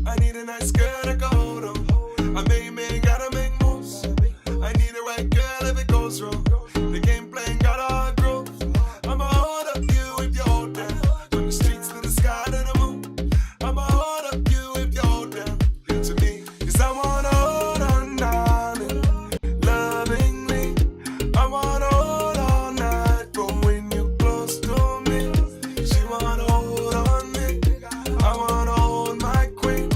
I need a nice girl to go on. I may gotta make moves. I need the right girl if it goes wrong. The game plan gotta grow. I'ma hold up you if you hold down. From the streets to the sky to the moon. I'ma hold up you if you hold down. To me, 'cause I wanna hold on, darling, lovingly. I wanna hold all night, but when you close to me, she wanna hold on me. I wanna hold my queen.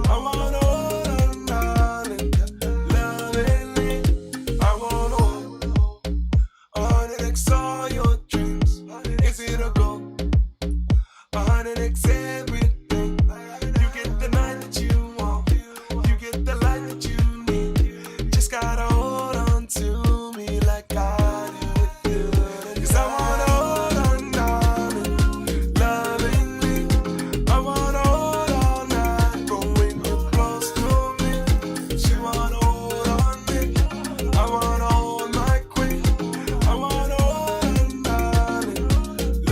I wanna hold on, darling, lovingly. I wanna hold on and X all your dreams. Is it a go? 100x everything. You get the night that you want. You get the light that you need. Just gotta hold on to me like I do with you. 'Cause I wanna hold on, darling, lovingly. I wanna hold all night, but when you're close to me, she wanna hold on me. I wanna hold my queen. I wanna hold on, darling,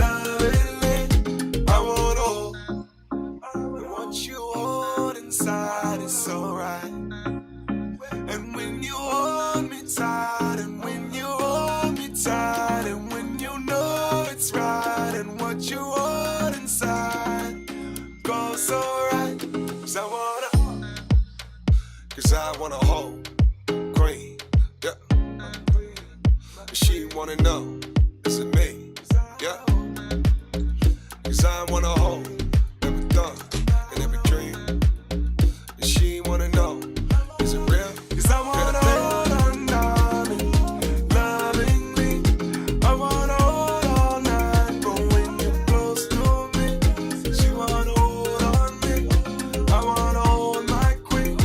lovingly. I wanna hold. And what you hold inside is so right. And when you hold me tight, and when you hold me tight, and when you know it's right, and what you hold inside goes so right. 'Cause I wanna hold queen, yeah. She wanna know, is it me, yeah. 'Cause I wanna hold every thought and every dream. And she wanna know, is it real? 'Cause I wanna hold on, darling, lovingly. I wanna hold all night, but when you're close to me, she wanna hold on me. I wanna hold my queen.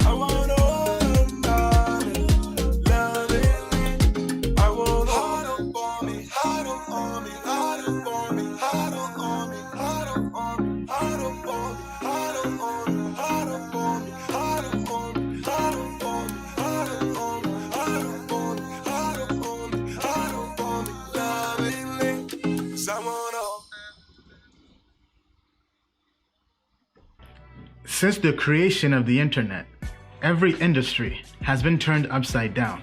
I wanna hold on, darling, lovingly. I wanna hold up on me, hold up on me, hold up on me, hold up on me, hold up on me, hold up on me, hold up on me, hold up on me, hold up on me, hold up on me, hold up on me, hold up on me, hold up on me, hold up on me, lovingly. 'Cause I wanna. Since the creation of the internet, every industry has been turned upside down.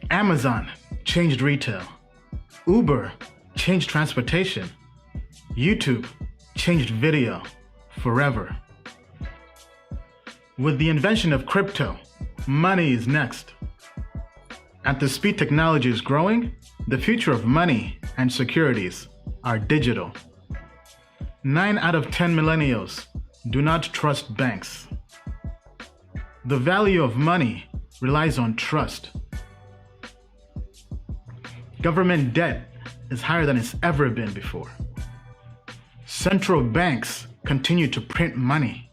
Amazon changed retail. Uber changed transportation. YouTube changed video forever. With the invention of crypto, money is next. At the speed technology is growing, the future of money and securities are digital. 9 out of 10 millennials do not trust banks. The value of money relies on trust. Government debt is higher than it's ever been before. Central banks continue to print money.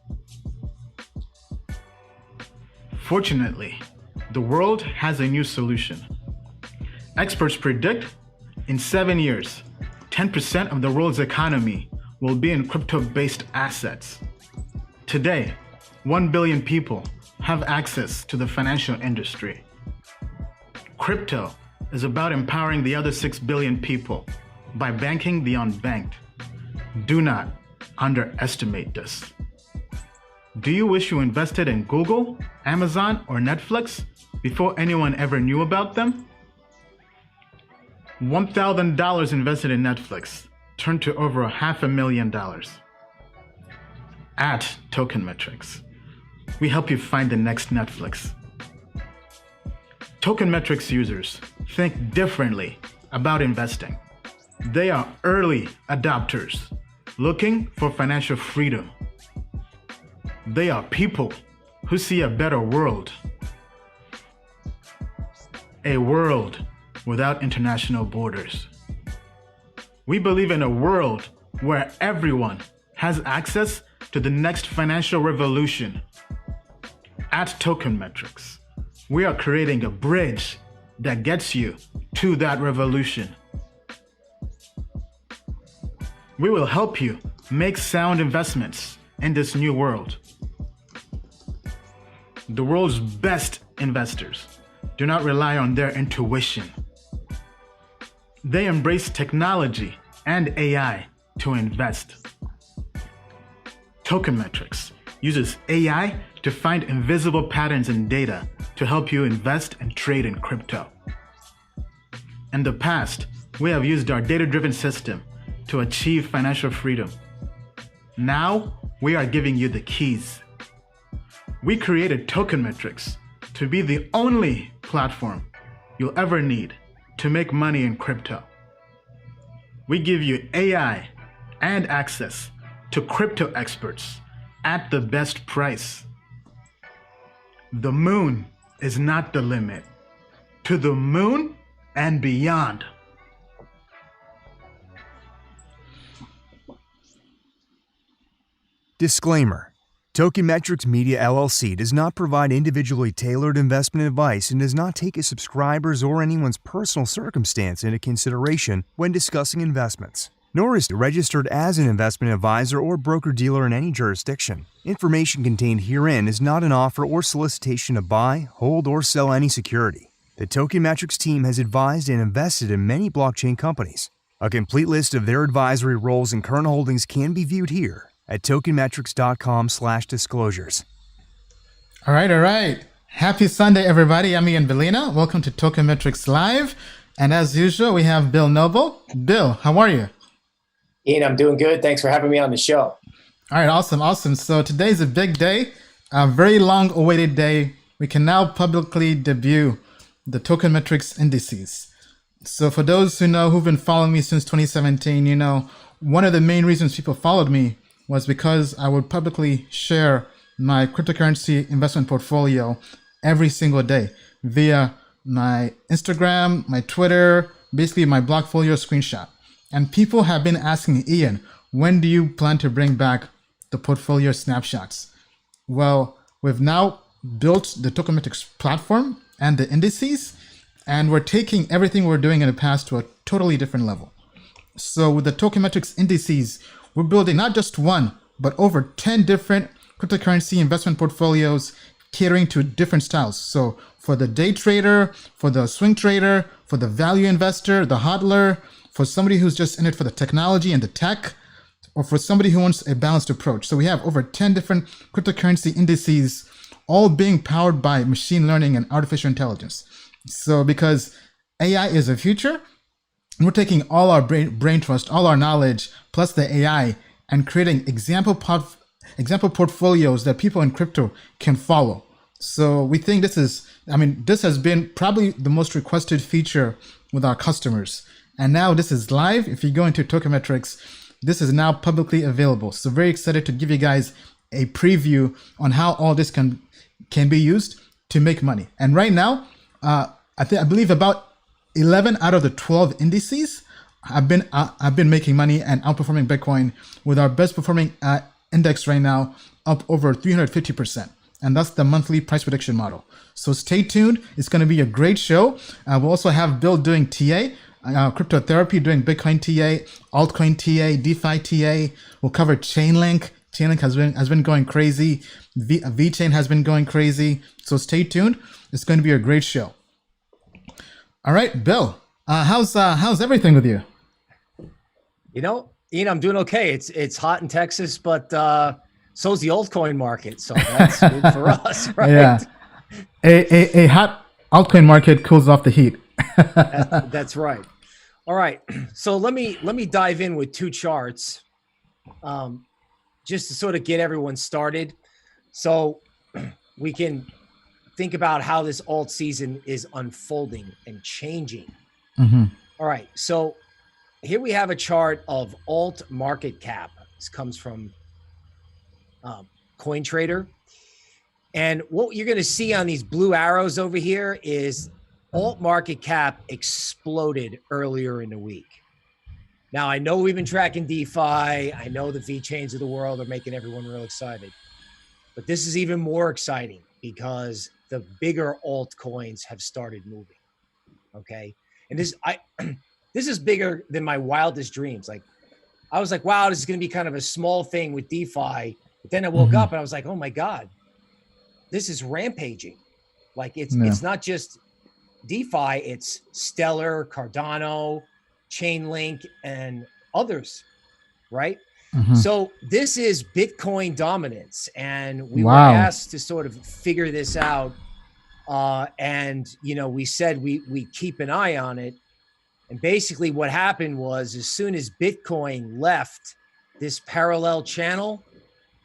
Fortunately, the world has a new solution. Experts predict in 7 years, 10% of the world's economy will be in crypto-based assets. Today, 1 billion people have access to the financial industry. Crypto is about empowering the other 6 billion people by banking the unbanked. Do not underestimate this. Do you wish you invested in Google, Amazon, or Netflix before anyone ever knew about them? $1,000 invested in Netflix turned to over $500,000. At Token Metrics, we help you find the next Netflix. Token Metrics users think differently about investing. They are early adopters looking for financial freedom. They are people who see a better world. A world without international borders. We believe in a world where everyone has access to the next financial revolution. At Token Metrics, we are creating a bridge that gets you to that revolution. We will help you make sound investments in this new world. The world's best investors do not rely on their intuition. They embrace technology and AI to invest. Token Metrics uses AI to find invisible patterns in data to help you invest and trade in crypto. In the past, we have used our data-driven system to achieve financial freedom. Now, we are giving you the keys. We created Token Metrics to be the only platform you'll ever need to make money in crypto. We give you AI and access to crypto experts at the best price. The moon is not the limit. To the moon and beyond. Disclaimer. Token Metrics Media LLC does not provide individually tailored investment advice and does not take a subscriber's or anyone's personal circumstance into consideration when discussing investments, nor is it registered as an investment advisor or broker-dealer in any jurisdiction. Information contained herein is not an offer or solicitation to buy, hold, or sell any security. The Token Metrics team has advised and invested in many blockchain companies. A complete list of their advisory roles and current holdings can be viewed here at tokenmetrics.com/disclosures. All right. Happy Sunday, everybody. I'm Ian Bellina. Welcome to Token Metrics Live. And as usual, we have Bill Noble. Bill, how are you? Ian, I'm doing good. Thanks for having me on the show. All right, awesome. So today's a big day, a very long-awaited day. We can now publicly debut the Token Metrics Indices. So for those who know, who've been following me since 2017, you know, one of the main reasons people followed me was because I would publicly share my cryptocurrency investment portfolio every single day via my Instagram, my Twitter, basically my Blockfolio screenshot. And people have been asking me, Ian, when do you plan to bring back the portfolio snapshots? Well, we've now built the Token Metrics platform and the indices, and we're taking everything we're doing in the past to a totally different level. So with the Token Metrics indices, we're building not just one, but over 10 different cryptocurrency investment portfolios catering to different styles. So for the day trader, for the swing trader, for the value investor, the hodler, for somebody who's just in it for the technology and the tech, or for somebody who wants a balanced approach. So we have over 10 different cryptocurrency indices, all being powered by machine learning and artificial intelligence. So because AI is the future, we're taking all our brain trust, all our knowledge, plus the AI, and creating example portfolios that people in crypto can follow. So we think this has been probably the most requested feature with our customers. And now this is live. If you go into Token Metrics, this is now publicly available. So very excited to give you guys a preview on how all this can be used to make money. And right now, I believe about 11 out of the 12 indices have been making money and outperforming Bitcoin, with our best performing index right now up over 350%. And that's the monthly price prediction model. So stay tuned. It's going to be a great show. We'll also have Bill doing TA, crypto therapy, doing Bitcoin TA, Altcoin TA, DeFi TA. We'll cover Chainlink. Chainlink has been going crazy. VeChain has been going crazy. So stay tuned. It's going to be a great show. All right, Bill, how's everything with you? You know, Ian, I'm doing okay. It's hot in Texas, but so's the altcoin market, so that's good for us, right? Yeah, a hot altcoin market cools off the heat. That's right. All right, so let me dive in with two charts, just to sort of get everyone started, so we can think about how this alt season is unfolding and changing. Mm-hmm. All right, so here we have a chart of alt market cap. This comes from CoinTrader. And what you're going to see on these blue arrows over here is alt market cap exploded earlier in the week. Now, I know we've been tracking DeFi. I know the VeChains of the world are making everyone real excited. But this is even more exciting because the bigger altcoins have started moving. Okay. And this is bigger than my wildest dreams. Like, I was like, wow, this is going to be kind of a small thing with DeFi. But then I woke up and I was like, oh my God, this is rampaging. Like it's not just DeFi, it's Stellar, Cardano, Chainlink, and others. right? Mhm. So this is Bitcoin dominance, and we were Wow. asked to sort of figure this out. And we said we keep an eye on it. And basically, what happened was, as soon as Bitcoin left this parallel channel,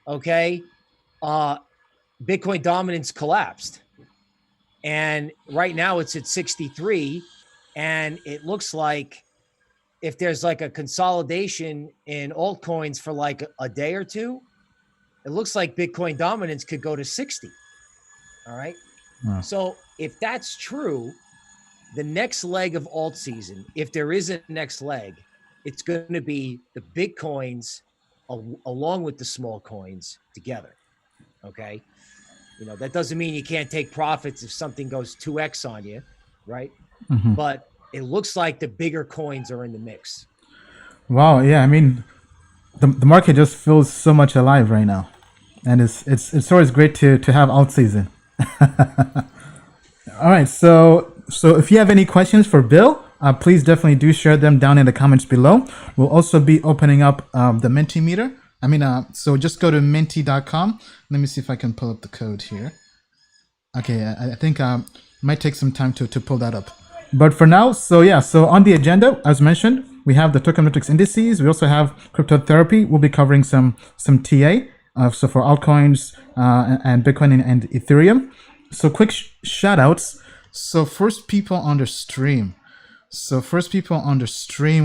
okay, Bitcoin dominance collapsed, and right now it's at 63, and it looks like if there's like a consolidation in altcoins for like a day or two, it looks like Bitcoin dominance could go to 60. All right. Wow. So if that's true, the next leg of alt season, if there is a next leg, it's going to be the big coins along with the small coins together. Okay. That doesn't mean you can't take profits if something goes 2x on you, right? Mhm. But it looks like the bigger coins are in the mix. Wow. Yeah. I mean, the market just feels so much alive right now, and it's always great to have alt season. All right. So if you have any questions for Bill, please definitely do share them down in the comments below. We'll also be opening up the Mentimeter. So just go to menti.com. Let me see if I can pull up the code here. Okay, I think it might take some time to pull that up. But for now, so on the agenda, as mentioned, we have the Token Metrics Indices. We also have Crypto Therapy. We'll be covering some TA, so for altcoins and Bitcoin and Ethereum. So quick shout outs. So first people on the stream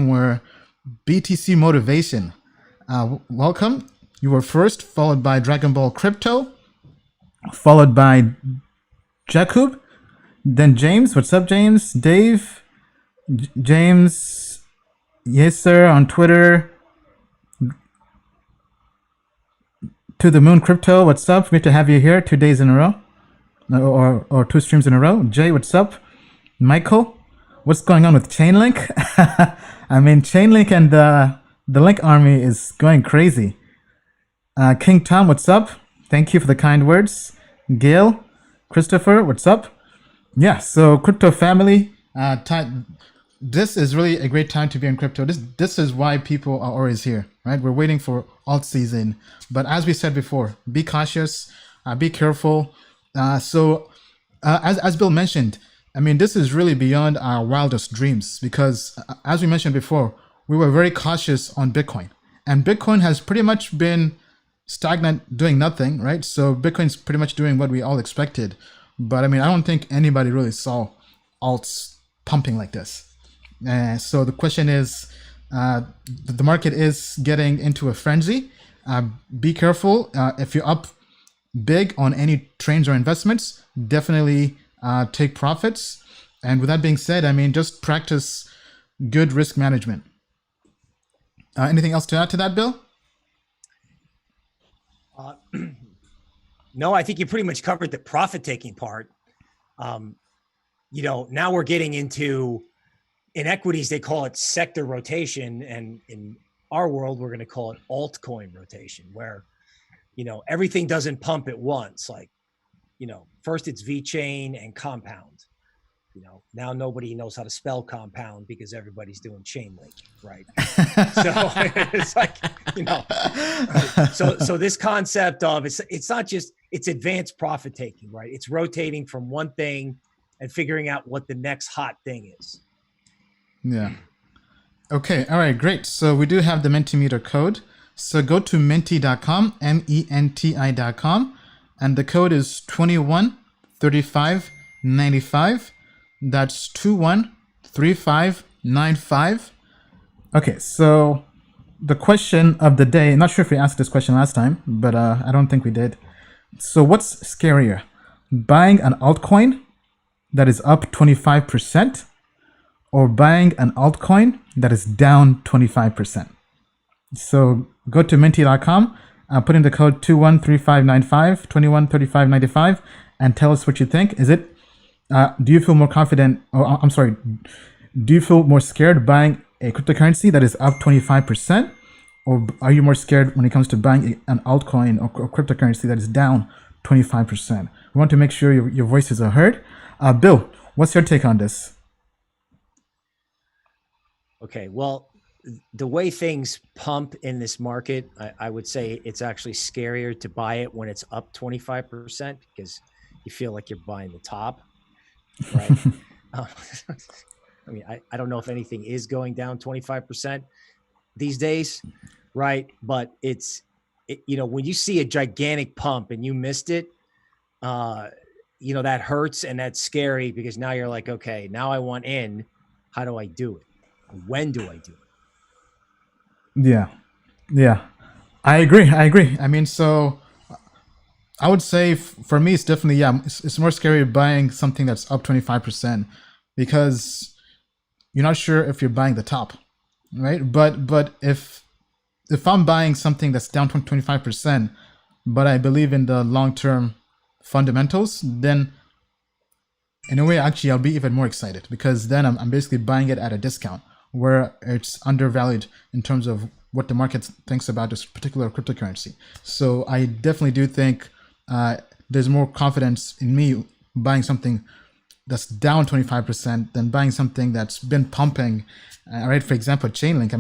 were BTC Motivation. Welcome. You were first, followed by Dragon Ball Crypto, followed by Jacob, then James. What's up, James? Dave, James, yes sir, on Twitter. To the Moon Crypto, what's up? Great to have you here 2 days in a row, or 2 streams in a row. Jay, what's up? Michael, what's going on with Chainlink? Chainlink and the Link army is going crazy. King Tom, what's up? Thank you for the kind words. Gail, Christopher, what's up? Yeah, so crypto family, this is really a great time to be in crypto. This is why people are always here, right? We're waiting for alt season. But as we said before, be cautious, be careful. As Bill mentioned, this is really beyond our wildest dreams, because as we mentioned before, we were very cautious on Bitcoin, and Bitcoin has pretty much been stagnant, doing nothing, right? So Bitcoin's pretty much doing what we all expected. But I don't think anybody really saw alts pumping like this. So the question is, the market is getting into a frenzy. Be careful. If you're up big on any trades or investments, definitely take profits. And with that being said, just practice good risk management. Anything else to add to that, Bill? No, I think you pretty much covered the profit-taking part. Now we're getting into, in equities, they call it sector rotation. And in our world, we're going to call it altcoin rotation, where, everything doesn't pump at once. Like, first it's VeChain and Compound. Now nobody knows how to spell compound because everybody's doing Chainlink, right? So it's like, so this concept of it's not just, it's advanced profit taking, right? It's rotating from one thing and figuring out what the next hot thing is. Yeah. Okay. All right. Great. So we do have the Mentimeter code. So go to menti.com, menti.com, and the code is 213595. That's 213595. Okay, so the question of the day, not sure if we asked this question last time, but I don't think we did. So what's scarier? Buying an altcoin that is up 25% or buying an altcoin that is down 25%? So go to menti.com, put in the code 213595, 213595, and tell us what you think. Is it do you feel more confident, do you feel more scared buying a cryptocurrency that is up 25%? Or are you more scared when it comes to buying an altcoin or cryptocurrency that is down 25%? We want to make sure your voices are heard. Bill, what's your take on this? Okay, well, the way things pump in this market, I would say it's actually scarier to buy it when it's up 25% because you feel like you're buying the top, right? I mean, I don't know if anything is going down 25% these days, right? But when you see a gigantic pump and you missed it, that hurts and that's scary because now you're like, okay, now I want in. How do I do it? When do I do it? Yeah, I agree. I mean, so I would say for me, it's definitely, it's more scary buying something that's up 25% because you're not sure if you're buying the top, right? But if I'm buying something that's down 25%, but I believe in the long-term fundamentals, then in a way, actually, I'll be even more excited because then I'm basically buying it at a discount where it's undervalued in terms of what the market thinks about this particular cryptocurrency. So I definitely do think there's more confidence in me buying something that's down 25% than buying something that's been pumping. Right? For example, Chainlink.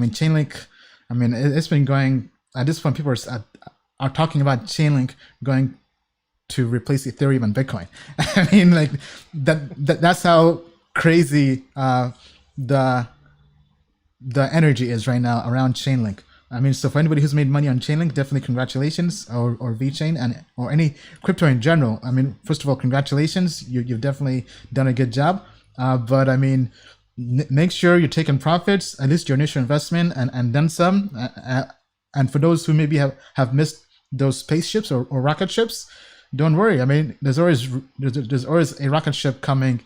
It's been going, at this point, people are talking about Chainlink going to replace Ethereum and Bitcoin. I mean, like that's how crazy the energy is right now around Chainlink. I mean, so for anybody who's made money on Chainlink, definitely congratulations, or VeChain or any crypto in general. I mean, first of all, congratulations, you've definitely done a good job. But I mean, make sure you're taking profits, at least your initial investment, and then some. And for those who maybe have missed those spaceships or rocket ships, don't worry. I mean, there's always a rocket ship coming.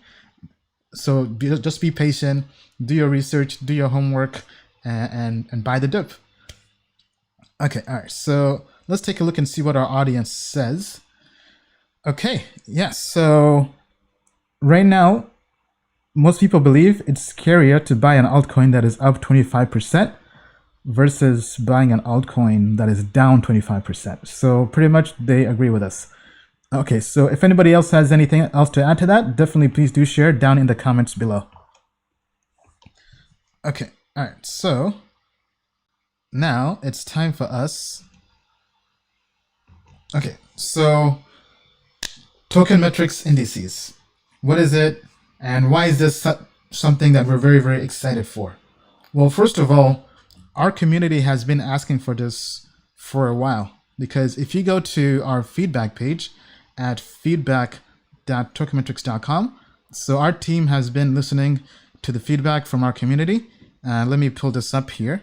So just be patient, do your research, do your homework, and buy the dip. Okay, all right. So let's take a look and see what our audience says. Okay, yes. So right now, most people believe it's scarier to buy an altcoin that is up 25% versus buying an altcoin that is down 25%. So pretty much they agree with us. Okay, so if anybody else has anything else to add to that, definitely please do share down in the comments below. Okay, all right, so now it's time for us. Okay, so Token Metrics Indices. What is it, and why is this something that we're very, very excited for? Well, first of all, our community has been asking for this for a while, because if you go to our feedback page at feedback.tokenmetrics.com. So our team has been listening to the feedback from our community. Let me pull this up here.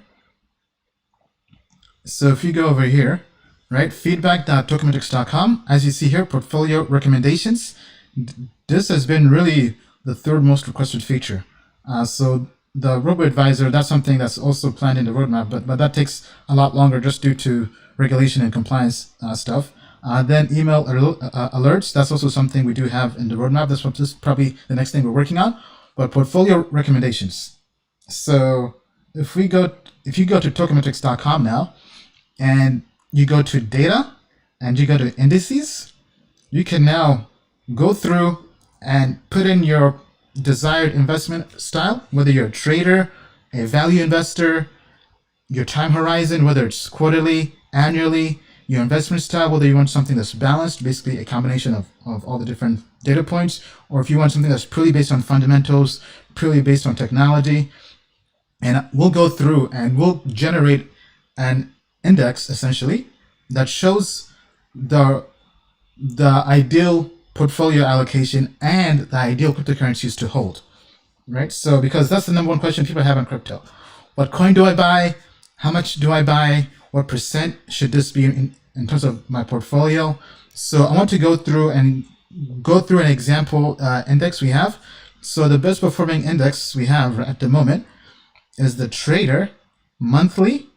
So if you go over here, right, feedback.tokenmetrics.com, as you see here, portfolio recommendations. This has been really the third most requested feature. So the robo-advisor, that's something that's also planned in the roadmap, but that takes a lot longer just due to regulation and compliance stuff. Then email alerts, that's also something we do have in the roadmap. This is probably the next thing we're working on. But portfolio recommendations. So if you go to tokenmetrics.com now, and you go to data, and you go to indices, you can now go through and put in your desired investment style, whether you're a trader, a value investor, your time horizon, whether it's quarterly, annually, your investment style, whether you want something that's balanced, basically a combination of all the different data points, or if you want something that's purely based on fundamentals, purely based on technology. And we'll go through and we'll generate an index, essentially, that shows the ideal portfolio allocation and the ideal cryptocurrencies to hold, right? So because that's the number one question people have on crypto. What coin do I buy? How much do I buy? What percent should this be in terms of my portfolio? So I want to go through an example index we have. So the best performing index we have at the moment is the trader monthly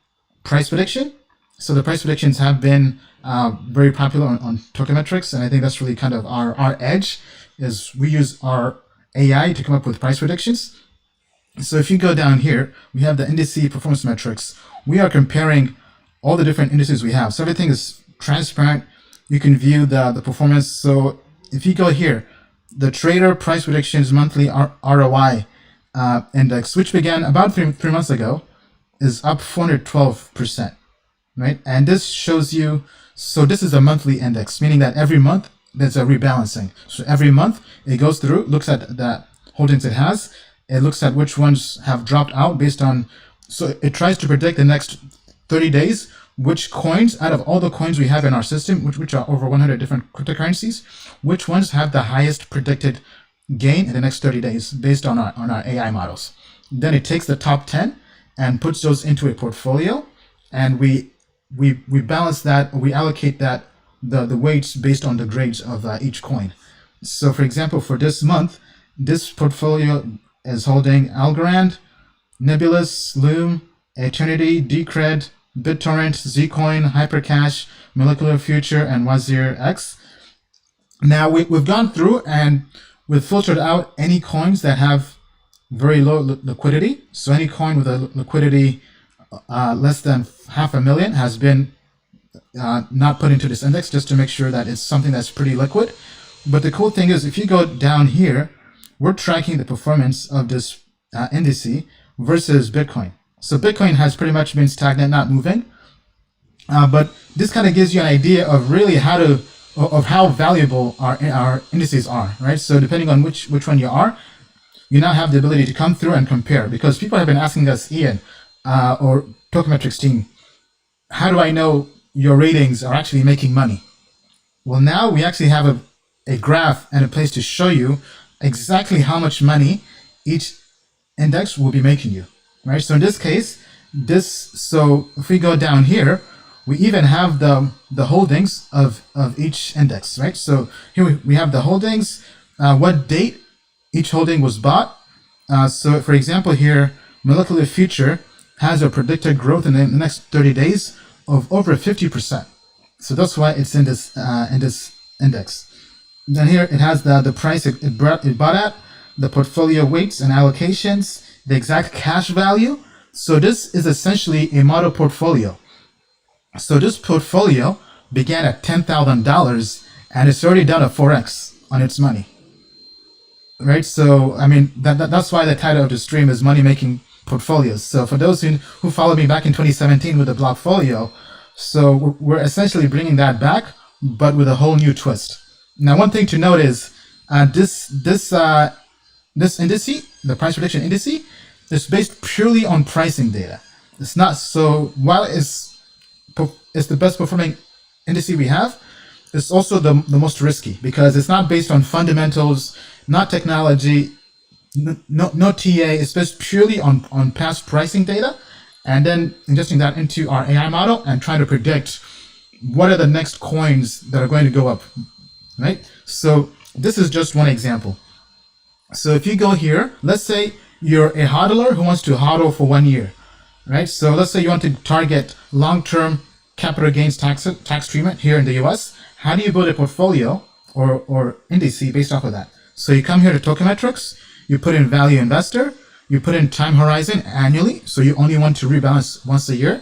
price prediction. So the price predictions have been very popular on Token Metrics, and I think that's really kind of our edge, is we use our AI to come up with price predictions. So if you go down here, we have the indice performance metrics. We are comparing all the different indices we have. So everything is transparent. You can view the performance. So if you go here, the trader price predictions monthly ROI index, which began about three months ago, is up 412%, right? And this shows you, so this is a monthly index, meaning that every month there's a rebalancing. So every month it goes through, looks at the holdings it has, it looks at which ones have dropped out based on, so it tries to predict the next 30 days, which coins out of all the coins we have in our system, which are over 100 different cryptocurrencies, which ones have the highest predicted gain in the next 30 days based on our AI models. Then it takes the top 10 and puts those into a portfolio, and we balance that, we allocate that, the weights based on the grades of each coin. So for example, for this month, this portfolio is holding Algorand, Nebulous, Loom, Eternity, Decred, BitTorrent, Zcoin, Hypercash, Molecular Future, and Wazir X. Now we've gone through and we've filtered out any coins that have very low liquidity. So any coin with a liquidity less than $500,000 has been not put into this index, just to make sure that it's something that's pretty liquid. But the cool thing is, if you go down here, we're tracking the performance of this indice versus Bitcoin. So Bitcoin has pretty much been stagnant, not moving. But this kind of gives you an idea of really how valuable our indices are, right? So depending on which one you are, you now have the ability to come through and compare, because people have been asking us, Ian, or Token Metrics team, how do I know your ratings are actually making money? Well, now we actually have a graph and a place to show you exactly how much money each index will be making you, right? So in this case, so if we go down here, we even have the holdings of each index, right? So here we have the holdings, what date each holding was bought. So for example here, Molecular Future has a predicted growth in the next 30 days of over 50%. So that's why it's in this index. Then here it has the price it bought at, the portfolio weights and allocations, the exact cash value. So this is essentially a model portfolio. So this portfolio began at $10,000 and it's already done a 4x on its money, right? So I mean that's why the title of the stream is Money Making Portfolios. So for those who followed me back in 2017 with the Blockfolio, so we're essentially bringing that back, but with a whole new twist. Now, one thing to note is this indice, the price prediction indice, is based purely on pricing data. It's not, so while it's the best performing indice we have, it's also the most risky, because it's not based on fundamentals, not technology, no TA. It's based purely on past pricing data, and then ingesting that into our AI model and trying to predict what are the next coins that are going to go up, right? So this is just one example. So if you go here, let's say you're a hodler who wants to hodl for 1 year, right? So let's say you want to target long-term capital gains tax treatment here in the US. How do you build a portfolio or index based off of that? So you come here to Token Metrics, you put in value investor, you put in time horizon annually, so you only want to rebalance once a year.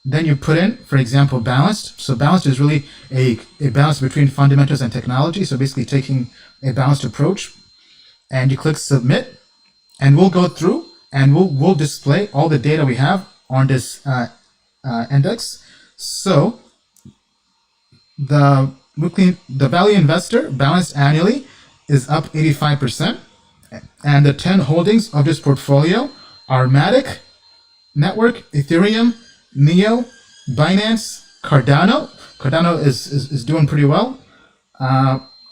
Then you put in, for example, balanced. So balanced is really a balance between fundamentals and technology. So basically taking a balanced approach, and you click submit, and we'll go through and we'll display all the data we have on this index. So the value investor balanced annually is up 85%, and the 10 holdings of this portfolio are Matic, Network, Ethereum, Neo, Binance, Cardano. Cardano is doing pretty well.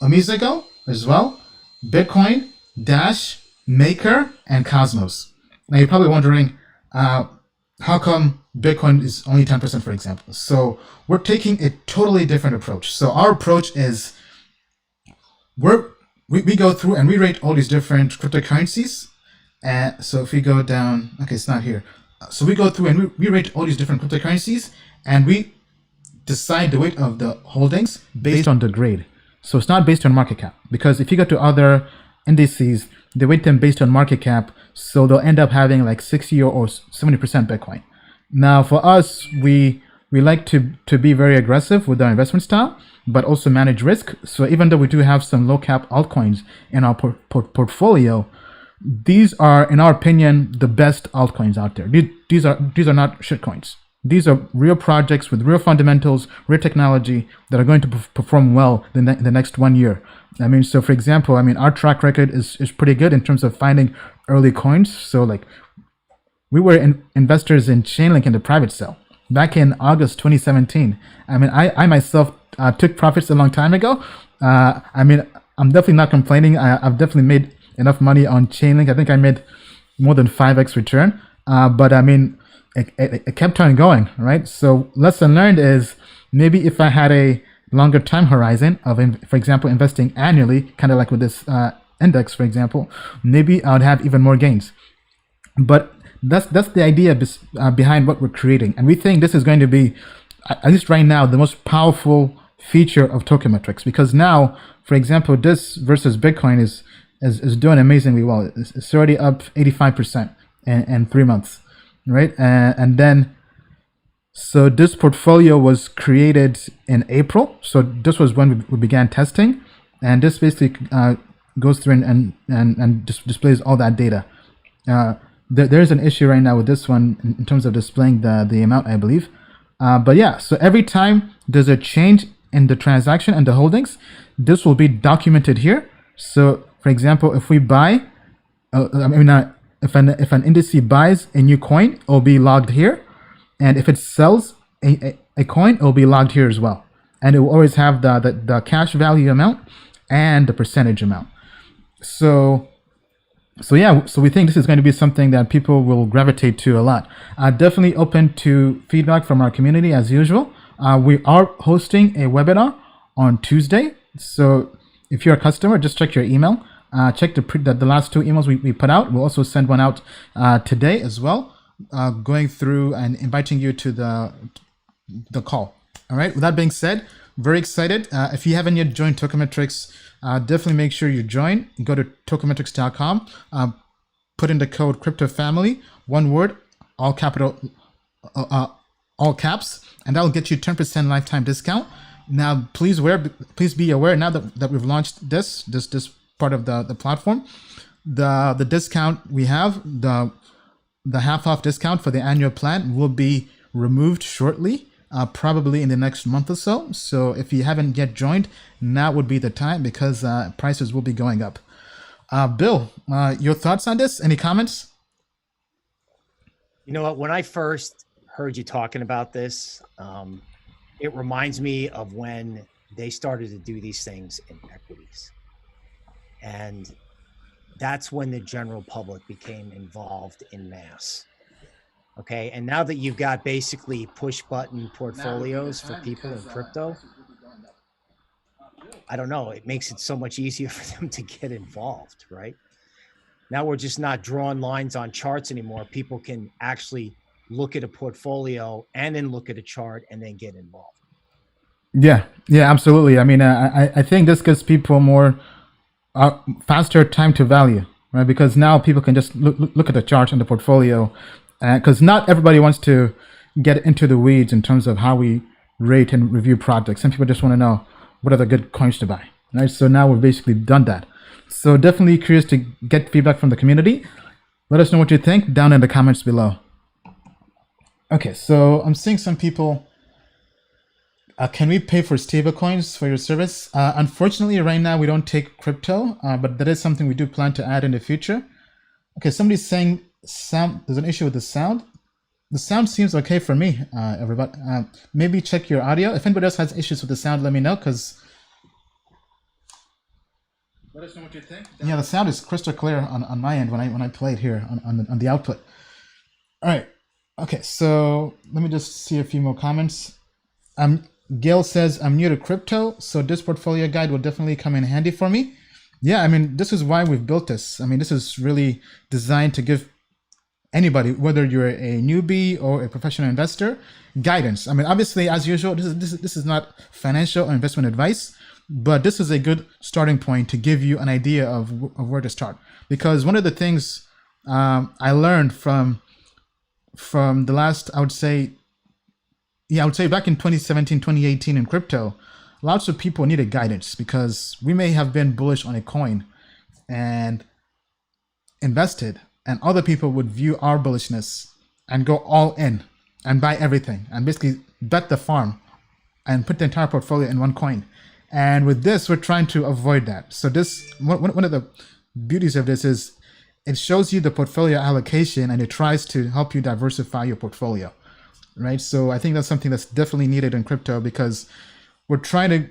Amizago as well, Bitcoin, Dash, Maker, and Cosmos. Now you're probably wondering, how come Bitcoin is only 10%, for example? So we're taking a totally different approach. So our approach is we go through and we rate all these different cryptocurrencies. And so if we go down, okay, it's not here. So we go through and we rate all these different cryptocurrencies, and we decide the weight of the holdings based on the grade. So it's not based on market cap, because if you go to other indices, they weight them based on market cap. So they'll end up having like 60 or 70% Bitcoin. Now for us, we like to be very aggressive with our investment style, but also manage risk. So even though we do have some low cap altcoins in our portfolio, these are, in our opinion, the best altcoins out there. These are not shitcoins. These are real projects with real fundamentals, real technology that are going to perform well the next 1 year. I mean, so for example, I mean, our track record is pretty good in terms of finding early coins. So like, we were investors in Chainlink in the private sale back in August 2017. I mean, I myself took profits a long time ago. I mean, I'm definitely not complaining. I've definitely made enough money on Chainlink. I think I made more than 5x return. But I mean, it kept on going, right? So lesson learned is maybe if I had a longer time horizon of, for example, investing annually, kind of like with this index, for example, maybe I would have even more gains. But that's the idea behind what we're creating. And we think this is going to be, at least right now, the most powerful feature of Token Metrics, because now, for example, this versus Bitcoin is doing amazingly well. It's already up 85% in 3 months, right? And then, so this portfolio was created in April. So this was when we began testing, and this basically goes through and displays all that data. There's an issue right now with this one in terms of displaying the amount, I believe. But yeah, so every time there's a change in the transaction and the holdings, this will be documented here. So for example, if we buy, if an indice buys a new coin, it will be logged here. And if it sells a coin, it will be logged here as well. And it will always have the cash value amount and the percentage amount. So yeah, so we think this is going to be something that people will gravitate to a lot. Definitely open to feedback from our community as usual. We are hosting a webinar on Tuesday. So if you're a customer, just check your email. Check the last 2 emails we put out. We'll also send one out today as well, going through and inviting you to the call. All right. With that being said, very excited. If you haven't yet joined Token Metrics, definitely make sure you join. Go to tokenmetrics.com. Put in the code CryptoFamily, one word, all capital, all caps, and that will get you 10% lifetime discount. Now, please be aware now that we've launched this part of the platform, the discount we have, the half off discount for the annual plan will be removed shortly, probably in the next month or so. So if you haven't yet joined, now would be the time, because prices will be going up. Bill, your thoughts on this? Any comments? You know what? When I first heard you talking about this, it reminds me of when they started to do these things in equities. And that's when the general public became involved in mass. Okay. And now that you've got basically push button portfolios for people in crypto, I don't know, it makes it so much easier for them to get involved, right? Now we're just not drawing lines on charts anymore. People can actually look at a portfolio and then look at a chart and then get involved. Yeah, absolutely. I mean, I think this gives people more faster time to value, right? Because now people can just look at the chart and the portfolio, because not everybody wants to get into the weeds in terms of how we rate and review projects. Some people just want to know what are the good coins to buy, right? So now we've basically done that. So definitely curious to get feedback from the community. Let us know what you think down in the comments below. Okay, so I'm seeing some people, can we pay for stablecoins for your service? Unfortunately, right now we don't take crypto, but that is something we do plan to add in the future. Okay, somebody's saying there's an issue with the sound. The sound seems okay for me, everybody. Maybe check your audio. If anybody else has issues with the sound, let me know, because let us know what you think. Yeah, the sound is crystal clear on my end when I play it here on the output. All right. Okay, so let me just see a few more comments. Gail says, I'm new to crypto, so this portfolio guide will definitely come in handy for me. Yeah, I mean, this is why we've built this. I mean, this is really designed to give anybody, whether you're a newbie or a professional investor, guidance. I mean, obviously, as usual, this is not financial or investment advice, but this is a good starting point to give you an idea of where to start. Because one of the things I learned from the last, I would say back in 2017, 2018 in crypto, lots of people needed guidance, because we may have been bullish on a coin, and invested, and other people would view our bullishness and go all in and buy everything and basically bet the farm and put the entire portfolio in one coin. And with this, we're trying to avoid that. So this, one of the beauties of this is it shows you the portfolio allocation and it tries to help you diversify your portfolio, right? So I think that's something that's definitely needed in crypto, because we're trying to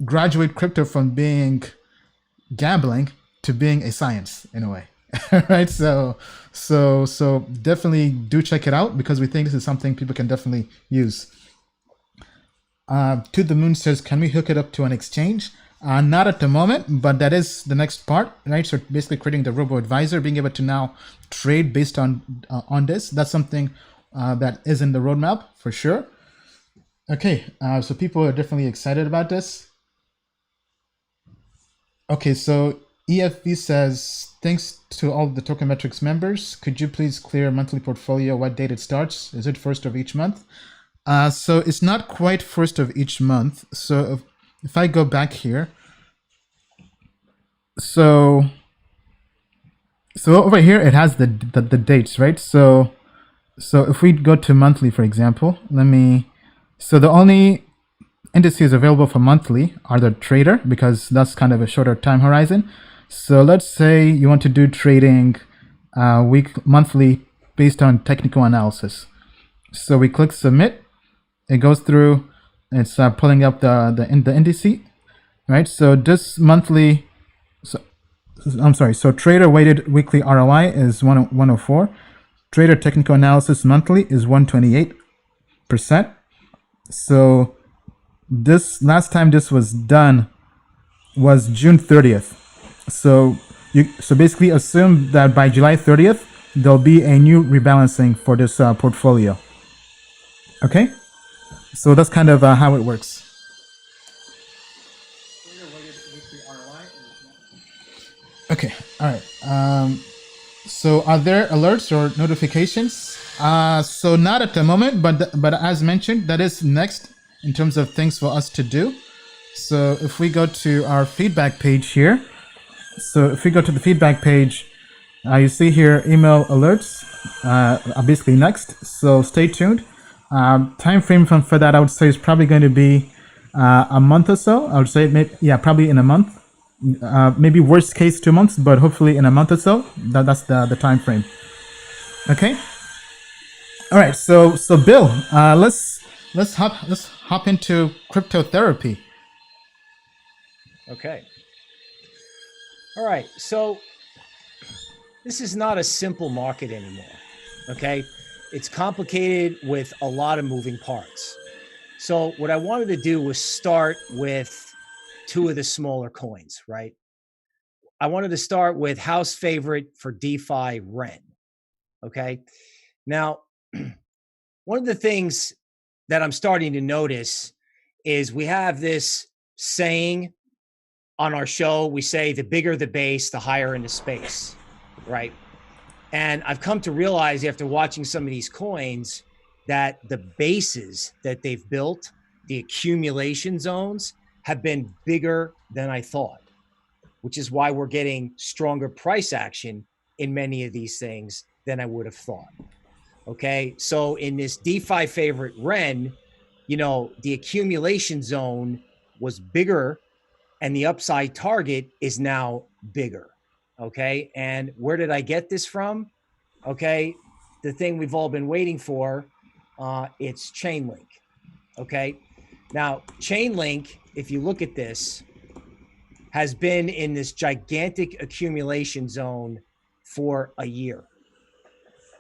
graduate crypto from being gambling to being a science in a way. Right? So definitely do check it out, because we think this is something people can definitely use. To the Moon says, can we hook it up to an exchange? Not at the moment, but that is the next part, right? So basically creating the robo advisor, being able to now trade based on this. That's something that is in the roadmap for sure. Okay, so people are definitely excited about this. Okay, so EFV says, thanks to all the Token Metrics members. Could you please clear monthly portfolio, what date it starts? Is it first of each month? So it's not quite first of each month. So if I go back here, so over here, it has the dates, right? So if we go to monthly, for example, so the only indices available for monthly are the trader, because that's kind of a shorter time horizon. So let's say you want to do trading monthly based on technical analysis. So we click submit. It goes through. It's pulling up the indice, right? So this monthly, so trader weighted weekly ROI is 104. Trader technical analysis monthly is 128%. So this last time this was done was June 30th. So basically assume that by July 30th, there'll be a new rebalancing for this portfolio. Okay? So that's kind of how it works. Okay, all right. So are there alerts or notifications? So not at the moment, but as mentioned, that is next in terms of things for us to do. So if we go to our feedback page here, so if we go to the feedback page, you see here email alerts are basically next. So stay tuned. Time frame for that, I would say, is probably going to be a month or so. I would say probably in a month. Maybe worst case 2 months, but hopefully in a month or so. That's the time frame. Okay. All right. So Bill, let's hop into crypto therapy. Okay. All right. So this is not a simple market anymore. Okay. It's complicated with a lot of moving parts. So what I wanted to do was start with two of the smaller coins, right? I wanted to start with house favorite for DeFi, Ren. Okay. Now, one of the things that I'm starting to notice is we have this saying on our show. We say the bigger the base, the higher in the space, right? And I've come to realize after watching some of these coins that the bases that they've built, the accumulation zones, have been bigger than I thought, which is why we're getting stronger price action in many of these things than I would have thought. Okay, so in this DeFi favorite Ren, the accumulation zone was bigger and the upside target is now bigger. Okay, and where did I get this from? Okay, the thing we've all been waiting for, it's Chainlink. Okay, now Chainlink, if you look at this, has been in this gigantic accumulation zone for a year.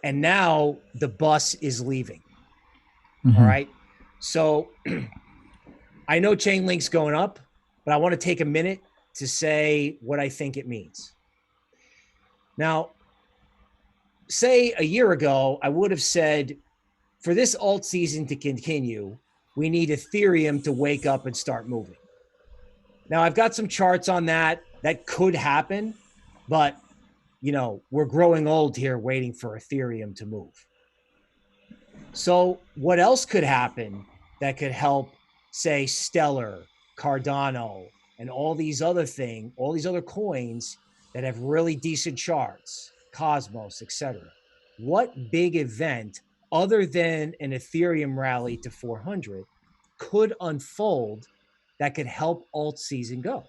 And now the bus is leaving. Mm-hmm. All right. So I know Chainlink's going up, but I want to take a minute to say what I think it means. Now, say a year ago, I would have said, for this alt season to continue, we need Ethereum to wake up and start moving. Now, I've got some charts on that. That could happen, but we're growing old here waiting for Ethereum to move. So what else could happen that could help, say, Stellar, Cardano, and all these other coins that have really decent charts, Cosmos, etc. What big event other than an Ethereum rally to 400 could unfold that could help alt season go?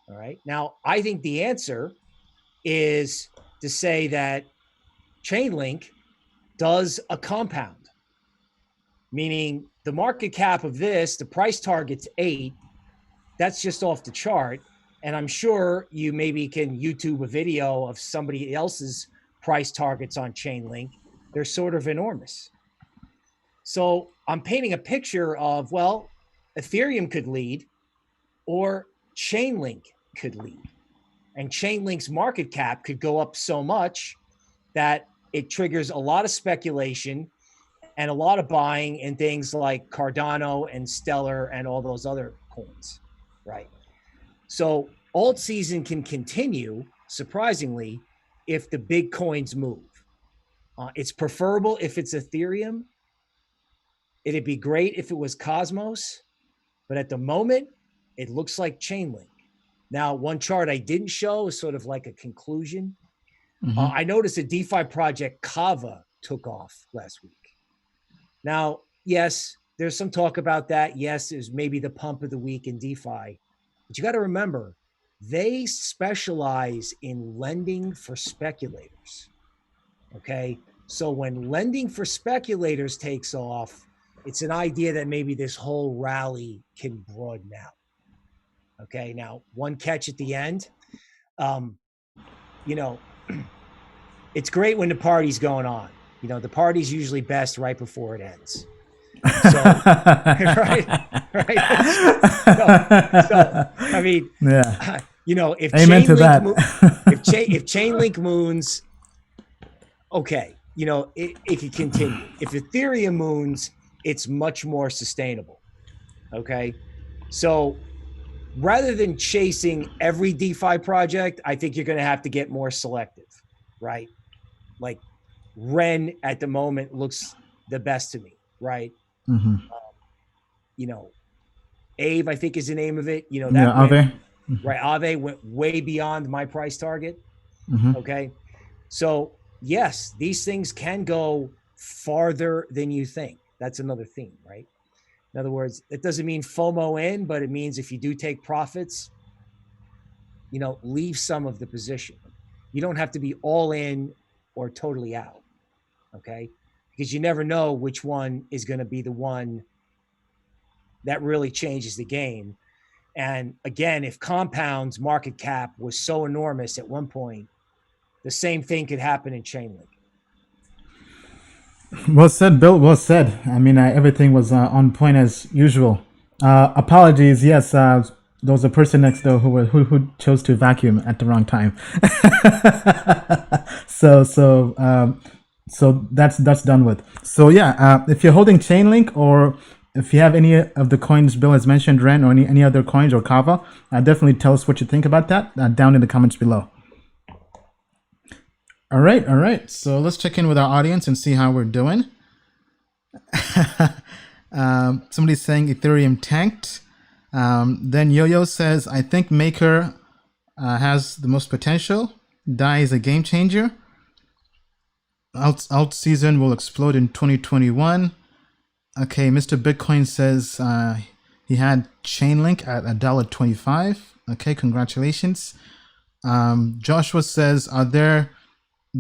All right. Now, I think the answer is to say that Chainlink does a compound, meaning the market cap of this, the price target's 8. That's just off the chart. And I'm sure you maybe can YouTube a video of somebody else's price targets on Chainlink. They're sort of enormous. So I'm painting a picture of, well, Ethereum could lead or Chainlink could lead. And Chainlink's market cap could go up so much that it triggers a lot of speculation and a lot of buying in things like Cardano and Stellar and all those other coins, right? So alt season can continue, surprisingly, if the big coins move. It's preferable if it's Ethereum. It'd be great if it was Cosmos, but at the moment, it looks like Chainlink. Now, one chart I didn't show is sort of like a conclusion. I noticed a DeFi project, Kava, took off last week. Now, yes, there's some talk about that. Yes, it was maybe the pump of the week in DeFi. But you got to remember, they specialize in lending for speculators. Okay? So when lending for speculators takes off, it's an idea that maybe this whole rally can broaden out. Okay? Now, one catch at the end. It's great when the party's going on. The party's usually best right before it ends. So, right. So, I mean, yeah. If Amen to that. if Chainlink moons, okay, it could continue. If Ethereum moons, it's much more sustainable. Okay, so rather than chasing every DeFi project, I think you're going to have to get more selective, right? Like Ren at the moment looks the best to me, right? Aave, I think is the name of it. Aave. Right, Aave went way beyond my price target. Okay, so yes, these things can go farther than you think. That's another theme, right? In other words, it doesn't mean FOMO in, but it means if you do take profits, leave some of the position. You don't have to be all in or totally out, okay? Because you never know which one is going to be the one that really changes the game. And again, if Compound's market cap was so enormous at one point, the same thing could happen in Chainlink. Well said, Bill. Well said. I mean, everything was on point as usual. Apologies. Yes, there was a person next door who chose to vacuum at the wrong time. So that's done with. So yeah, if you're holding Chainlink or if you have any of the coins Bill has mentioned, Ren, or any other coins or Kava, definitely tell us what you think about that down in the comments below. All right. So let's check in with our audience and see how we're doing. Somebody's saying Ethereum tanked. Then Yo-Yo says, I think Maker has the most potential. DAI is a game changer. Alt season will explode in 2021. Okay, Mr. Bitcoin says he had Chainlink at $1.25. Okay, congratulations. Joshua says, are there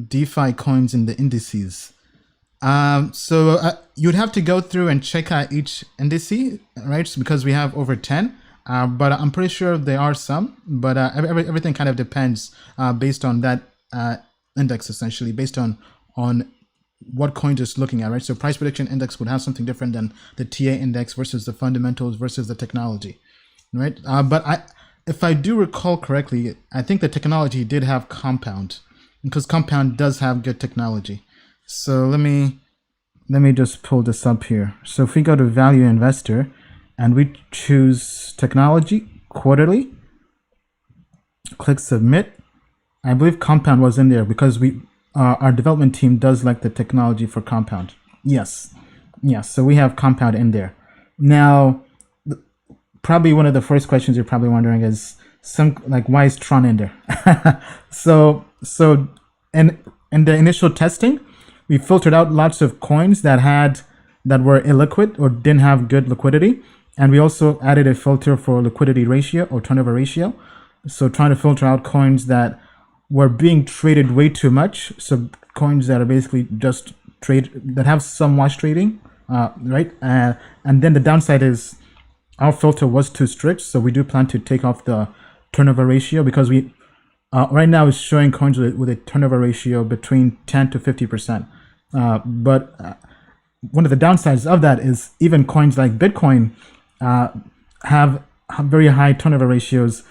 DeFi coins in the indices? So you'd have to go through and check out each indice, right? Because we have over 10. But I'm pretty sure there are some. But everything kind of depends based on that index, essentially, based on what coin is looking at, right? So price prediction index would have something different than the TA index versus the fundamentals versus the technology, right? But if I do recall correctly, I think the technology did have Compound, because Compound does have good technology. So let me just pull this up here. So if we go to Value Investor and we choose Technology Quarterly, click Submit, I believe Compound was in there because our development team does like the technology for Compound. Yes. So we have Compound in there. Now, probably one of the first questions you're probably wondering is, some like why is Tron in there? so in the initial testing, we filtered out lots of coins that were illiquid or didn't have good liquidity, and we also added a filter for liquidity ratio or turnover ratio. So trying to filter out coins that were being traded way too much. So coins that are basically just that have some wash trading, right? And then the downside is our filter was too strict. So we do plan to take off the turnover ratio, because we right now is showing coins with a turnover ratio between 10 to 50%. But one of the downsides of that is even coins like Bitcoin have very high turnover ratios,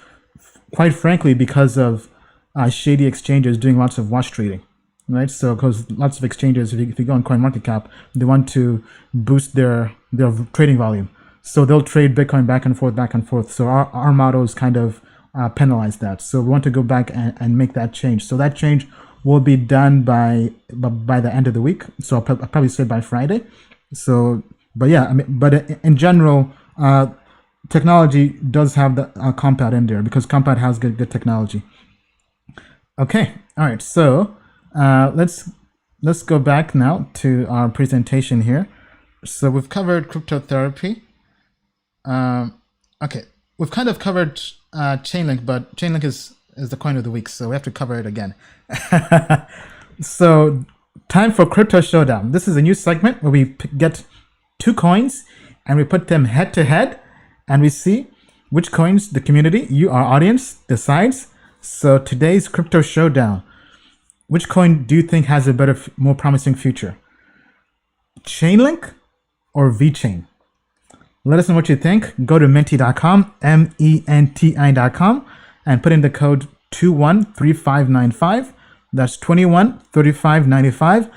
quite frankly, because of shady exchanges doing lots of wash trading, right? So because lots of exchanges, if you go on CoinMarketCap, they want to boost their trading volume. So they'll trade Bitcoin back and forth. So our models kind of penalize that. So we want to go back and make that change. So that change will be done by the end of the week. So I'll probably say by Friday. So, but yeah, I mean, but in general, technology does have the Compound in there, because Compound has good technology. Okay, all right. So let's go back now to our presentation here. So we've covered cryptotherapy. Okay, we've kind of covered Chainlink, but Chainlink is the coin of the week, so we have to cover it again. So time for Crypto Showdown. This is a new segment where we get two coins and we put them head to head, and we see which coins the community, you, our audience, decides. So today's Crypto Showdown. Which coin do you think has a better, more promising future? Chainlink or VeChain? Let us know what you think. Go to menti.com, MENTI.com, and put in the code 213595. That's 213595.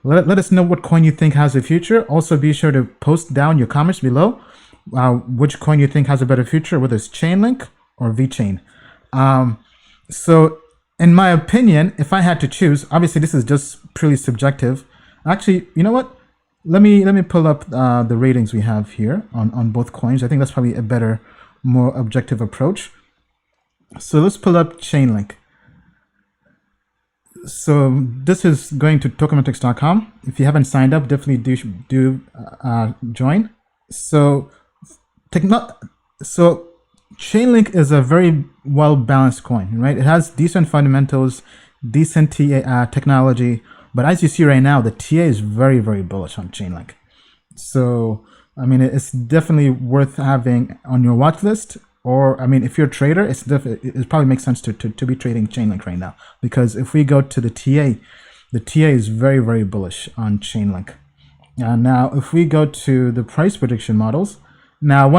Let us know what coin you think has a future. Also, be sure to post down your comments below which coin you think has a better future, whether it's Chainlink or VeChain. So, in my opinion, if I had to choose, obviously this is just purely subjective. Actually, you know what? Let me pull up the ratings we have here on both coins. I think that's probably a better, more objective approach. So let's pull up Chainlink. So this is going to tokenmetrics.com. If you haven't signed up, definitely do join. So Chainlink is a very well balanced coin, right? It has decent fundamentals, decent technology, but as you see right now, the TA is very, very bullish on Chainlink. So I mean, it's definitely worth having on your watch list. Or, I mean, if you're a trader, it probably makes sense to be trading Chainlink right now. Because if we go to the TA is very, very bullish on Chainlink. Now, if we go to the price prediction models, now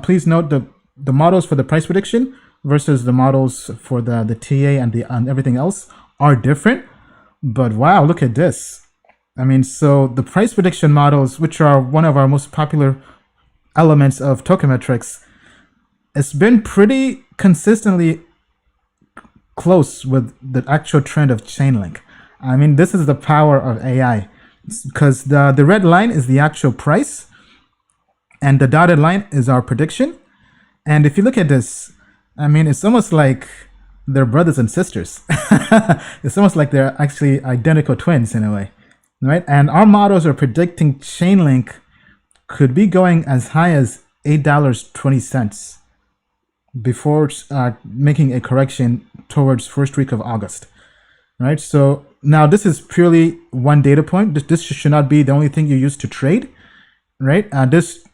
please note the models for the price prediction versus the models for the TA and everything else are different. But wow, look at this. I mean, so the price prediction models, which are one of our most popular elements of Token Metrics, it's been pretty consistently close with the actual trend of Chainlink. I mean, this is the power of AI, because the red line is the actual price and the dotted line is our prediction. And if you look at this, I mean, it's almost like they're brothers and sisters. It's almost like they're actually identical twins in a way, right? And our models are predicting Chainlink could be going as high as $8.20 before making a correction towards first week of August, right? So now this is purely one data point. This should not be the only thing you use to trade, right? This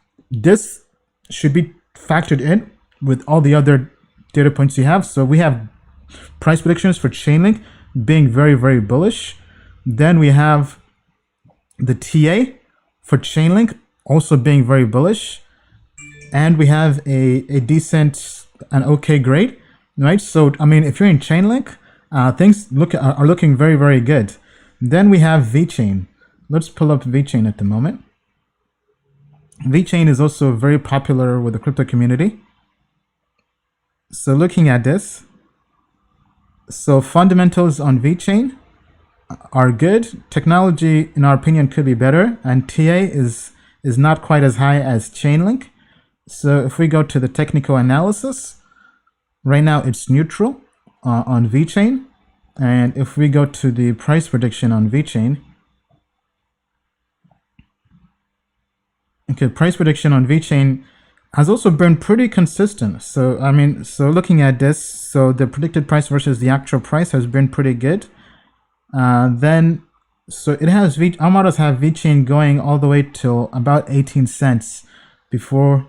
should be factored in with all the other data points you have. So we have price predictions for Chainlink being very, very bullish. Then we have the TA for Chainlink also being very bullish. And we have a decent and okay grade, right? So, I mean, if you're in Chainlink, things are looking very, very good. Then we have VeChain. Let's pull up VeChain at the moment. VeChain is also very popular with the crypto community. So looking at this, so fundamentals on VeChain are good. Technology, in our opinion, could be better, and TA is not quite as high as Chainlink. So if we go to the technical analysis, Right now, it's neutral on VeChain. And if we go to the price prediction on VeChain, okay, price prediction on VeChain has also been pretty consistent. So, I mean, so looking at this, so the predicted price versus the actual price has been pretty good. So it has, our models have VeChain going all the way till about 18 cents before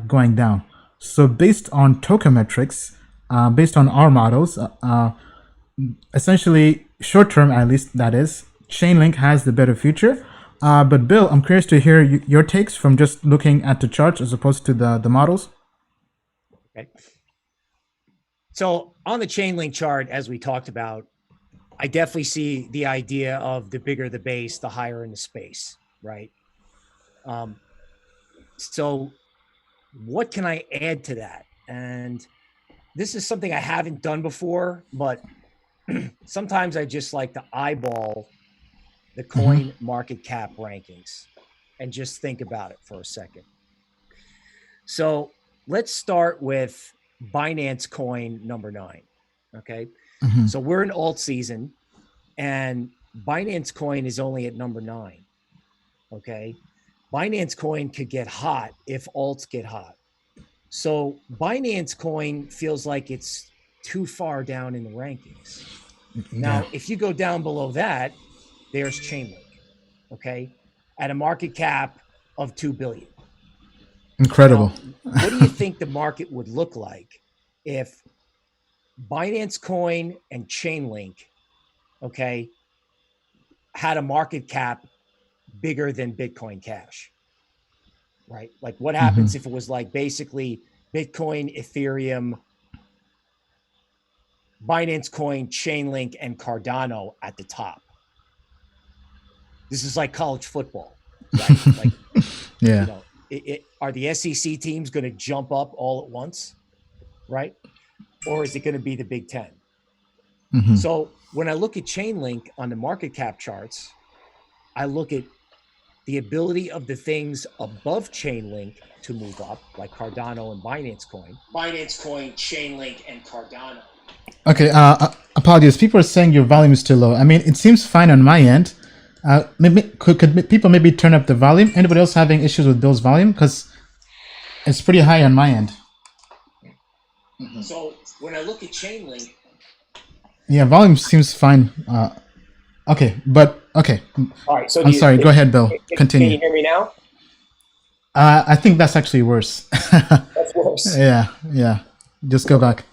going down. So based on token metrics, based on our models, essentially short term, at least that is, Chainlink has the better future. But Bill, I'm curious to hear your takes from just looking at the charts as opposed to the models. Okay. So on the Chainlink chart, as we talked about, I definitely see the idea of the bigger the base, the higher in the space, right? So what can I add to that? And this is something I haven't done before, but sometimes I just like to eyeball the coin market cap rankings and just think about it for a second. So let's start with Binance Coin number 9. Okay. So we're in alt season and Binance Coin is only at number 9. Okay. Binance Coin could get hot if alts get hot. So Binance Coin feels like it's too far down in the rankings. Now, if you go down below that, there's Chainlink, okay, at a market cap of $2 billion. Incredible. Now, what do you think the market would look like if Binance Coin and Chainlink, okay, had a market cap bigger than Bitcoin Cash, right? Like what happens if it was like basically Bitcoin, Ethereum, Binance Coin, Chainlink, and Cardano at the top? This is like college football, right? Like, yeah. You know, are the SEC teams going to jump up all at once, right? Or is it going to be the Big Ten? So when I look at Chainlink on the market cap charts, I look at the ability of the things above Chainlink to move up, like Cardano and Binance Coin, Chainlink, and Cardano. Okay, apologies. People are saying your volume is too low. I mean, it seems fine on my end. Maybe could people maybe turn up the volume? Anybody else having issues with Bill's volume? Because it's pretty high on my end. So when I look at Chainlink, yeah, volume seems fine. Okay, but okay. All right. So I'm sorry. Go ahead, Bill. Continue. Can you hear me now? I think that's actually worse. That's worse. Yeah. Just go back.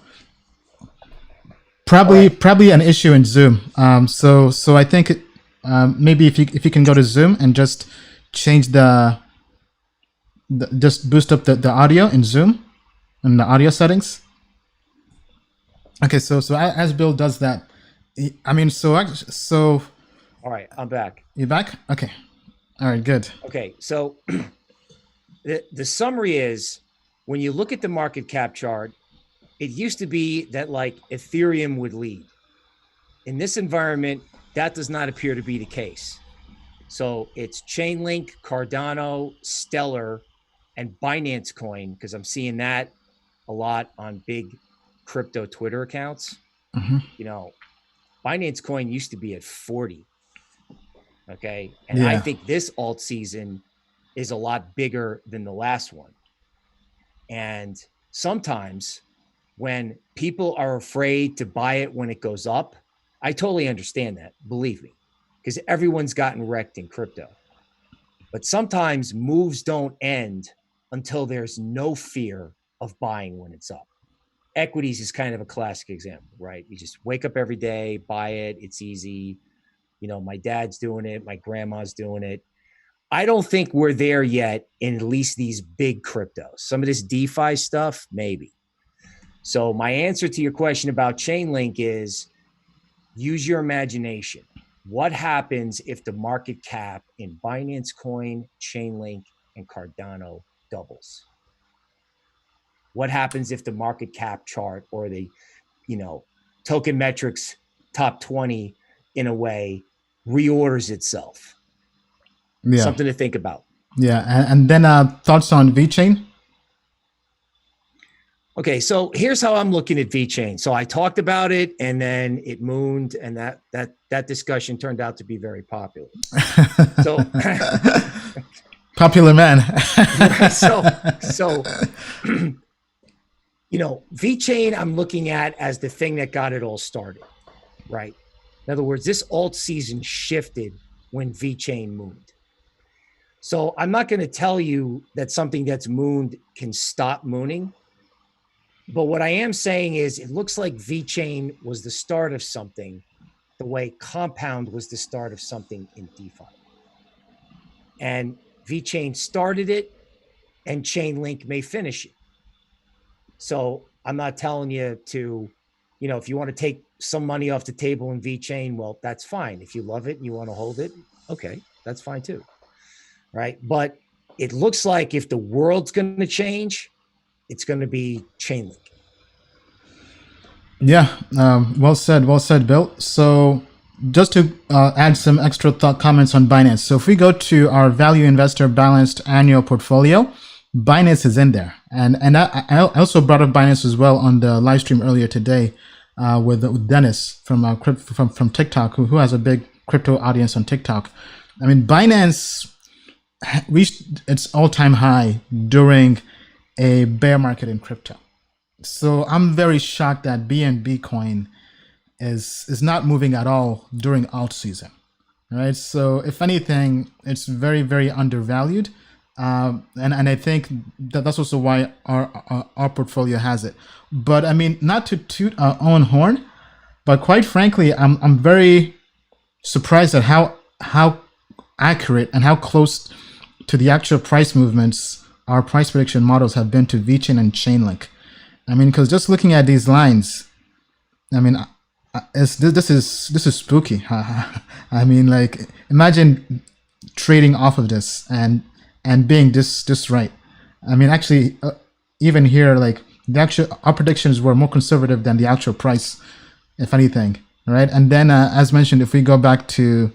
Probably an issue in Zoom. So I think maybe if you can go to Zoom and just change just boost up the audio in Zoom and the audio settings. Okay, so as Bill does that, I mean, so All right, I'm back. You back? Okay. All right, good. Okay, so the summary is when you look at the market cap chart, it used to be that like Ethereum would lead. In this environment, that does not appear to be the case. So it's Chainlink, Cardano, Stellar, and Binance Coin, because I'm seeing that a lot on big crypto Twitter accounts. You know, Binance Coin used to be at 40. Okay. And I think this alt season is a lot bigger than the last one. And sometimes when people are afraid to buy it when it goes up, I totally understand that, believe me, because everyone's gotten wrecked in crypto. But sometimes moves don't end until there's no fear of buying when it's up. Equities is kind of a classic example, right? You just wake up every day, buy it. It's easy. You know, my dad's doing it. My grandma's doing it. I don't think we're there yet in at least these big cryptos. Some of this DeFi stuff, maybe. So my answer to your question about Chainlink is use your imagination. What happens if the market cap in Binance Coin, Chainlink, and Cardano doubles? What happens if the market cap chart or the, Token Metrics top 20 in a way reorders itself? Yeah. Something to think about. Yeah. And then thoughts on VeChain? Okay, so here's how I'm looking at VeChain. So I talked about it, and then it mooned, and that discussion turned out to be very popular. So Popular man. so VeChain I'm looking at as the thing that got it all started, right? In other words, this alt season shifted when VeChain mooned. So I'm not going to tell you that something that's mooned can stop mooning. But what I am saying is it looks like VeChain was the start of something the way Compound was the start of something in DeFi. And VeChain started it, and Chainlink may finish it. So I'm not telling you to, if you want to take some money off the table in VeChain, well, that's fine. If you love it and you want to hold it, okay, that's fine too. Right? But it looks like if the world's going to change, it's going to be Chainlink. Yeah, well said, Bill. So just to add some extra comments on Binance. So if we go to our value investor balanced annual portfolio, Binance is in there. And I also brought up Binance as well on the live stream earlier today with Dennis from TikTok, who has a big crypto audience on TikTok. I mean, Binance reached its all-time high during a bear market in crypto. So I'm very shocked that BNB coin is not moving at all during alt season, right? So if anything, it's very, very undervalued. And I think that's also why our portfolio has it. But I mean, not to toot our own horn, but quite frankly, I'm very surprised at how accurate and how close to the actual price movements our price prediction models have been to VeChain and Chainlink. I mean, because just looking at these lines, I mean, this is spooky. I mean, like, imagine trading off of this and being this right. I mean, actually, even here, like our predictions were more conservative than the actual price, if anything, right? And then, as mentioned, if we go back to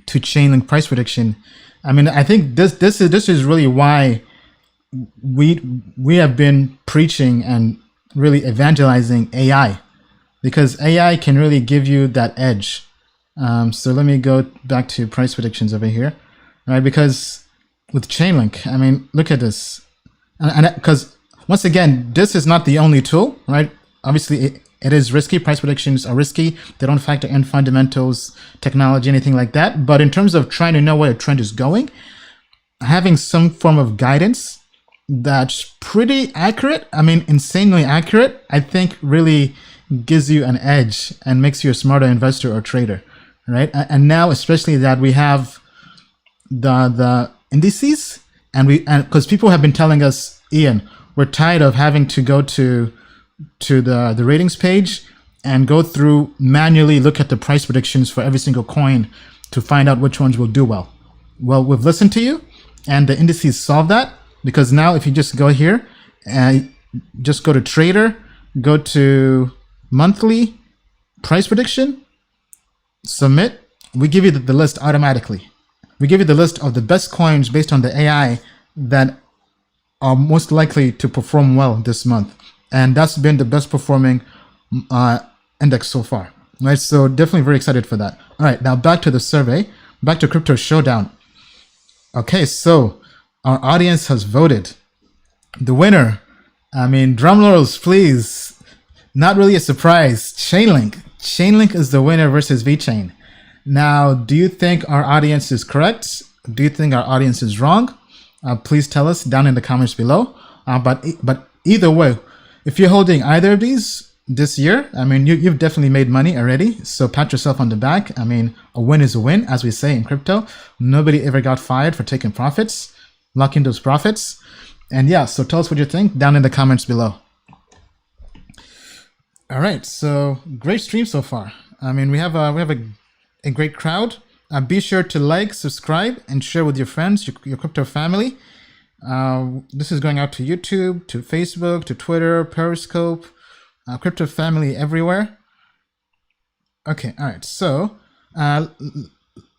Chainlink price prediction, I mean, I think this is really why we have been preaching and really evangelizing AI, because AI can really give you that edge. So let me go back to price predictions over here, right? Because with Chainlink, I mean, look at this, and because once again, this is not the only tool, right? Obviously, it is risky. Price predictions are risky. They don't factor in fundamentals, technology, anything like that. But in terms of trying to know where a trend is going, having some form of guidance that's pretty accurate, I mean, insanely accurate, I think really gives you an edge and makes you a smarter investor or trader, right? And now, especially that we have the indices, and because people have been telling us, Ian, we're tired of having to go to the ratings page and go through manually look at the price predictions for every single coin to find out which ones will do well. Well, we've listened to you, and the indices solve that, because now if you just go here and just go to trader, go to monthly price prediction, submit, we give you the list automatically. We give you the list of the best coins based on the AI that are most likely to perform well this month. And that's been the best performing index so far, right? So definitely very excited for that. All right, now back to the survey, back to Crypto Showdown. Okay, so our audience has voted. The winner, I mean, drum rolls, please. Not really a surprise. Chainlink. Chainlink is the winner versus VeChain. Now, do you think our audience is correct? Do you think our audience is wrong? Please tell us down in the comments below. But either way, if you're holding either of these this year, I mean, you've definitely made money already. So pat yourself on the back. I mean, a win is a win, as we say in crypto. Nobody ever got fired for taking profits. Lock in those profits. And yeah, so tell us what you think down in the comments below. All right, so great stream so far. I mean, we have a great crowd. Be sure to like, subscribe, and share with your friends, your crypto family. This is going out to YouTube, to Facebook, to Twitter, Periscope, crypto family everywhere. Okay, all right. So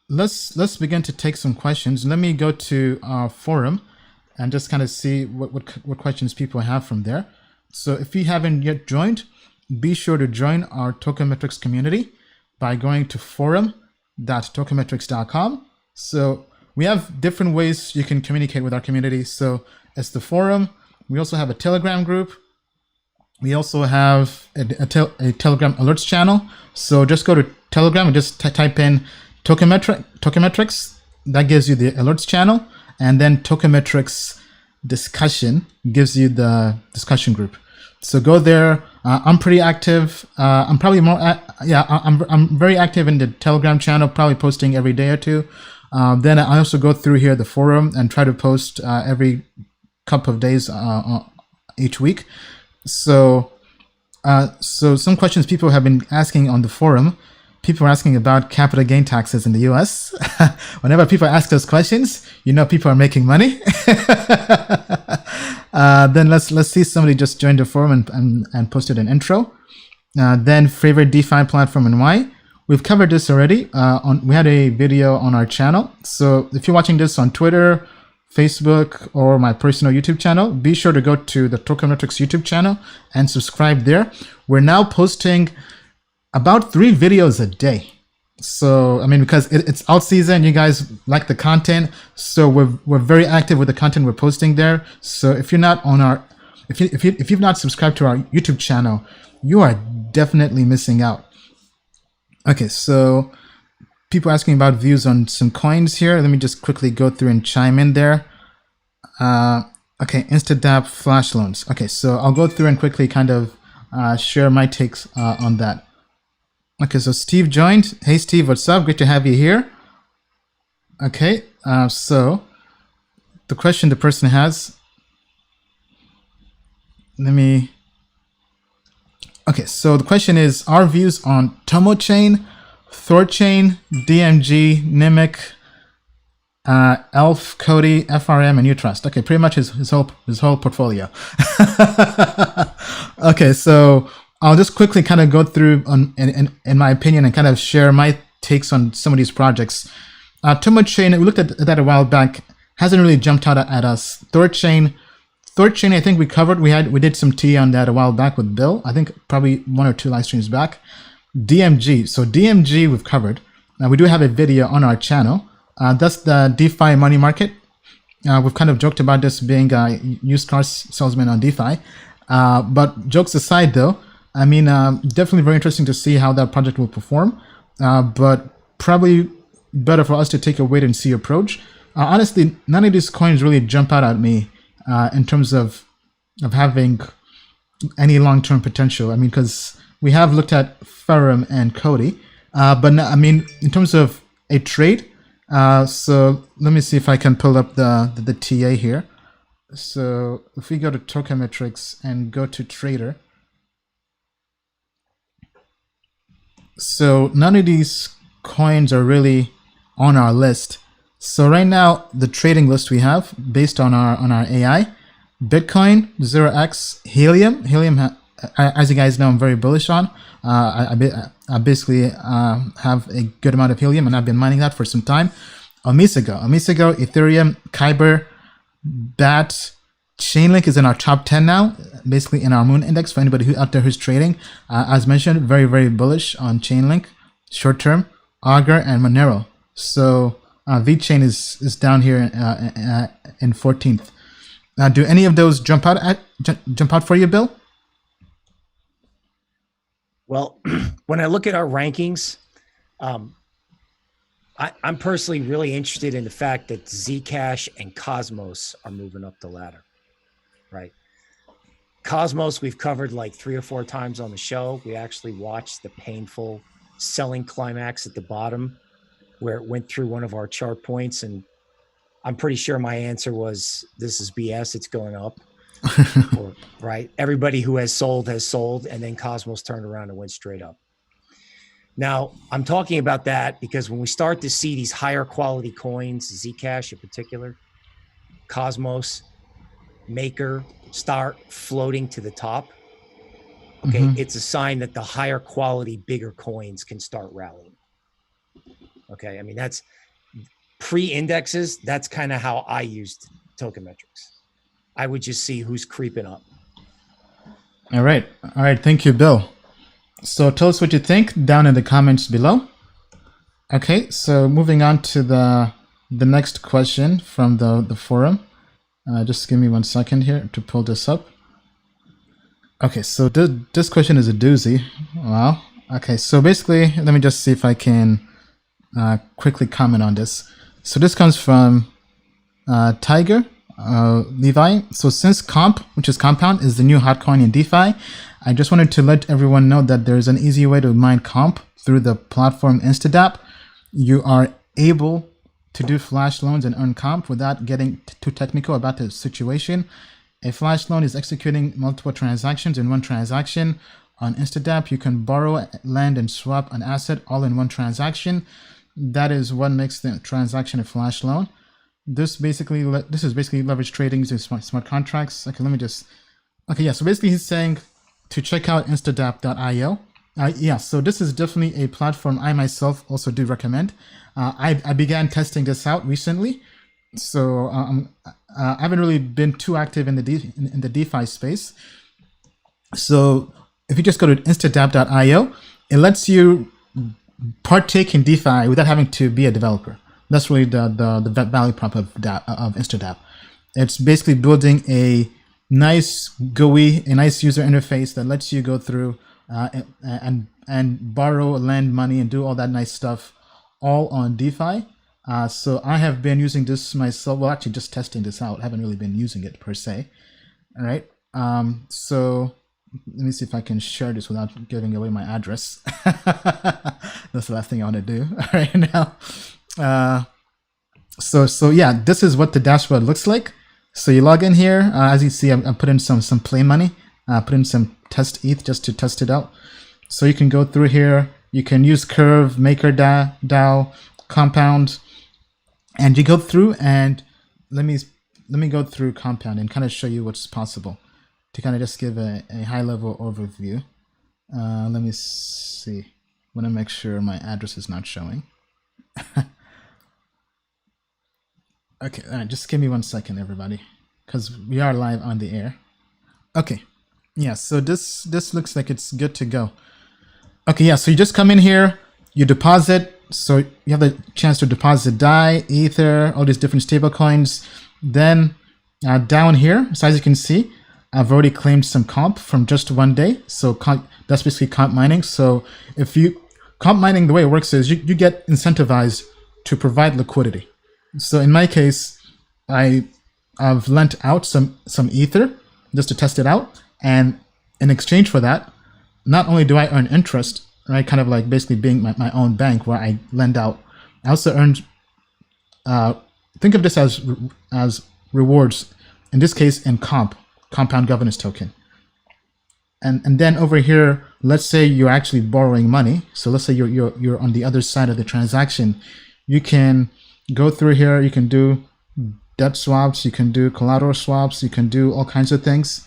let's begin to take some questions. Let me go to our forum and just kind of see what questions people have from there. So if you haven't yet joined, be sure to join our Token Metrics community by going to forum.tokenmetrics.com. So we have different ways you can communicate with our community. So it's the forum. We also have a Telegram group. We also have a Telegram alerts channel. So just go to Telegram and just type in Token Metrics. That gives you the alerts channel. And then Token Metrics discussion gives you the discussion group. So go there. I'm pretty active. I'm probably more. I'm very active in the Telegram channel, probably posting every day or two. Then I also go through here the forum and try to post every couple of days each week. So some questions people have been asking on the forum. People are asking about capital gain taxes in the US. Whenever people ask those questions, people are making money. Then let's see somebody just joined the forum and posted an intro. Then favorite DeFi platform and why. We've covered this already. We had a video on our channel. So if you're watching this on Twitter, Facebook, or my personal YouTube channel, be sure to go to the Token Metrics YouTube channel and subscribe there. We're now posting about 3 videos a day. So, because it's alt season, you guys like the content. So we're very active with the content we're posting there. So if you're not on if you've not subscribed to our YouTube channel, you are definitely missing out. Okay, so people asking about views on some coins here. Let me just quickly go through and chime in there. Okay, InstaDApp flash loans. Okay, so I'll go through and quickly kind of share my takes on that. Okay, so Steve joined. Hey, Steve, what's up? Great to have you here. Okay, so the question the person has, okay, so the question is, our views on Tomo Chain, Thorchain, DMG, Nimic, Elf, Cody, FRM, and Utrust. Okay, pretty much his whole portfolio. Okay, so I'll just quickly kind of go through in my opinion and kind of share my takes on some of these projects. Tomo Chain, we looked at that a while back, hasn't really jumped out at us. Thorchain, I think we covered. We did some tea on that a while back with Bill. I think probably 1 or 2 live streams back. DMG. So DMG we've covered. We do have a video on our channel. That's the DeFi money market. We've kind of joked about this being a used car salesman on DeFi. But jokes aside though, definitely very interesting to see how that project will perform. But probably better for us to take a wait and see approach. Honestly, none of these coins really jump out at me in terms of having any long-term potential. Because we have looked at Ferrum and Cody, but no, in terms of a trade. So let me see if I can pull up the TA here. So if we go to Token Metrics and go to Trader, so none of these coins are really on our list. So right now, the trading list we have based on our AI, Bitcoin, 0x, Helium. As you guys know, I'm very bullish on. I basically have a good amount of Helium, and I've been mining that for some time. Amisago, Ethereum, Kyber, BAT, Chainlink is in our top 10 now, basically in our Moon Index for anybody out there who's trading. As mentioned, very, very bullish on Chainlink, short term, Augur, and Monero. So VeChain is down here in 14th. Do any of those jump out for you, Bill? Well, when I look at our rankings, I'm personally really interested in the fact that Zcash and Cosmos are moving up the ladder, right? Cosmos, we've covered like 3 or 4 times on the show. We actually watched the painful selling climax at the bottom where it went through one of our chart points. And I'm pretty sure my answer was, this is BS, it's going up. Right? Everybody who has sold, and then Cosmos turned around and went straight up. Now, I'm talking about that because when we start to see these higher quality coins, Zcash in particular, Cosmos, Maker, start floating to the top, okay, it's a sign that the higher quality, bigger coins can start rallying. Okay, that's pre-indexes. That's kind of how I used Token Metrics. I would just see who's creeping up. All right. All right. Thank you, Bill. So tell us what you think down in the comments below. Okay. So moving on to the next question from the forum. Just give me 1 second here to pull this up. Okay. So this question is a doozy. Wow. Okay. So basically, let me just see if I can quickly comment on this. So this comes from Tiger Levi. So since comp, which is compound, is the new hot coin in DeFi, I just wanted to let everyone know that there's an easy way to mine comp through the platform InstaDApp. You are able to do flash loans and earn comp without getting too technical about the situation. A flash loan is executing multiple transactions in one transaction. On InstaDApp, you can borrow, lend, and swap an asset all in one transaction. That is what makes the transaction a flash loan. This is basically leverage trading using smart contracts. Okay, let me just. Okay, yeah. So basically, he's saying to check out instadap.io. Yeah. So this is definitely a platform I myself also do recommend. I began testing this out recently, so I haven't really been too active in the DeFi space. So if you just go to instadap.io, it lets you partake in DeFi without having to be a developer. That's really the value prop of InstaDApp. It's basically building a nice GUI, a nice user interface that lets you go through and borrow, lend money, and do all that nice stuff, all on DeFi. So I have been using this myself. Well, actually, just testing this out. I haven't really been using it per se. All right. So let me see if I can share this without giving away my address. That's the last thing I want to do right now. So yeah, this is what the dashboard looks like. So you log in here. As you see, I'm putting some play money. Put in some test ETH just to test it out. So you can go through here. You can use Curve, MakerDAO, Compound, and you go through and let me go through Compound and kind of show you what's possible to kind of just give a high level overview. Let me see. I want to make sure my address is not showing. Okay, all right, just give me 1 second, everybody, because we are live on the air. Okay, yeah, so this looks like it's good to go. Okay, yeah, so you just come in here, you deposit, so you have the chance to deposit DAI, Ether, all these different stable coins. Then down here, so as you can see, I've already claimed some comp from just 1 day. So that's basically comp mining. So if comp mining, the way it works is you get incentivized to provide liquidity. So in my case, I've lent out some Ether just to test it out. And in exchange for that, not only do I earn interest, right, kind of like basically being my own bank where I lend out, I also earned, think of this as rewards, in this case in compound governance token. And then over here, let's say you're actually borrowing money. So let's say you're on the other side of the transaction. You can go through here, you can do debt swaps, you can do collateral swaps, you can do all kinds of things.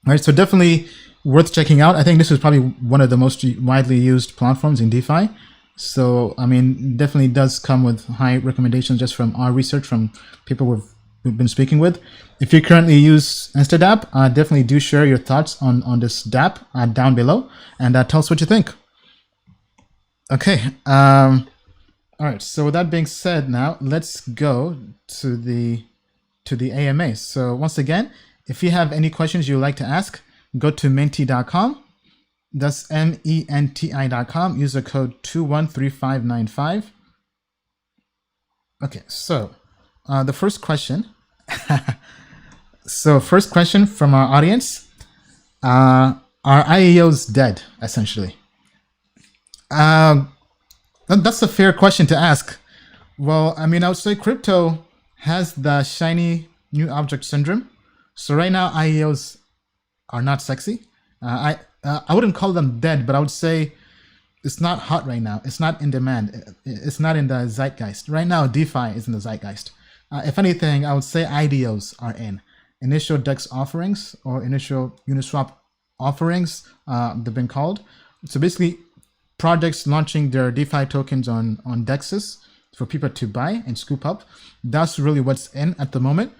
All right, so definitely worth checking out. I think this is probably one of the most widely used platforms in DeFi. So, I mean, definitely does come with high recommendations just from our research, from people we've been speaking with. If you currently use InstaDApp, definitely do share your thoughts on this DApp down below, and tell us what you think. Okay. All right. So with that being said, now let's go to the AMA. So once again, if you have any questions you'd like to ask, go to menti.com. That's menti.com. Use the code 213595. Okay. So the first question. So first question from our audience. Are IEOs dead, essentially? That's a fair question to ask. Well, I mean, I would say crypto has the shiny new object syndrome. So right now, IEOs are not sexy. I wouldn't call them dead, but I would say it's not hot right now. It's not in demand. It's not in the zeitgeist. Right now, DeFi is in the zeitgeist. If anything, I would say IDOs are in. Initial DEX offerings or initial Uniswap offerings, they've been called. So basically, projects launching their DeFi tokens on DEXs for people to buy and scoop up. That's really what's in at the moment.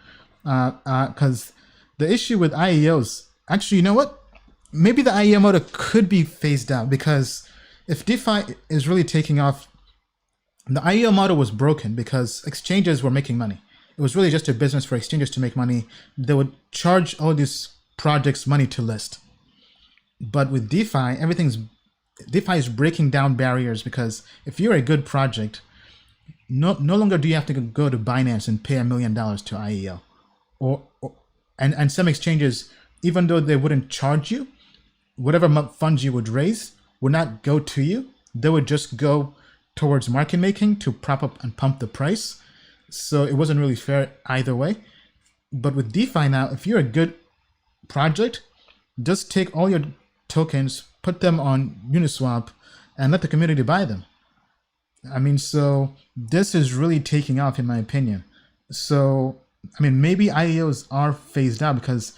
Because the issue with IEOs, actually, you know what? maybe the IEO model could be phased out, because if DeFi is really taking off, the IEO model was broken because exchanges were making money. It was really just a business for exchanges to make money. They would charge all these projects money to list. But with DeFi, DeFi is breaking down barriers, because if you're a good project, no longer do you have to go to Binance and pay $1 million to IEO, and some exchanges, even though they wouldn't charge you, whatever funds you would raise would not go to you. They would just go towards market making to prop up and pump the price. So it wasn't really fair either way. But with DeFi now, if you're a good project, just take all your tokens, put them on Uniswap, and let the community buy them. I mean, so this is really taking off, in my opinion. So, I mean, maybe IEOs are phased out, because,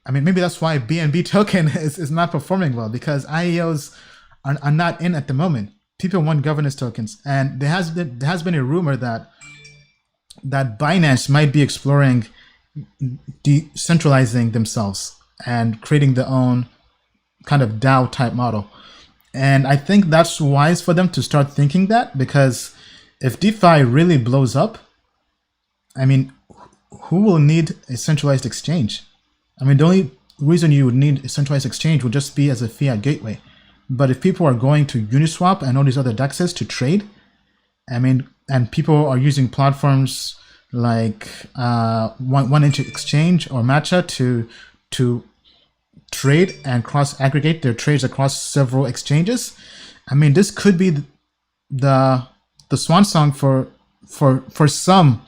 I mean, maybe that's why BNB token is not performing well, because IEOs are not in at the moment. People want governance tokens. And there has been a rumor that Binance might be exploring decentralizing themselves and creating their own kind of DAO type model. And I think that's wise for them to start thinking that, because if DeFi really blows up, I mean, who will need a centralized exchange? I mean, the only reason you would need a centralized exchange would just be as a fiat gateway. But if people are going to Uniswap and all these other DEXs to trade, I mean, and people are using platforms like One Inch Exchange or Matcha to trade and cross aggregate their trades across several exchanges, I mean, this could be the swan song for some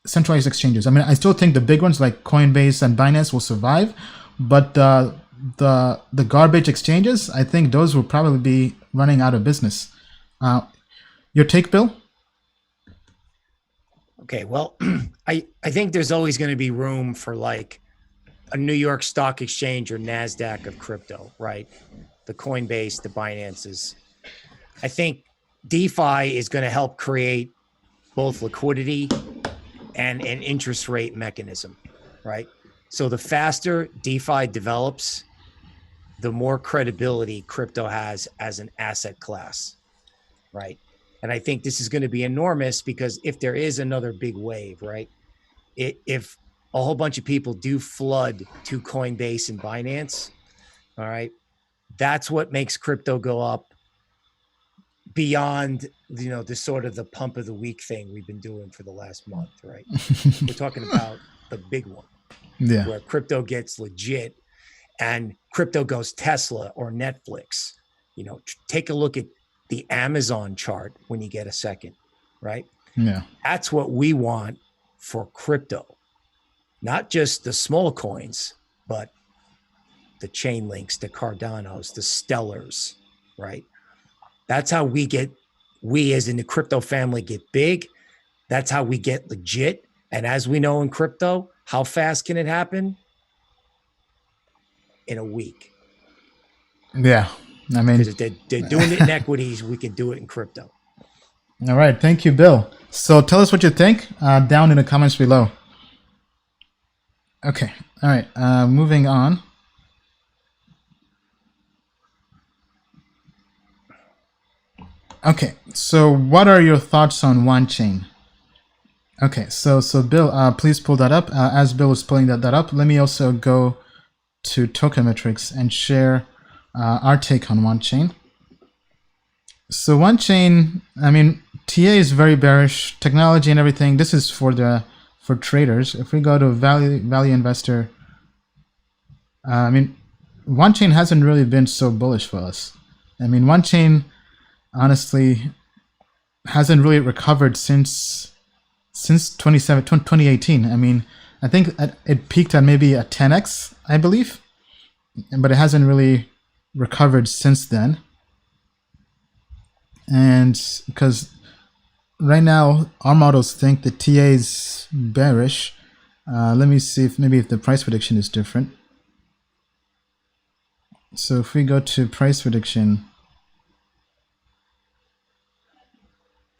centralized exchanges. I mean, I still think the big ones like Coinbase and Binance will survive, but the garbage exchanges, I think those will probably be running out of business. Your take, Bill? Okay, well, I think there's always going to be room for like a New York Stock Exchange or NASDAQ of crypto, right? The Coinbase, the Binances. I think DeFi is going to help create both liquidity and an interest rate mechanism, right? So the faster DeFi develops, the more credibility crypto has as an asset class, right? And I think this is going to be enormous, because if there is another big wave, right? If a whole bunch of people do flood to Coinbase and Binance, all right, that's what makes crypto go up beyond, you know, the sort of the pump of the week thing we've been doing for the last month, right? We're talking about the big one, where crypto gets legit and crypto goes Tesla or Netflix. You know, take a look at the Amazon chart when you get a second, right? Yeah. That's what we want for crypto. Not just the small coins, but the chain links, the Cardanos, the Stellars, right? That's how we as in the crypto family get big. That's how we get legit. And as we know in crypto, how fast can it happen? In a week. Yeah. I mean, because they're doing it in equities, we can do it in crypto. All right. Thank you, Bill. So tell us what you think down in the comments below. Okay. All right. Moving on. Okay. So what are your thoughts on OneChain? Okay. So Bill, please pull that up. As Bill was pulling that up, let me also go to Token Metrics and share our take on OneChain. So OneChain, I mean, TA is very bearish. Technology and everything. This is for traders. If we go to value investor, I mean, OneChain hasn't really been so bullish for us. I mean, OneChain honestly hasn't really recovered since 2018. I mean, I think it peaked at maybe a 10x, I believe, but it hasn't really recovered since then. And because right now our models think the TA is bearish. Let me see if the price prediction is different. So if we go to price prediction,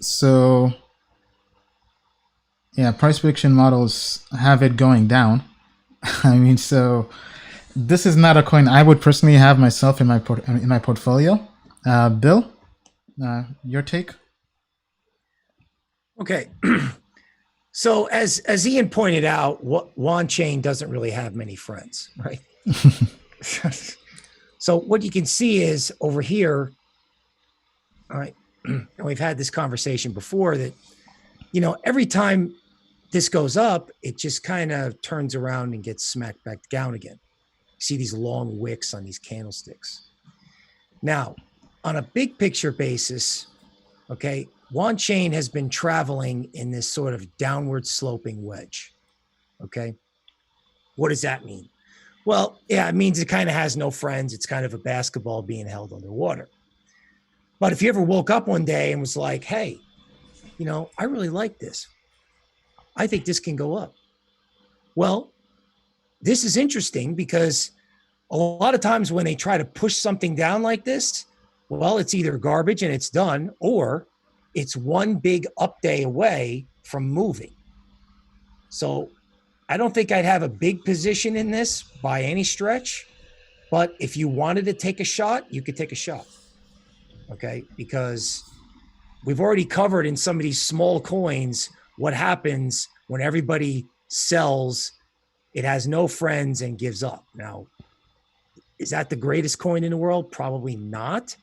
so yeah, price prediction models have it going down. I mean, so This is not a coin I would personally have myself in my portfolio. Bill, your take? Okay. So as Ian pointed out, Juan Chain doesn't really have many friends, right? So what you can see is over here, all right, and we've had this conversation before that, every time this goes up, it just kind of turns around and gets smacked back down again. You see these long wicks on these candlesticks. Now, on a big picture basis, okay, Juan Chain has been traveling in this sort of downward sloping wedge. Okay. What does that mean? Well, yeah, it means it kind of has no friends. It's kind of a basketball being held underwater. But if you ever woke up one day and was like, hey, I really like this. I think this can go up. Well, this is interesting because a lot of times when they try to push something down like this, well, it's either garbage and it's done, or it's one big up day away from moving. So I don't think I'd have a big position in this by any stretch, but if you wanted to take a shot, you could take a shot. Okay. Because we've already covered in some of these small coins what happens when everybody sells, it has no friends and gives up. Now, is that the greatest coin in the world? Probably not.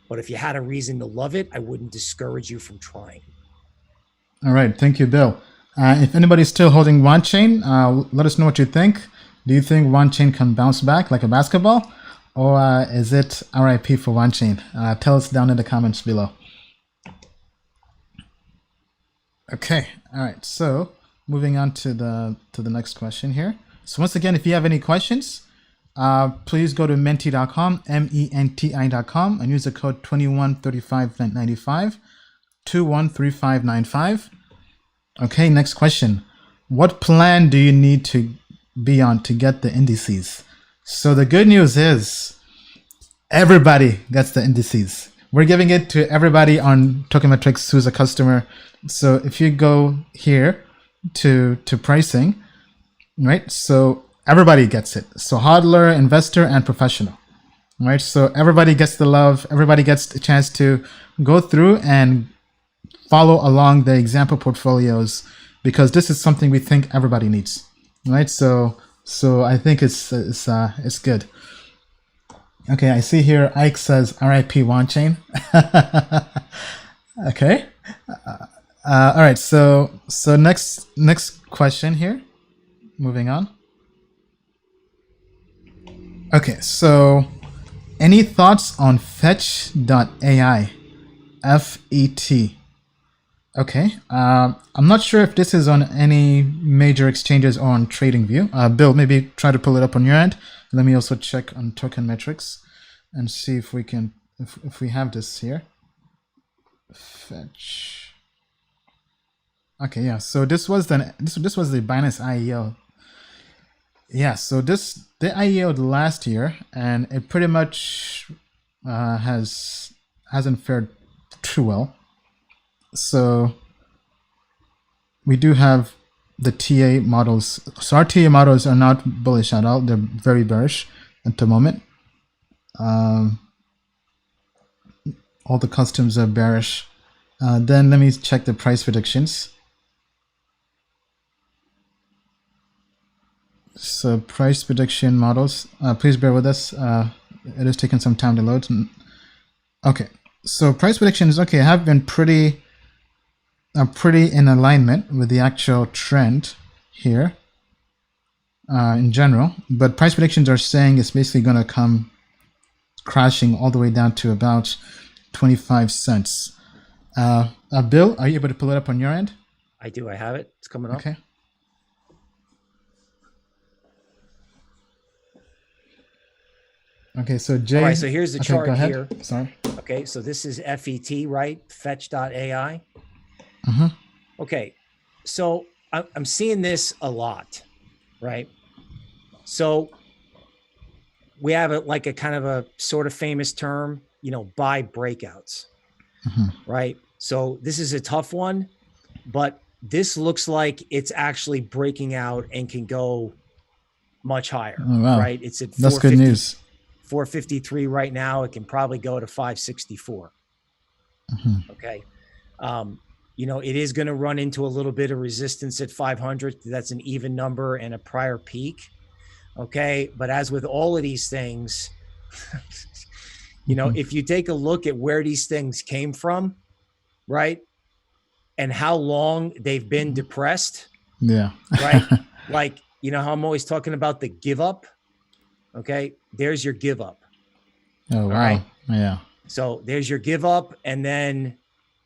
But if you had a reason to love it, I wouldn't discourage you from trying. All right. Thank you, Bill. If anybody's still holding Juan Chain, let us know what you think. Do you think Juan Chain can bounce back like a basketball? Or is it RIP for Juan Chain? Tell us down in the comments below. Okay. All right. So moving on to the next question here. So once again, if you have any questions, please go to menti.com, menti.com, and use the code 213595, 213595. Okay, next question. What plan do you need to be on to get the indices? So the good news is everybody gets the indices. We're giving it to everybody on Token Metrics who's a customer. So if you go here to pricing, right? So everybody gets it. So hodler, investor, and professional, right? So everybody gets the love. Everybody gets a chance to go through and follow along the example portfolios, because this is something we think everybody needs, right? So I think it's good. Okay, I see here Ike says RIP Juan Chain. Okay. All right. So next question here. Moving on. Okay, so any thoughts on fetch.ai? FET. Okay, I'm not sure if this is on any major exchanges or on TradingView. Bill, maybe try to pull it up on your end. Let me also check on Token Metrics and see if we can, if we have this here. Fetch. Okay, yeah. So this was the Binance IEO. Yeah. So they IEO'd last year, and it pretty much hasn't fared too well. So we do have the TA models. So our TA models are not bullish at all. They're very bearish at the moment. All the customs are bearish. Then let me check the price predictions. So price prediction models, please bear with us. It is taking some time to load. Okay, so price predictions, okay, have been pretty in alignment with the actual trend here in general, but price predictions are saying it's basically going to come crashing all the way down to about 25 cents. Bill, are you able to pull it up on your end? I do. I have it. It's coming up. Okay. Okay, so Jay. All right, so here's the chart go ahead. here. Sorry. Okay, so this is FET, right? Fetch.ai. Mm-hmm. Okay, so I'm seeing this a lot, right? So we have like a kind of a sort of famous term, buy breakouts, right? So this is a tough one, but this looks like it's actually breaking out and can go, much higher, Oh, wow. right? It's at That's good news. 453 right now. It can probably go to 564. Okay. You know, it is going to run into a little bit of resistance at 500. That's an even number and a prior peak. Okay. But as with all of these things, you know, if you take a look at where these things came from, right, and how long they've been depressed, Yeah. right? Like, you know how I'm always talking about the give up? Okay. There's your give up. Oh, wow. right. Yeah. So there's your give up. And then,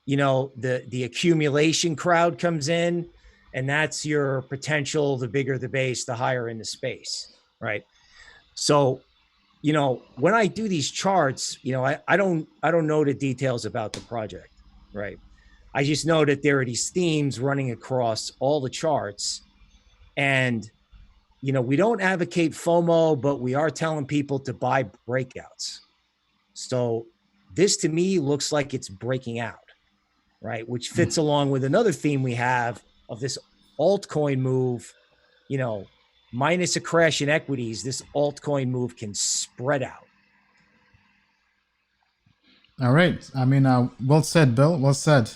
you know, the accumulation crowd comes in, and that's your potential. The bigger the base, the higher in the space. Right. So, you know, when I do these charts, you know, I don't know the details about the project. Right. I just know that there are these themes running across all the charts. And, you know, we don't advocate FOMO, but we are telling people to buy breakouts. So this to me looks like it's breaking out, right? Which fits along with another theme we have of this altcoin move. You know, minus a crash in equities, this altcoin move can spread out. All right. I mean, well said, Bill. Well said.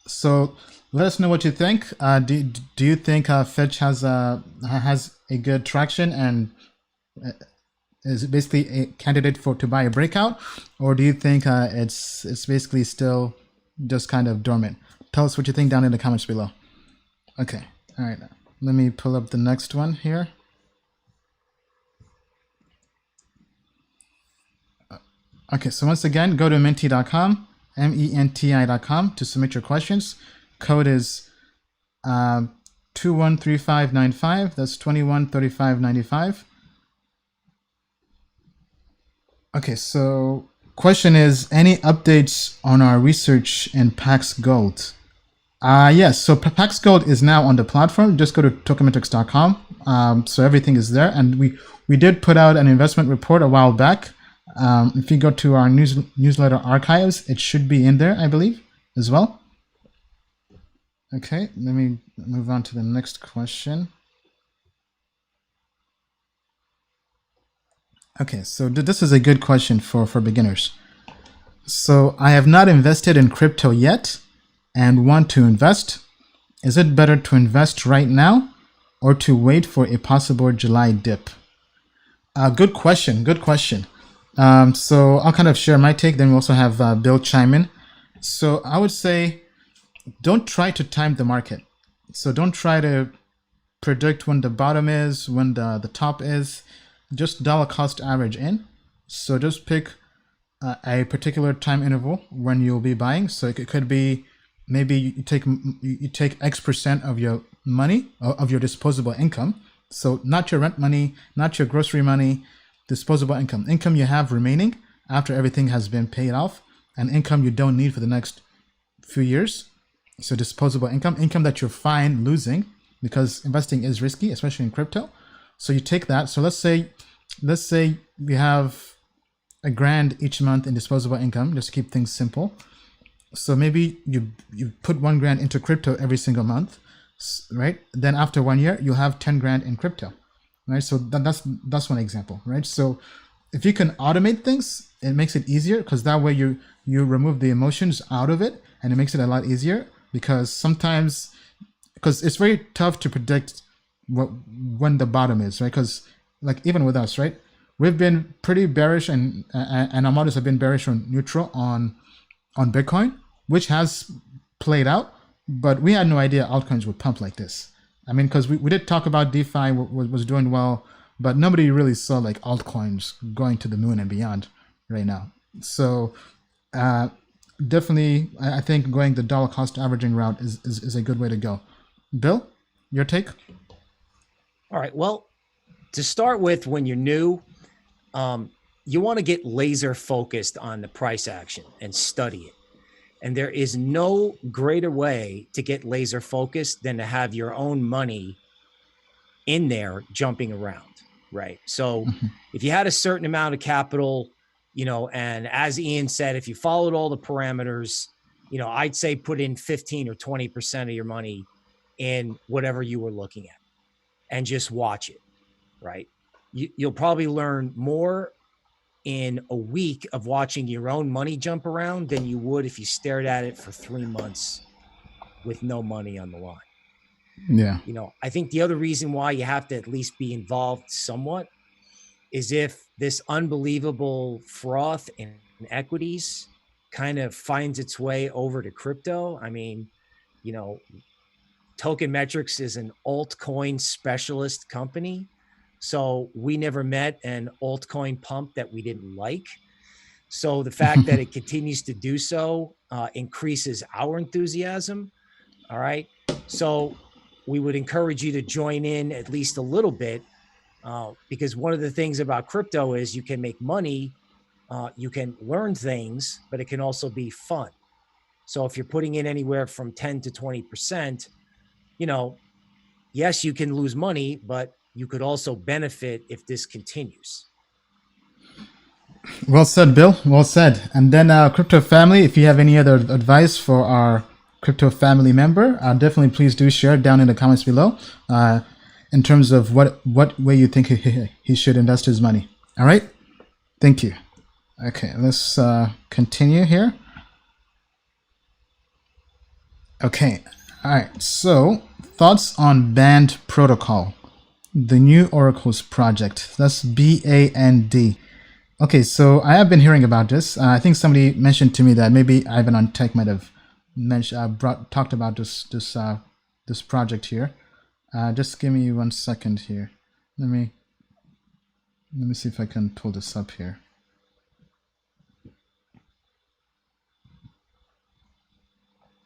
So let us know what you think. Do you think Fetch has a good traction and is basically a candidate to buy a breakout, or do you think it's basically still just kind of dormant? Tell us what you think down in the comments below. Okay. All right. Let me pull up the next one here. Okay, so once again, go to menti.com, menti.com to submit your questions. Code is 213595. That's 213595. Okay, so question is, any updates on our research in Pax Gold? Yes, so Pax Gold is now on the platform. Just go to tokenmetrics.com. So everything is there. And we did put out an investment report a while back. If you go to our newsletter archives, it should be in there, I believe, as well. Okay, let me move on to the next question. Okay, so this is a good question for beginners. So I have not invested in crypto yet and want to invest. Is it better to invest right now or to wait for a possible July dip? Good question. Good question. So I'll kind of share my take. Then we also have Bill chime in. So I would say, don't try to time the market. So don't try to predict when the bottom is, when the top is. Just dollar cost average in. So just pick a particular time interval when you'll be buying. So it could be maybe you take X percent of your money, of your disposable income. So not your rent money, not your grocery money, disposable income you have remaining after everything has been paid off, and income you don't need for the next few years. So disposable income that you're fine losing because investing is risky, especially in crypto. So you take that. So let's say you have $1,000 each month in disposable income, just to keep things simple. So maybe you put $1,000 into crypto every single month, right? Then after 1 year, you'll have 10 grand in crypto. Right, so that's one example, right? So if you can automate things, it makes it easier because that way you remove the emotions out of it, and it makes it a lot easier because it's very tough to predict when the bottom is, right? Because like even with us, right, we've been pretty bearish and our models have been bearish or neutral on Bitcoin, which has played out, but we had no idea altcoins would pump like this. I mean, because we did talk about DeFi was doing well, but nobody really saw like altcoins going to the moon and beyond right now. So definitely, I think going the dollar cost averaging route is a good way to go. Bill, your take? All right. Well, to start with, when you're new, you want to get laser focused on the price action and study it. And there is no greater way to get laser focused than to have your own money in there jumping around, right? So if you had a certain amount of capital, you know, and as Ian said, if you followed all the parameters, you know, I'd say put in 15 or 20% of your money in whatever you were looking at and just watch it, right? you'll probably learn more in a week of watching your own money jump around than you would if you stared at it for 3 months with no money on the line. Yeah. I think the other reason why you have to at least be involved somewhat is if this unbelievable froth in equities kind of finds its way over to crypto. I mean, Token Metrics is an altcoin specialist company. So we never met an altcoin pump that we didn't like. So the fact that it continues to do so increases our enthusiasm. All right. So we would encourage you to join in at least a little bit, because one of the things about crypto is you can make money, you can learn things, but it can also be fun. So if you're putting in anywhere from 10 to 20%, yes, you can lose money, but you could also benefit if this continues. Well said, Bill. Well said. And then crypto family, if you have any other advice for our crypto family member, definitely please do share it down in the comments below in terms of what way you think he should invest his money. All right. Thank you. Okay, let's continue here. Okay. All right. So thoughts on Band Protocol, the new Oracle's project. That's BAND. Okay, so I have been hearing about this. I think somebody mentioned to me that maybe Ivan on Tech might have talked about this project here. Just give me 1 second here. Let me see if I can pull this up here.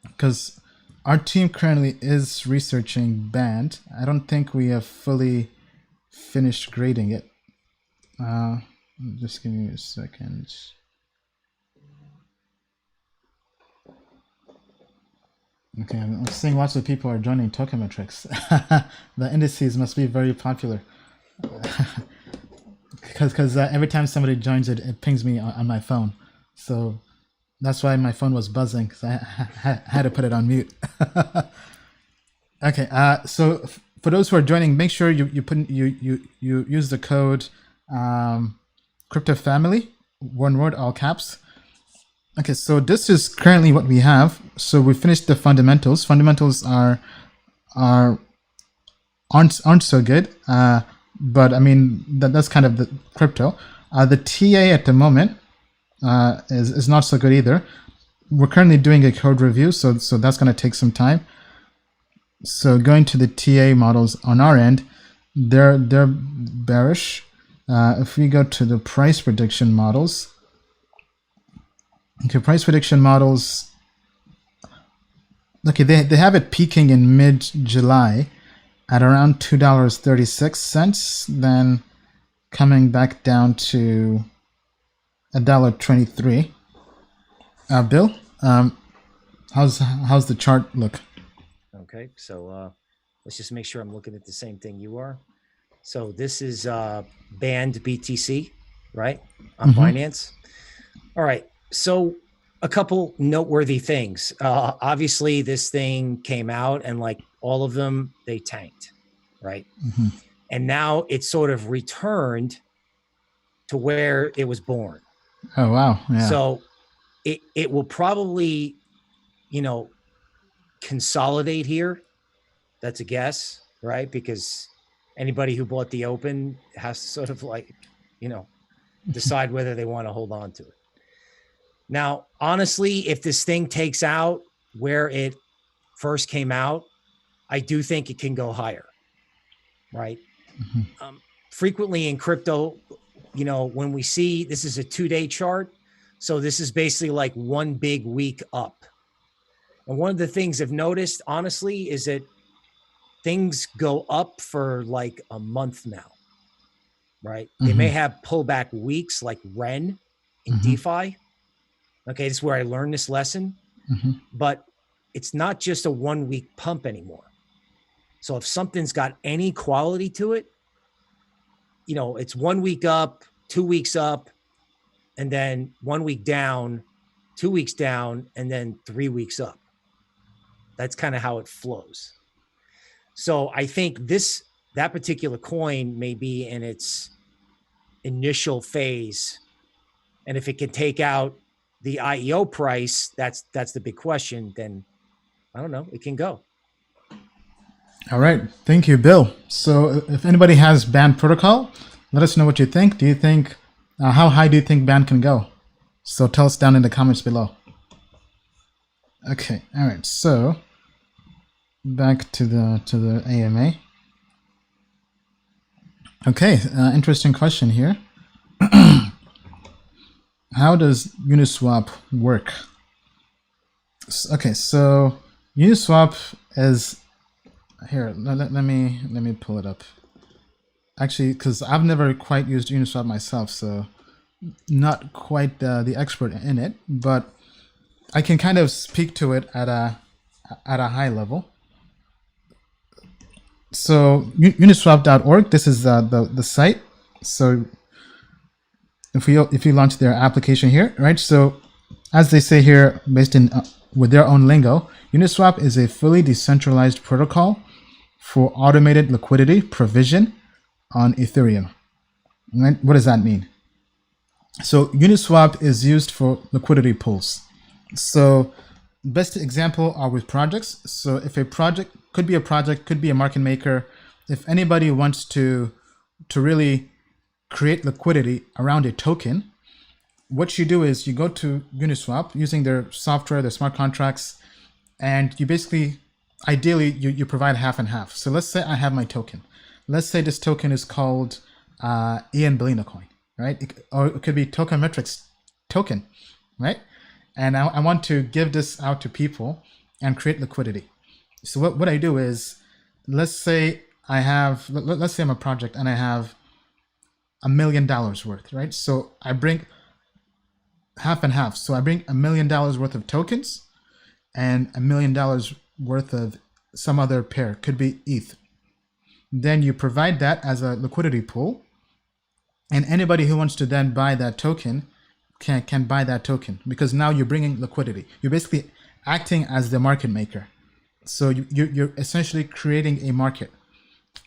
Because our team currently is researching Band. I don't think we have fully finished grading it. Just give me a second. Okay, I'm seeing lots of people are joining Token Metrics. The indices must be very popular. Because every time somebody joins it, it pings me on my phone. So that's why my phone was buzzing, because I had to put it on mute. Okay, so for those who are joining, make sure you use the code Crypto Family, one word, all caps. Okay, so this is currently what we have. So we finished the fundamentals. Fundamentals aren't so good, but I mean that's kind of the crypto. The TA at the moment is not so good either. We're currently doing a code review, so that's going to take some time. So going to the TA models on our end, they're bearish. If we go to the price prediction models, okay, price prediction models, okay, they have it peaking in mid-July at around $2.36, then coming back down to $1.23. Bill, how's the chart look? Okay, so let's just make sure I'm looking at the same thing you are. So this is Band BTC, right, on Binance. All right, so a couple noteworthy things. Obviously, this thing came out and like all of them, they tanked, right? And now it's sort of returned to where it was born. Oh, wow. Yeah. So it will probably, consolidate here. That's a guess, right? Because anybody who bought the open has to sort of like, decide whether they want to hold on to it. Now, honestly, if this thing takes out where it first came out, I do think it can go higher, right? Frequently in crypto, when we see this is a 2-day chart, so this is basically like one big week up. And one of the things I've noticed, honestly, is that things go up for like a month now, right? They may have pullback weeks like Ren in DeFi. Okay, this is where I learned this lesson. But it's not just a 1-week pump anymore. So if something's got any quality to it, it's 1 week up, 2 weeks up, and then 1 week down, 2 weeks down, and then 3 weeks up. That's kind of how it flows. So I think this that particular coin may be in its initial phase. And if it can take out the IEO price, that's the big question, then I don't know, it can go. All right. Thank you, Bill. So if anybody has Band protocol, let us know what you think. Do you think, how high do you think Band can go? So tell us down in the comments below. Okay. All right. So back to the AMA. Okay. Interesting question here. How does Uniswap work? Okay. So Uniswap is here. Let me pull it up. Actually, because I've never quite used Uniswap myself, so not quite the expert in it, but I can kind of speak to it at a high level. So uniswap.org, this is the site. So if you launch their application here, right? So as they say here, based in with their own lingo, Uniswap is a fully decentralized protocol for automated liquidity provision on Ethereum. Right? What does that mean? So Uniswap is used for liquidity pools. So best example are with projects. So if a project could be a market maker, if anybody wants to really create liquidity around a token, what you do is you go to Uniswap using their software, their smart contracts, and you basically, ideally, you provide half and half. So let's say I have my token. Let's say this token is called Ian Bellina coin, right? Or it could be Token Metrics token, right? And I want to give this out to people and create liquidity. So what I do is, let's say I'm a project and I have $1 million worth, right? So I bring half and half. So I bring $1 million worth of tokens and $1 million worth of some other pair, could be ETH. Then you provide that as a liquidity pool, and anybody who wants to then buy that token can buy that token, because now you're bringing liquidity. You're basically acting as the market maker. So you're essentially creating a market.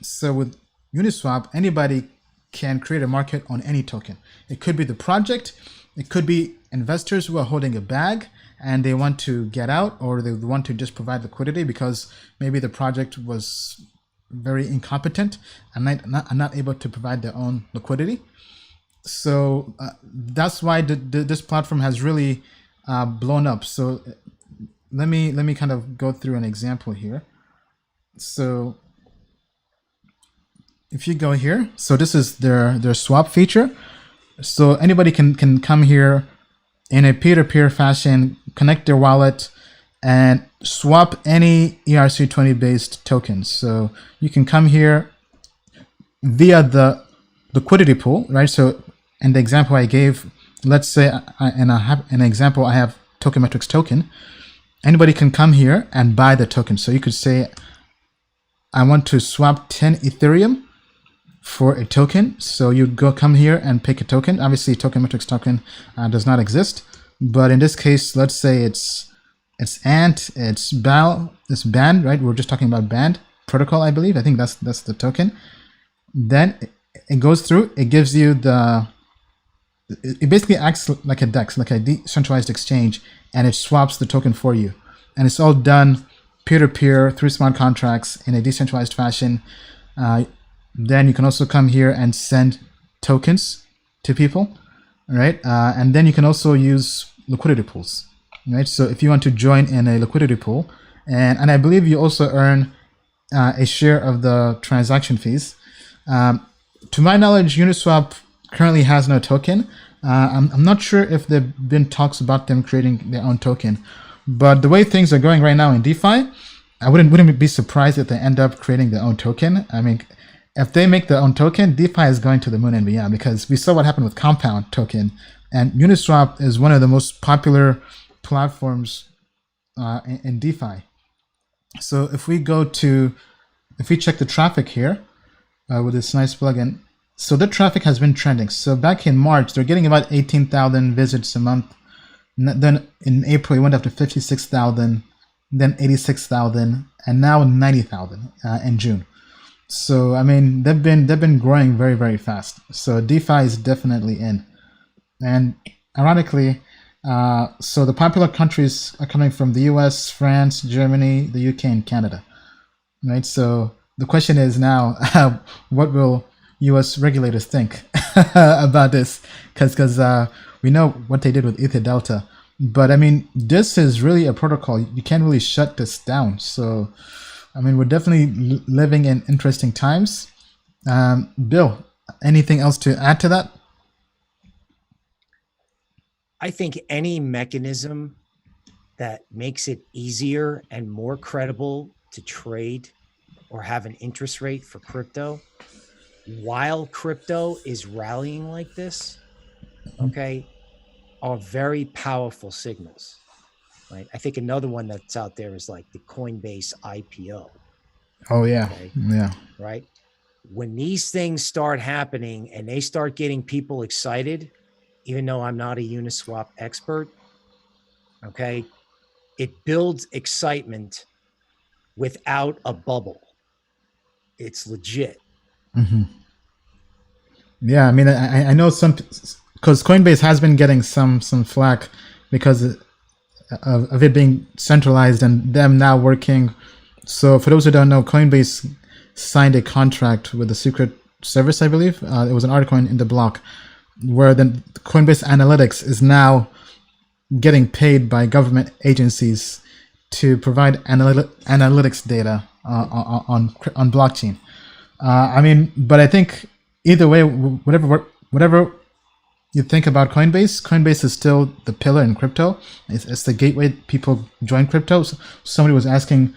So with Uniswap, anybody can create a market on any token. It could be the project, it could be investors who are holding a bag and they want to get out, or they want to just provide liquidity because maybe the project was very incompetent and not able to provide their own liquidity. So that's why this platform has really blown up. So let me kind of go through an example here. So if you go here, so this is their swap feature. So anybody can come here in a peer-to-peer fashion, connect their wallet, and swap any ERC20 based tokens. So you can come here via the liquidity pool, right? So in the example I gave, let's say in an example I have Token Metrics token. Anybody can come here and buy the token. So you could say, I want to swap 10 Ethereum for a token. So you'd come here and pick a token. Obviously, Token Metrics token does not exist, but in this case, let's say it's Ant, it's BAL, it's Band, right? We're just talking about Band protocol, I believe. I think that's the token. Then it goes through. It gives you it basically acts like a DEX, like a decentralized exchange, and it swaps the token for you. And it's all done peer-to-peer through smart contracts in a decentralized fashion. Then you can also come here and send tokens to people, right? And then you can also use liquidity pools, right? So if you want to join in a liquidity pool, and I believe you also earn a share of the transaction fees. To my knowledge, Uniswap currently has no token. I'm not sure if there have been talks about them creating their own token, but the way things are going right now in DeFi, I wouldn't be surprised if they end up creating their own token. I mean, if they make their own token, DeFi is going to the moon and beyond, because we saw what happened with Compound token, and Uniswap is one of the most popular platforms in DeFi. So if we check the traffic here with this nice plugin, so the traffic has been trending. So back in March, they're getting about 18,000 visits a month. Then in April, it went up to 56,000, then 86,000, and now 90,000 in June. So I mean, they've been growing very very fast. So DeFi is definitely in, and ironically, so the popular countries are coming from the U.S., France, Germany, the UK, and Canada. Right. So the question is now, what will U.S. regulators think about this? Because we know what they did with Ether Delta, but I mean, this is really a protocol. You can't really shut this down. So, I mean, we're definitely living in interesting times. Bill, anything else to add to that? I think any mechanism that makes it easier and more credible to trade or have an interest rate for crypto while crypto is rallying like this, okay, are very powerful signals, right? I think another one that's out there is like the Coinbase IPO. Oh yeah, Okay. yeah. Right? When these things start happening and they start getting people excited, even though I'm not a Uniswap expert, okay, it builds excitement without a bubble. It's legit. Yeah, I mean, I know some, because Coinbase has been getting some flack because of it being centralized and them now working. So for those who don't know, Coinbase signed a contract with the Secret Service, I believe. It was an article in the blog where the Coinbase Analytics is now getting paid by government agencies to provide analytics data on blockchain. I mean, but I think either way, whatever you think about Coinbase, Coinbase is still the pillar in crypto. It's the gateway people join crypto. So somebody was asking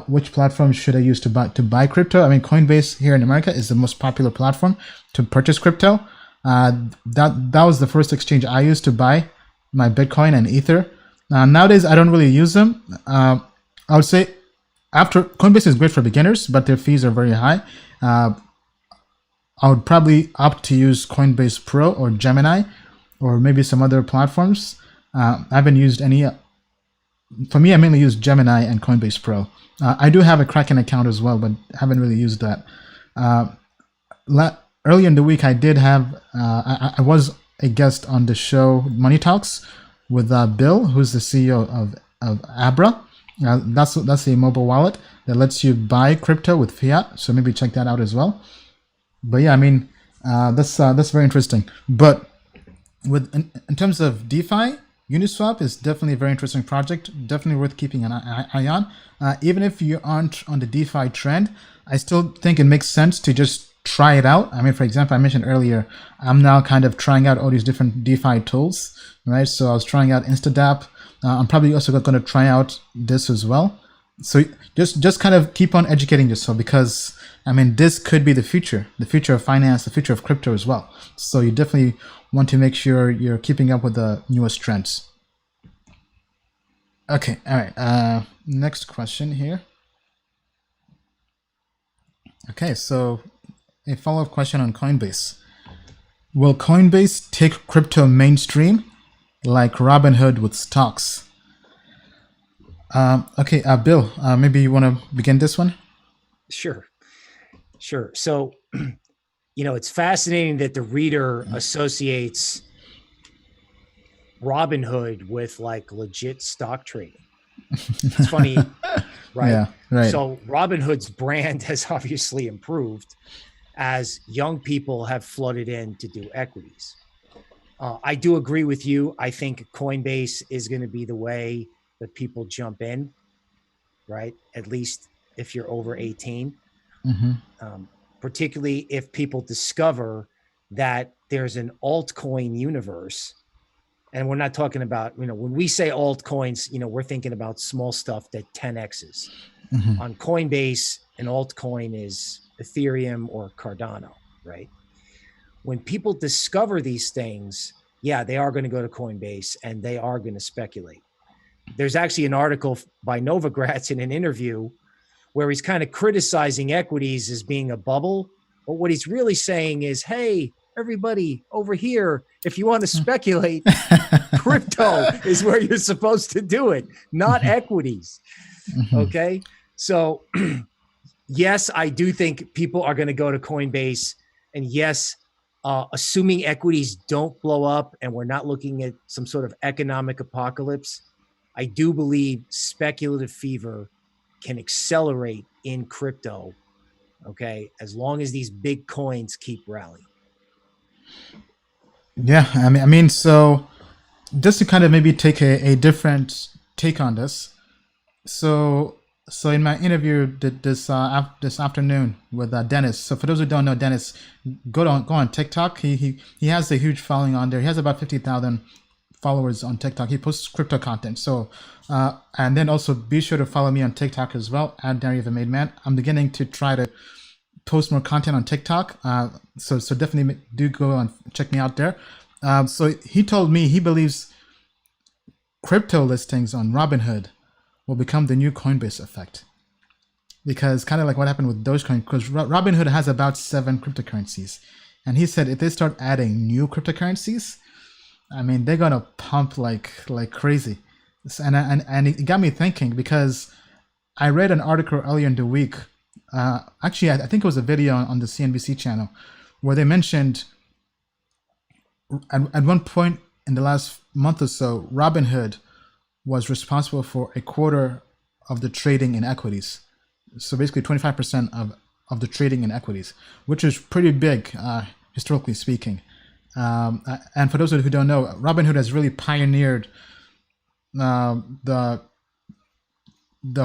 which platform should I use to buy crypto. I mean, Coinbase here in America is the most popular platform to purchase crypto. That was the first exchange I used to buy my Bitcoin and Ether. Nowadays, I don't really use them. I would say after Coinbase is great for beginners, but their fees are very high. I would probably opt to use Coinbase Pro or Gemini, or maybe some other platforms. I haven't used any. For me, I mainly use Gemini and Coinbase Pro. I do have a Kraken account as well, but haven't really used that. Earlier in the week, I did have. I was a guest on the show Money Talks with Bill, who's the CEO of Abra. That's a mobile wallet that lets you buy crypto with fiat. So maybe check that out as well. But yeah, I mean, that's very interesting. But in terms of DeFi, Uniswap is definitely a very interesting project. Definitely worth keeping an eye on. Even if you aren't on the DeFi trend, I still think it makes sense to just try it out. I mean, for example, I mentioned earlier, I'm now kind of trying out all these different DeFi tools, right? So I was trying out InstaDApp. I'm probably also going to try out this as well. So just kind of keep on educating yourself, because I mean, this could be the future of finance, the future of crypto as well. So you definitely want to make sure you're keeping up with the newest trends. Okay, all right. Next question here. Okay, so a follow-up question on Coinbase. Will Coinbase take crypto mainstream like Robinhood with stocks? Okay, Bill, maybe you want to begin this one? Sure. So, it's fascinating that the reader associates Robinhood with like legit stock trading. It's funny, right? Yeah, right. So Robinhood's brand has obviously improved as young people have flooded in to do equities. I do agree with you. I think Coinbase is going to be the way that people jump in, right? At least if you're over 18. Particularly if people discover that there's an altcoin universe. And we're not talking about, when we say altcoins, we're thinking about small stuff that 10x's. On Coinbase, an altcoin is Ethereum or Cardano, right? When people discover these things, yeah, they are going to go to Coinbase and they are going to speculate. There's actually an article by Novogratz in an interview where he's kind of criticizing equities as being a bubble. But what he's really saying is, hey, everybody over here, if you want to speculate, crypto is where you're supposed to do it, not equities. Okay. So yes, I do think people are going to go to Coinbase, and yes, assuming equities don't blow up and we're not looking at some sort of economic apocalypse, I do believe speculative fever can accelerate in crypto. Okay, as long as these big coins keep rallying. Yeah, so just to kind of maybe take a different take on this. So in my interview this afternoon with Dennis. So for those who don't know Dennis, go on TikTok. He has a huge following on there. He has about 50,000 followers on TikTok. He posts crypto content. So and then also be sure to follow me on TikTok as well, at Dairy of a Made Man. I'm beginning to try to post more content on TikTok. So definitely do go and check me out there. So he told me he believes crypto listings on Robinhood will become the new Coinbase effect, because kind of like what happened with Dogecoin, because Robinhood has about 7 cryptocurrencies, and he said if they start adding new cryptocurrencies, they're gonna pump like crazy. And it got me thinking, because I read an article earlier in the week. Actually, I think it was a video on the CNBC channel where they mentioned at one point in the last month or so, Robinhood was responsible for a quarter of the trading in equities. So basically 25% of the trading in equities, which is pretty big, historically speaking. And for those who don't know, Robinhood has really pioneered the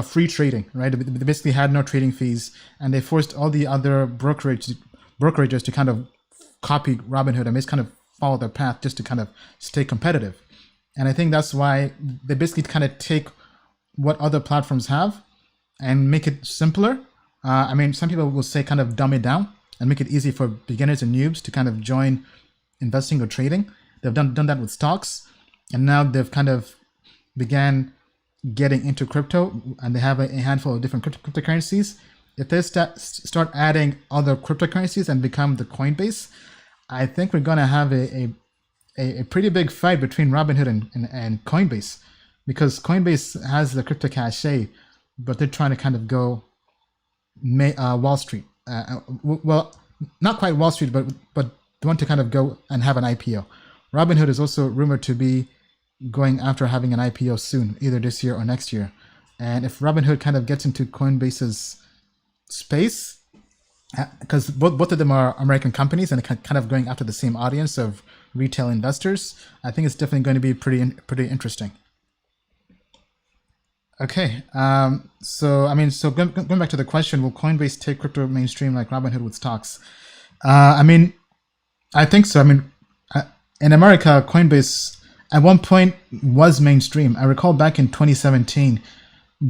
free trading, right? They basically had no trading fees, and they forced all the other brokerages to kind of copy Robinhood and just kind of follow their path just to kind of stay competitive. And I think that's why they basically kind of take what other platforms have and make it simpler. Some people will say kind of dumb it down and make it easy for beginners and noobs to kind of join investing or trading. They've done that with stocks, and now they've kind of began getting into crypto, and they have a handful of different cryptocurrencies. If they start adding other cryptocurrencies and become the Coinbase, I think we're going to have a pretty big fight between Robinhood and Coinbase, because Coinbase has the crypto cache, but they're trying to kind of go Wall Street. Well, not quite Wall Street, but they want to kind of go and have an IPO. Robinhood is also rumored to be going after having an IPO soon, either this year or next year. And if Robinhood kind of gets into Coinbase's space, because both of them are American companies and kind of going after the same audience of retail investors, I think it's definitely going to be pretty interesting. Okay, so going back to the question, will Coinbase take crypto mainstream like Robinhood with stocks? I think so. In America, Coinbase at one point was mainstream. I recall back in 2017,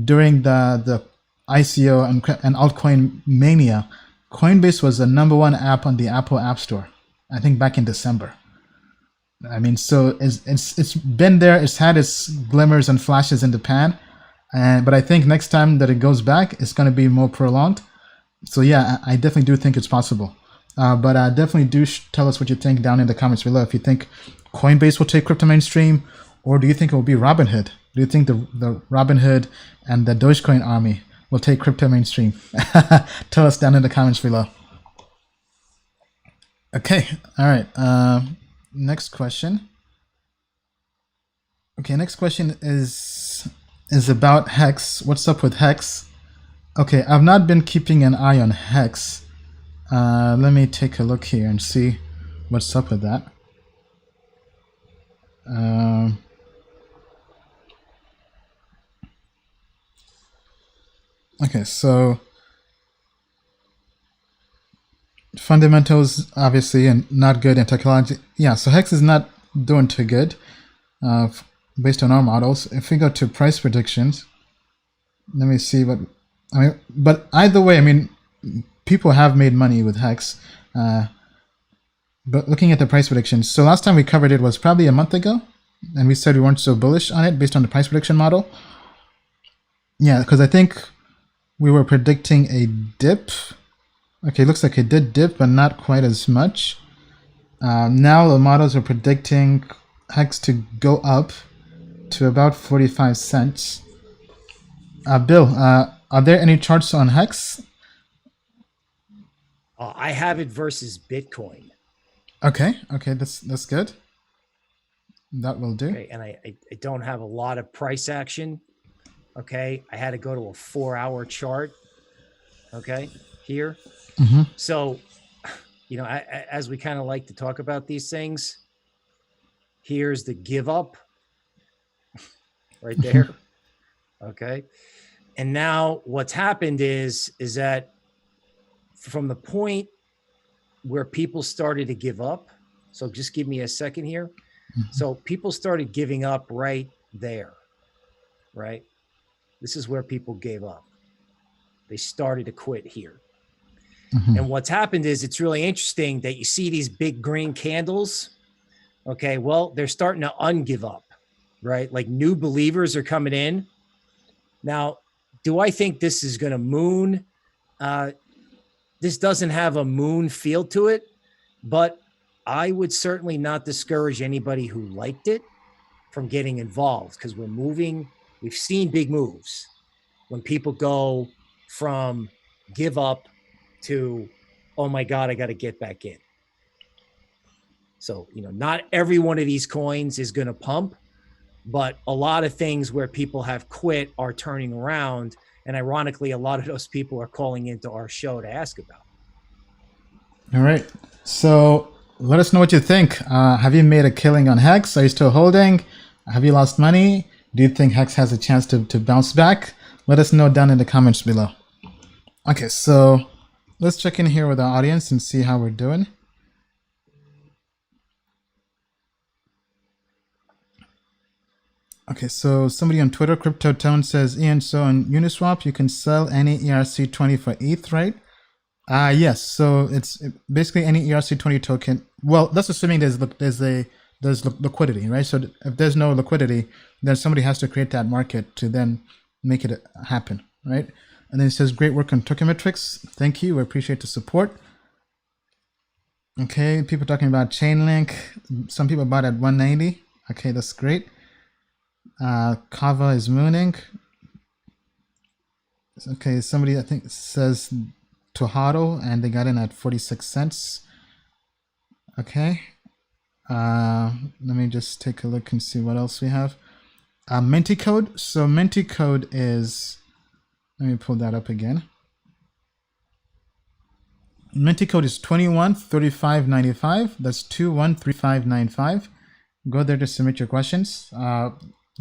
during the ICO and altcoin mania, Coinbase was the #1 app on the Apple App Store, I think back in December. So it's been there. It's had its glimmers and flashes in the pan, but I think next time that it goes back, it's going to be more prolonged. So yeah, I definitely do think it's possible. But definitely do tell us what you think down in the comments below. If you think Coinbase will take crypto mainstream, or do you think it will be Robinhood? Do you think the Robinhood and the Dogecoin army will take crypto mainstream? Tell us down in the comments below. Okay, all right. Next question. Okay, next question is about Hex. What's up with Hex? Okay, I've not been keeping an eye on Hex. Let me take a look here and see what's up with that. Okay, so fundamentals obviously and not good, and technology. Yeah, so Hex is not doing too good based on our models. If we go to price predictions, let me see what but either way, people have made money with Hex. But looking at the price predictions, so last time we covered it was probably a month ago, and we said we weren't so bullish on it based on the price prediction model. Yeah, because I think we were predicting a dip. Okay, looks like it did dip, but not quite as much. Now the models are predicting Hex to go up to about 45 cents. Bill, are there any charts on Hex? I have it versus Bitcoin. Okay, that's good. That will do. Okay, and I don't have a lot of price action. Okay, I had to go to a 4-hour chart. Okay, here. Mm-hmm. So, as we kind of like to talk about these things, here's the give up right there. Okay, and now what's happened is that from the point where people started to give up. So just give me a second here. Mm-hmm. So people started giving up right there, right? This is where people gave up. They started to quit here. Mm-hmm. And what's happened is it's really interesting that you see these big green candles. Okay, well, they're starting to ungive up, right? Like new believers are coming in. Now, do I think this is going to moon? This doesn't have a moon feel to it, but I would certainly not discourage anybody who liked it from getting involved, because we're moving. We've seen big moves when people go from give up to, oh my God, I got to get back in. So, not every one of these coins is going to pump, but a lot of things where people have quit are turning around. And ironically, a lot of those people are calling into our show to ask about. All right. So let us know what you think. Have you made a killing on Hex? Are you still holding? Have you lost money? Do you think Hex has a chance to bounce back? Let us know down in the comments below. Okay, so let's check in here with our audience and see how we're doing. Okay, so somebody on Twitter, Crypto Tone, says, Ian, so on Uniswap, you can sell any ERC20 for ETH, right? Yes, so it's basically any ERC20 token. Well, that's assuming there's liquidity, right? So if there's no liquidity, then somebody has to create that market to then make it happen, right? And then it says, great work on Token Metrics. Thank you. We appreciate the support. Okay, people talking about Chainlink. Some people bought at 190. Okay, that's great. Kava is mooning. Okay, somebody I think says Tojado, and they got in at 46 cents. Okay. Let me just take a look and see what else we have. Minty Code. So Minty Code is, let me pull that up again. Minty Code is 213595. That's 213595. Go there to submit your questions.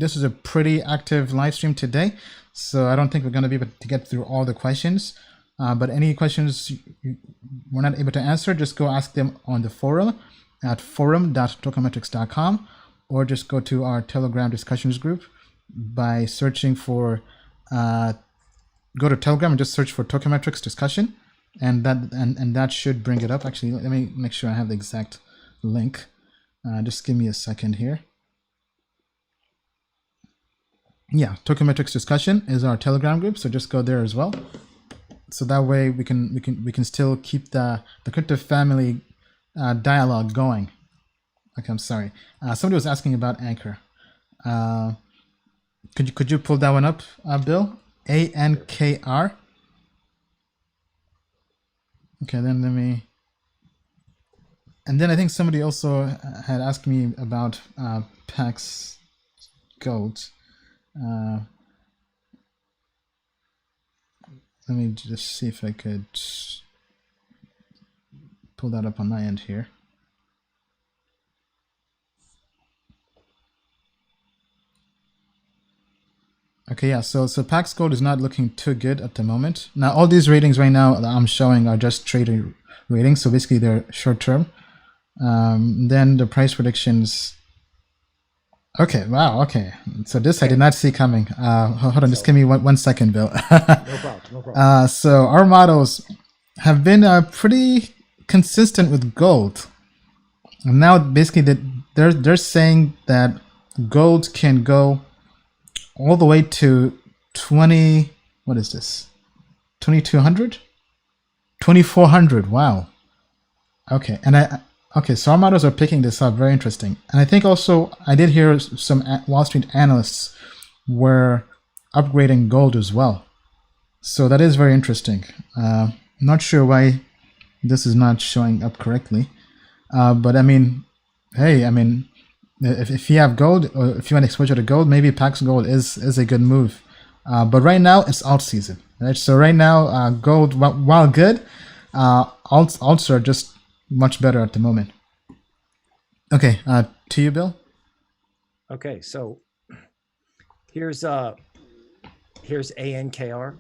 This is a pretty active live stream today, so I don't think we're going to be able to get through all the questions. But any questions we're not able to answer, just go ask them on the forum at forum.tokenmetrics.com, or just go to our Telegram discussions group by searching for, go to Telegram and just search for Token Metrics discussion, and that should bring it up. Actually, let me make sure I have the exact link. Just give me a second here. Yeah, Token Metrics discussion is our Telegram group, so just go there as well. So that way we can still keep the crypto family dialogue going. Okay, I'm sorry. Somebody was asking about Anchor. Could you pull that one up, Bill? ANKR. Okay, then let me. And then I think somebody also had asked me about Pax Gold. Let me just see if I could pull that up on my end here. Okay, yeah, so Pax Gold is not looking too good at the moment. Now, all these ratings right now that I'm showing are just trading ratings, so basically they're short term. Then the price predictions. Okay, wow, okay. So this I did not see coming. Hold on, just give me one second, Bill. No problem. So our models have been pretty consistent with gold. And now basically they're saying that gold can go all the way to 20, what is this? 2200? 2400, wow. Okay, and okay, so our models are picking this up, very interesting. And I think also, I did hear some Wall Street analysts were upgrading gold as well. So that is very interesting. Not sure why this is not showing up correctly. But I mean, hey, I mean, if you have gold or if you want exposure to gold, maybe Pax Gold is a good move. But right now it's alt season, right? So right now, gold, while good, alts are just much better at the moment. Okay, to you, Bill. Okay, so here's ANKR.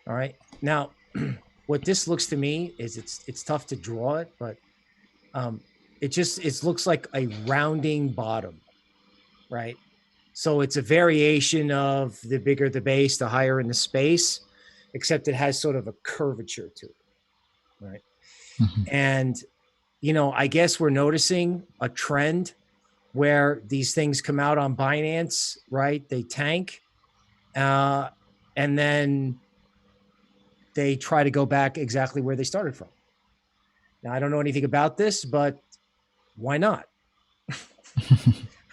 All right, now what this looks to me is it's tough to draw it, but it looks like a rounding bottom, right? So it's a variation of the bigger the base, the higher in the space, except it has sort of a curvature to it, right? Mm-hmm. And, you know, I guess we're noticing a trend where these things come out on Binance, right? They tank, and then they try to go back exactly where they started from. Now, I don't know anything about this, but why not?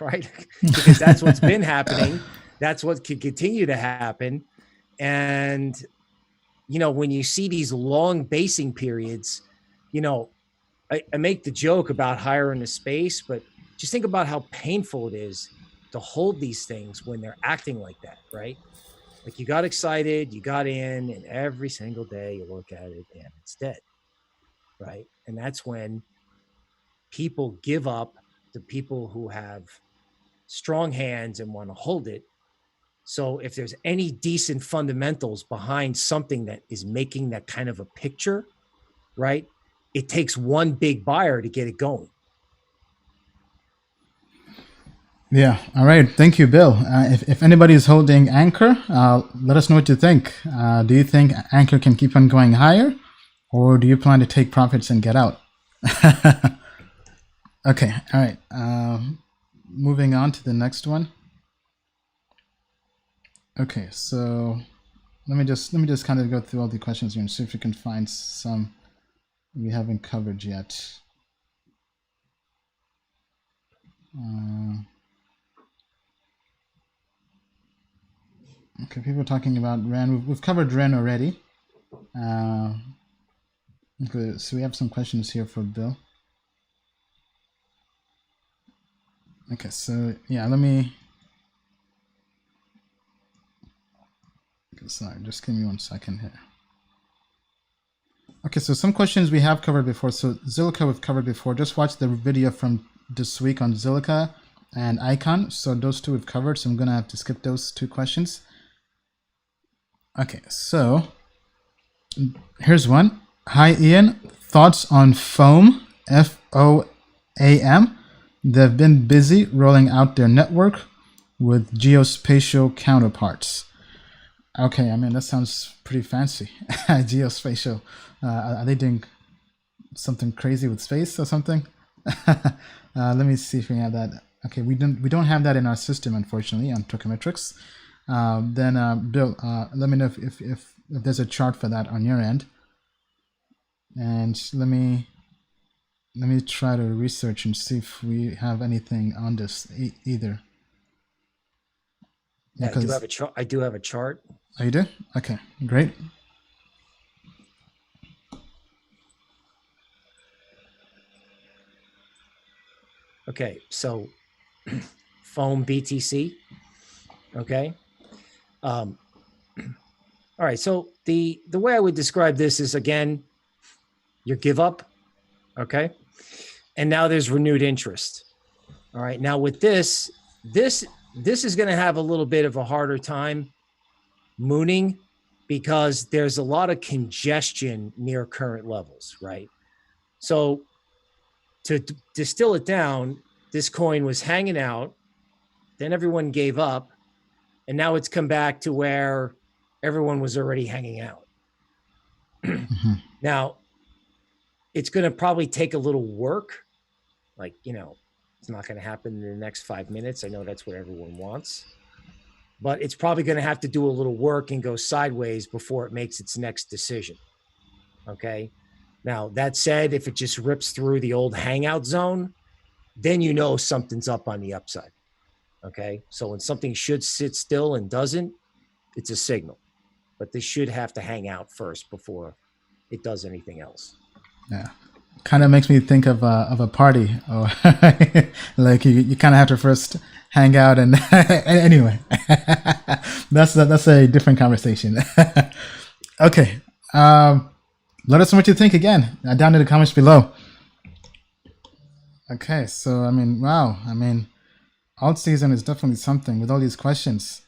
Right? Because that's what's been happening. That's what could continue to happen. And, you know, when you see these long basing periods, you know, I make the joke about higher in the space, but just think about how painful it is to hold these things when they're acting like that, right? Like you got excited, you got in, and every single day you look at it and it's dead, right? And that's when people give up, the people who have strong hands and want to hold it. So if there's any decent fundamentals behind something that is making that kind of a picture, right? It takes one big buyer to get it going. Yeah. All right. Thank you, Bill. If anybody is holding Anchor, let us know what you think. Do you think Anchor can keep on going higher, or do you plan to take profits and get out? Okay. All right. Moving on to the next one. Okay. So let me just kind of go through all the questions here and see if we can find some we haven't covered yet. Okay, people are talking about Ren. We've covered Ren already. Okay, so we have some questions here for Bill. Okay, so yeah, let me. Okay, sorry, just give me 1 second here. Okay, so some questions we have covered before. So Zilliqa we've covered before. Just watch the video from this week on Zilliqa and Icon. So those two we've covered. So I'm gonna have to skip those two questions. Okay, so here's one. Hi, Ian. Thoughts on FOAM, FOAM? They've been busy rolling out their network with geospatial counterparts. Okay, I mean, that sounds pretty fancy. Geospatial. Are they doing something crazy with space or something? Let me see if we have that. Okay, we don't have that in our system, unfortunately, on Token Metrics. Then Bill, let me know if there's a chart for that on your end, and let me try to research and see if we have anything on this either. Yeah, I do have a chart. I do have a chart. Oh, you do? Okay, great. Okay, so FOAM BTC. Okay. All right. So the way I would describe this is, again, your give up. Okay. And now there's renewed interest. All right. Now with this is going to have a little bit of a harder time mooning because there's a lot of congestion near current levels. Right. So to distill it down, this coin was hanging out, then everyone gave up, and now it's come back to where everyone was already hanging out. Mm-hmm. Now, it's going to probably take a little work. Like, you know, it's not going to happen in the next 5 minutes. I know that's what everyone wants. But it's probably going to have to do a little work and go sideways before it makes its next decision. Okay? Now, that said, if it just rips through the old hangout zone, then you know something's up on the upside. Okay? So when something should sit still and doesn't, it's a signal. But this should have to hang out first before it does anything else. Yeah. Kind of makes me think of a party, or like you kind of have to first hang out and anyway, that's a different conversation. Okay, let us know what you think again down in the comments below. Okay, so I mean, wow, I mean, alt season is definitely something with all these questions.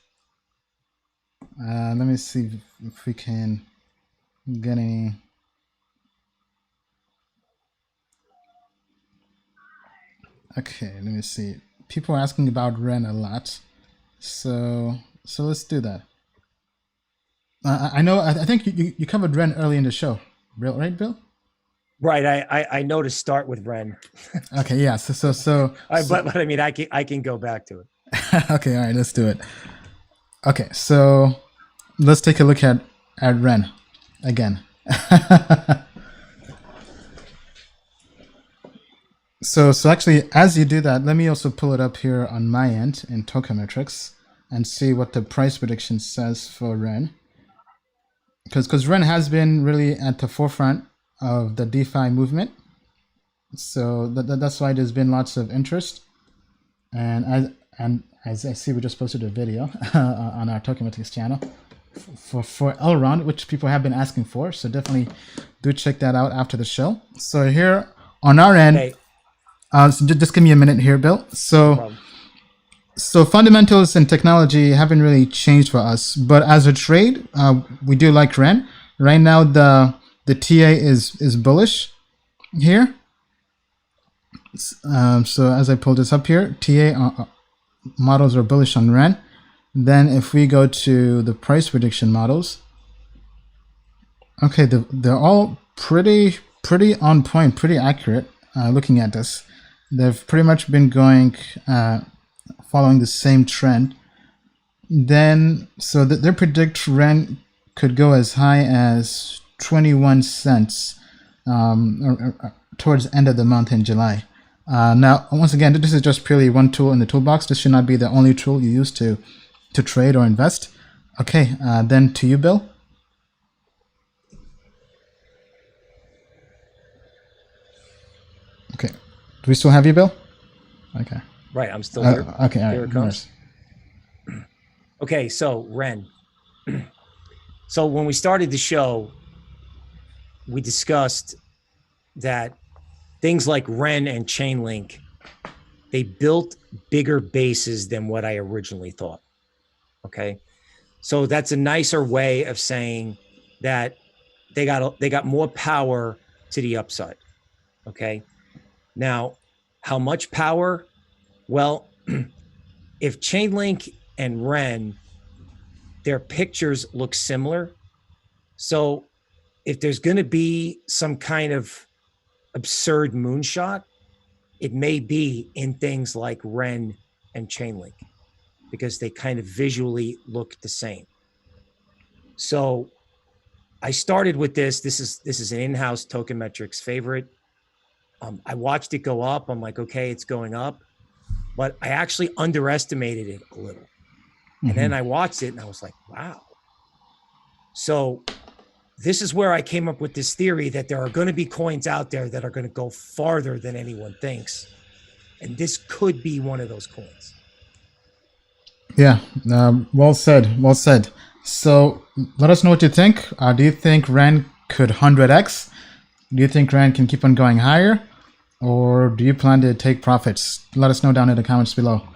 Let me see if we can get any. Okay, let me see. People are asking about Ren a lot, so let's do that. I know. I think you covered Ren early in the show, right, Bill? Right. I know to start with Ren. Okay. Yeah. But I mean, I can go back to it. Okay. All right. Let's do it. Okay. So let's take a look at Ren again. So actually, as you do that, let me also pull it up here on my end in Token Metrics and see what the price prediction says for Ren. Because Ren has been really at the forefront of the DeFi movement. So that's why there's been lots of interest. And as I see, we just posted a video on our Token Metrics channel for Elrond, which people have been asking for. So definitely do check that out after the show. So here on our end... Okay. So just give me a minute here, Bill. So fundamentals and technology haven't really changed for us, but as a trade, we do like Ren. Right now, the TA is bullish here. So as I pull this up here, TA models are bullish on Ren. Then if we go to the price prediction models, okay, they're all pretty on point, pretty accurate. Looking at this. They've pretty much been going, following the same trend. Then, so they predict Ren could go as high as 21 cents towards the end of the month in July. Now, once again, this is just purely one tool in the toolbox. This should not be the only tool you use to trade or invest. Okay, then to you, Bill. Okay. Do we still have you, Bill? Okay. Right, I'm still here. Okay, all right. Here it comes. Okay, so Ren. So when we started the show, we discussed that things like Ren and Chainlink, they built bigger bases than what I originally thought. Okay, so that's a nicer way of saying that they got more power to the upside. Okay. Now, how much power? Well, if Chainlink and Ren, their pictures look similar. So if there's going to be some kind of absurd moonshot, it may be in things like Ren and Chainlink because they kind of visually look the same. So I started with this. This is an in-house Token Metrics favorite. I watched it go up. I'm like, okay, it's going up, but I actually underestimated it a little. And then I watched it and I was like, wow. So this is where I came up with this theory that there are going to be coins out there that are going to go farther than anyone thinks. And this could be one of those coins. Yeah, well said. Well said. So let us know what you think. Do you think Ren could 100x? Do you think Ren can keep on going higher? Or do you plan to take profits? Let us know down in the comments below.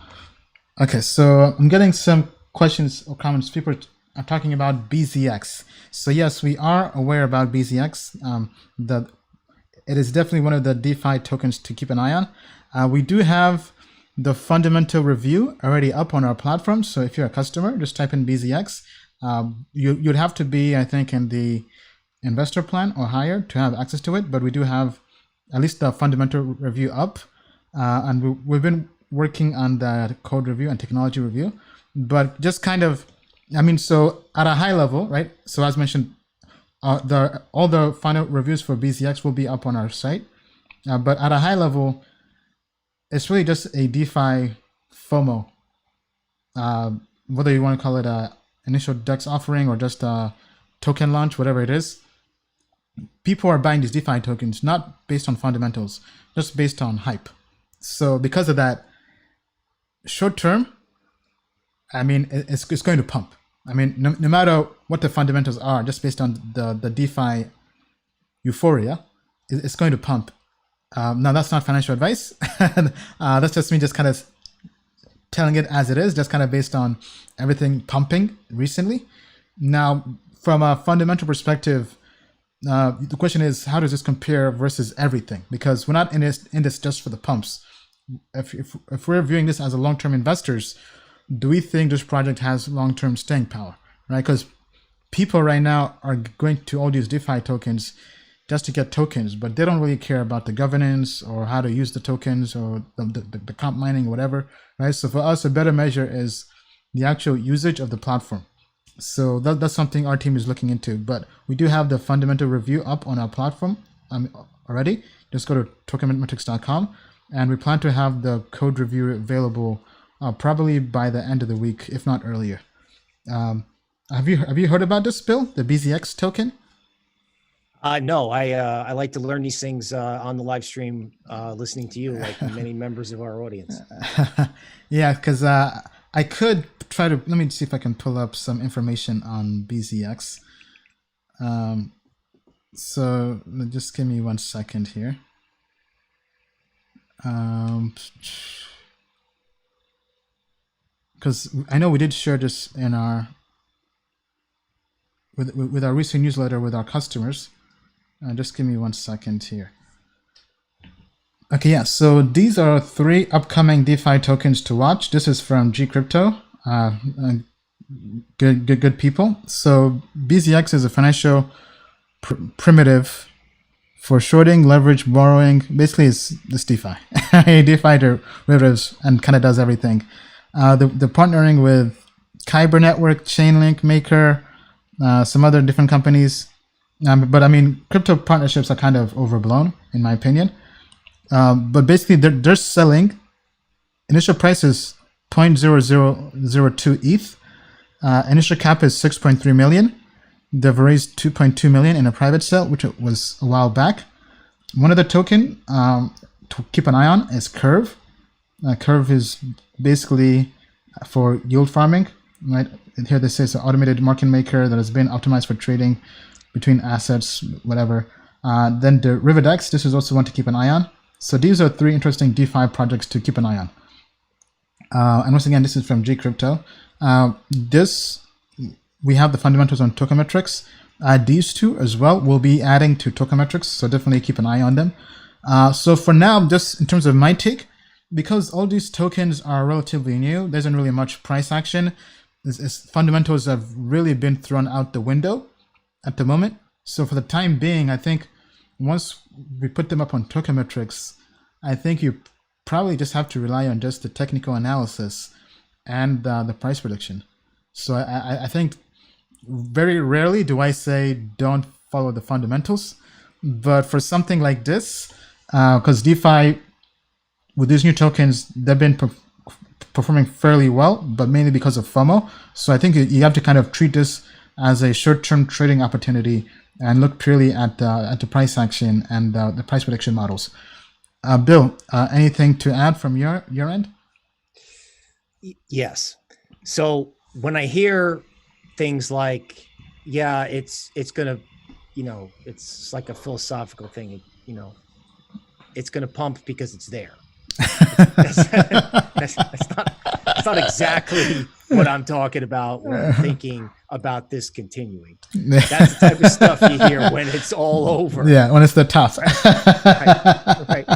Okay, so I'm getting some questions or comments. People are talking about BZX. So yes, we are aware about BZX. It is definitely one of the DeFi tokens to keep an eye on. We do have the fundamental review already up on our platform. So if you're a customer, just type in BZX. You'd have to be, I think, in the investor plan or higher to have access to it, but we do have at least the fundamental review up, and we've been working on the code review and technology review, but just kind of, I mean, so at a high level, right? So as mentioned, all the final reviews for BZX will be up on our site, but at a high level, it's really just a DeFi FOMO, whether you want to call it a initial DEX offering or just a token launch, whatever it is. people are buying these DeFi tokens not based on fundamentals, just based on hype. So because of that, short term, I mean, it's going to pump. I mean, no matter what the fundamentals are, just based on the DeFi euphoria, it's going to pump. Now, that's not financial advice. That's just me just kind of telling it as it is, just kind of based on everything pumping recently. Now, from a fundamental perspective, the question is, how does this compare versus everything? Because we're not in this just for the pumps. If we're viewing this as a long-term investors, do we think this project has long-term staying power, right? Because people right now are going to all these DeFi tokens just to get tokens, but they don't really care about the governance or how to use the tokens or the comp mining or whatever, right? So for us, a better measure is the actual usage of the platform. So that's something our team is looking into. But we do have the fundamental review up on our platform already. Just go to tokenmetrics.com, and we plan to have the code review available probably by the end of the week, if not earlier. Have you heard about this, Bill? The BZX token? No, I like to learn these things on the live stream, listening to you, like many members of our audience. Yeah, because I could try to, let me see if I can pull up some information on BZX. So just give me 1 second here. Because I know we did share this in our with our recent newsletter with our customers. Just give me 1 second here. Okay, yeah. So these are 3 upcoming DeFi tokens to watch. This is from G Crypto. Good people. So BZX is a financial primitive for shorting, leverage, borrowing. Basically, it's DeFi. DeFi derivatives, and kind of does everything. They're partnering with Kyber Network, Chainlink Maker, some other different companies. But I mean, crypto partnerships are kind of overblown, in my opinion. But basically, they're selling. Initial price is 0.0002 ETH. Initial cap is 6.3 million. They've raised 2.2 million in a private sale, which was a while back. One other token to keep an eye on is Curve. Curve is basically for yield farming, right? And here they say it's an automated market maker that has been optimized for trading between assets, whatever. Then the Rivedex, this is also one to keep an eye on. So these are 3 interesting DeFi projects to keep an eye on. And once again, this is from G Crypto. We have the fundamentals on Token Metrics. These 2 as well will be adding to Token Metrics, so definitely keep an eye on them. So for now, just in terms of my take, because all these tokens are relatively new, there isn't really much price action. Fundamentals have really been thrown out the window at the moment. So for the time being, I think once we put them up on Token Metrics, I think you probably just have to rely on just the technical analysis and the price prediction. So I think very rarely do I say don't follow the fundamentals. But for something like this, because DeFi, with these new tokens, they've been performing fairly well, but mainly because of FOMO. So I think you have to kind of treat this as a short-term trading opportunity and look purely at the price action and the price prediction models. Bill, anything to add from your end? Yes. So when I hear things like, yeah, it's gonna, it's like a philosophical thing, it's gonna pump because it's there. That's not exactly what I'm talking about when I'm thinking about this continuing. That's the type of stuff you hear when it's all over. Yeah, when it's the top. Right.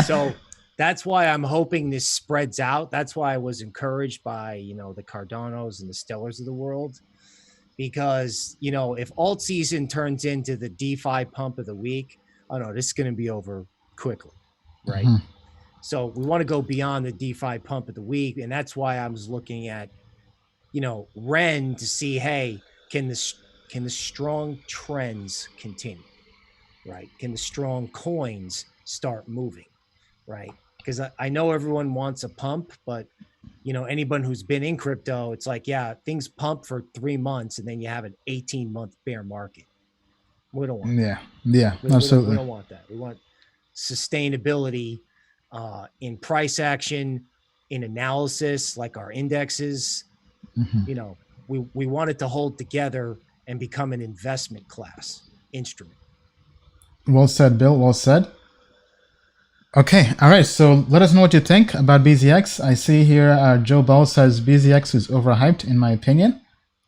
So that's why I'm hoping this spreads out. That's why I was encouraged by, the Cardanos and the Stellars of the world. Because, if alt season turns into the DeFi pump of the week, oh no, this is going to be over quickly, right? Mm-hmm. So we want to go beyond the DeFi pump of the week. And that's why I was looking at, Ren to see, hey, can the strong trends continue, right? Can the strong coins start moving, right? Because I know everyone wants a pump, but, anyone who's been in crypto, it's like, yeah, things pump for 3 months and then you have an 18-month bear market, We don't want Yeah. Yeah. we Absolutely. don't want that. We want sustainability in price action, in analysis, like our indexes. You know, we want it to hold together and become an investment class instrument. Well said, Bill. Well said. Okay. All right. So let us know what you think about BZX. I see here Joe Bell says BZX is overhyped, in my opinion.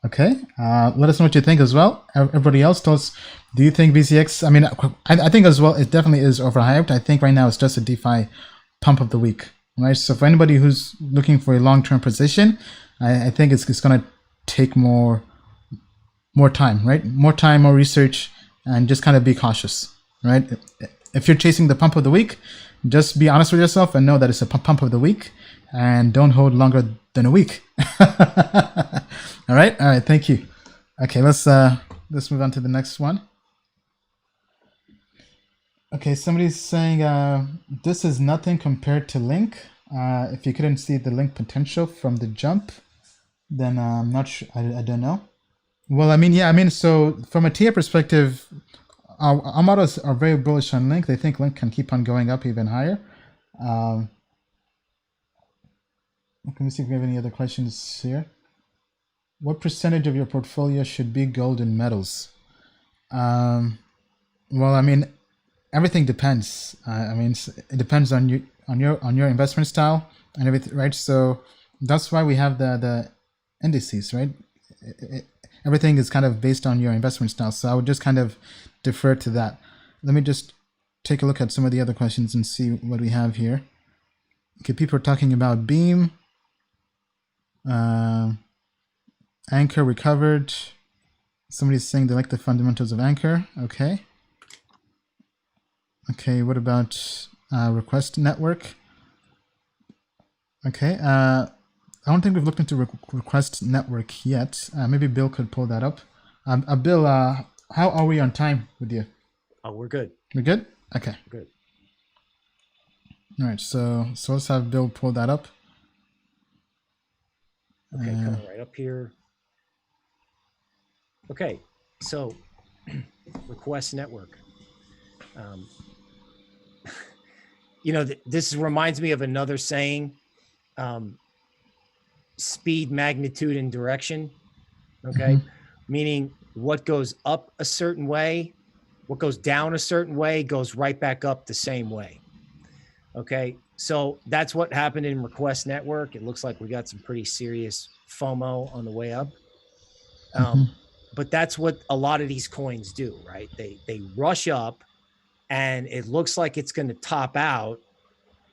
Okay. Let us know what you think as well. Everybody else, tell us, do you think BZX? I mean, I think as well, it definitely is overhyped. I think right now it's just a DeFi pump of the week, right? So for anybody who's looking for a long-term position, I think it's going to take more time, right? More time, more research, and just kind of be cautious, right? If you're chasing the pump of the week, just be honest with yourself and know that it's a pump of the week, and don't hold longer than a week. All right. Thank you. Okay, let's move on to the next one. Okay, somebody's saying this is nothing compared to Link. If you couldn't see the Link potential from the jump, then I'm not sure. I don't know. Well, I mean, yeah, I mean, so from a TA perspective, our models are very bullish on Link. They think Link can keep on going up even higher. Let me see if we have any other questions here. What percentage of your portfolio should be gold and metals? Well, I mean, everything depends. I mean, it depends on your investment style and everything, right? So that's why we have the indices, right? Everything is kind of based on your investment style. So I would just kind of defer to that. Let me just take a look at some of the other questions and see what we have here. Okay, people are talking about Beam. Anchor recovered. Somebody's saying they like the fundamentals of Anchor. Okay. Okay, what about Request Network? Okay, I don't think we've looked into Request Network yet. Maybe Bill could pull that up. Bill, how are we on time with you? Oh, we're good. We're good? Okay. Good. All right, so let's have Bill pull that up. Okay, coming right up here. Okay, so Request Network. You know, this reminds me of another saying, speed, magnitude, and direction. Okay, meaning what goes up a certain way, what goes down a certain way goes right back up the same way. Okay, so that's what happened in Request Network. It looks like we got some pretty serious FOMO on the way up. But that's what a lot of these coins do, right? They rush up and it looks like it's going to top out.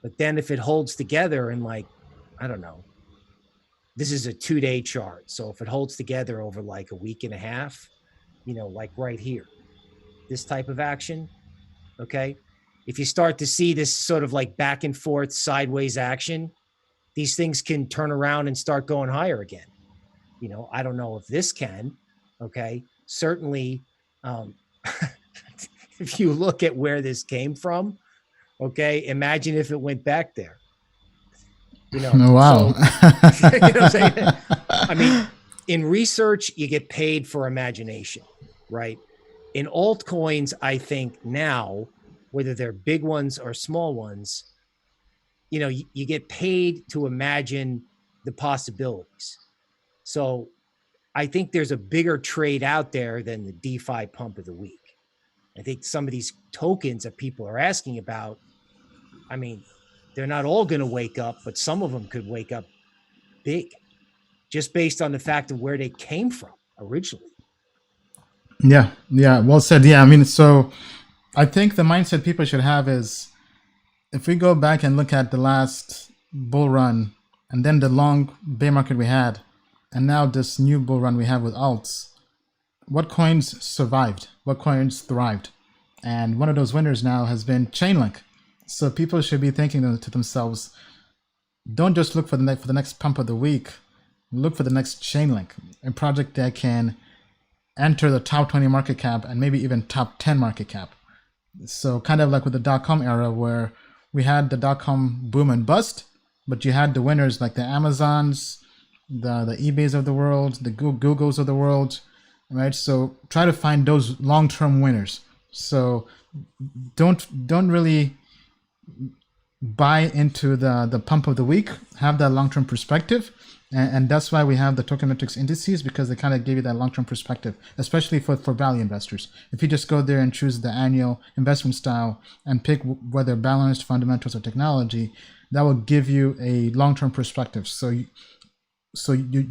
But then if it holds together and, like, I don't know, this is a 2-day chart. So if it holds together over like a week and a half, you know, like right here, this type of action, okay? If you start to see this sort of like back and forth sideways action, these things can turn around and start going higher again. You know, I don't know if this can, okay? Certainly, if you look at where this came from, okay, imagine if it went back there. You know, oh, wow. So, you know what I'm saying? I mean, in research, you get paid for imagination, right? In altcoins, I think now, whether they're big ones or small ones, you know, you get paid to imagine the possibilities. So I think there's a bigger trade out there than the DeFi pump of the week. I think some of these tokens that people are asking about, I mean, they're not all going to wake up, but some of them could wake up big just based on the fact of where they came from originally. Yeah, well said. Yeah, I mean, so I think the mindset people should have is, if we go back and look at the last bull run and then the long bear market we had, and now this new bull run we have with alts, what coins survived? What coins thrived? And one of those winners now has been Chainlink. So people should be thinking to themselves, don't just look for the next pump of the week. Look for the next Chainlink, a project that can enter the top 20 market cap and maybe even top 10 market cap. So kind of like with the .com era, where we had the .com boom and bust, but you had the winners like the Amazons, the eBays of the world, the Googles of the world, right? So try to find those long-term winners. So don't really buy into the pump of the week. Have that long-term perspective, and that's why we have the Token Metrics Indices, because they kind of give you that long-term perspective, especially for value investors. If you just go there and choose the annual investment style and pick whether balanced, fundamentals, or technology, that will give you a long-term perspective. So you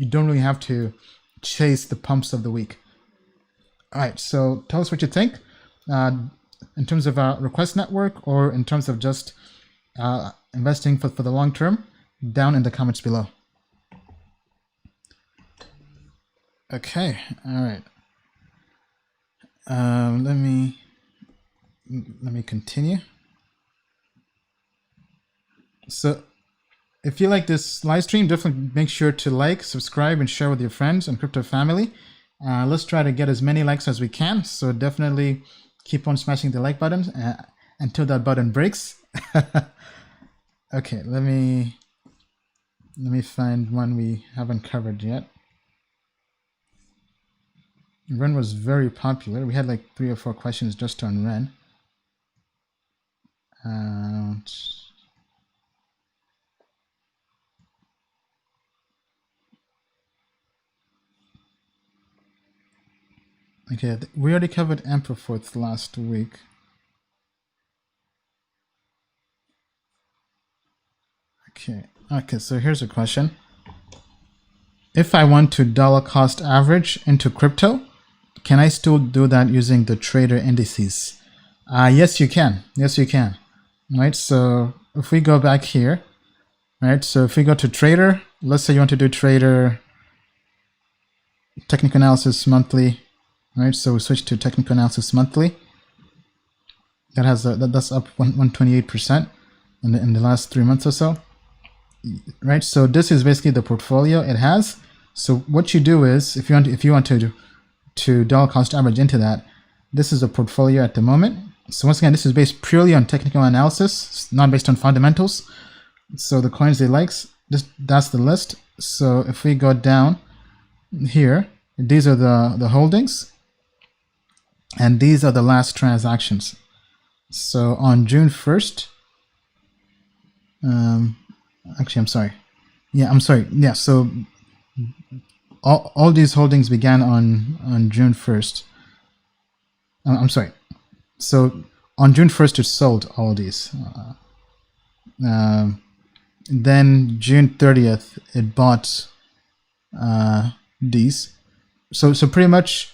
don't really have to chase the pumps of the week. All right, so tell us what you think in terms of our request network, or in terms of just investing for the long term, down in the comments below. Okay, all right. Let me continue. So if you like this live stream, definitely make sure to like, subscribe, and share with your friends and crypto family. Let's try to get as many likes as we can. So definitely keep on smashing the like button until that button breaks. Okay, let me find one we haven't covered yet. Ren was very popular. We had like 3 or 4 questions just on Ren. Okay, we already covered Amperforth last week. Okay, so here's a question. If I want to dollar cost average into crypto, can I still do that using the trader indices? Yes, you can. Yes, you can. Right, so if we go back here, right, so if we go to trader, let's say you want to do trader technical analysis monthly, right? So we switch to technical analysis monthly. That has that's up 128% in the last 3 months or so, right? So this is basically the portfolio it has. So what you do is, if you want to dollar cost average into that, this is a portfolio at the moment. So once again, this is based purely on technical analysis. It's not based on fundamentals. So the coins they likes, that's the list. So if we go down here, these are the holdings, and these are the last transactions. So on June 1st, actually, I'm sorry. Yeah, so all these holdings began on June 1st. I'm sorry. So on June 1st, it sold all of these. Then June 30th, it bought these. So pretty much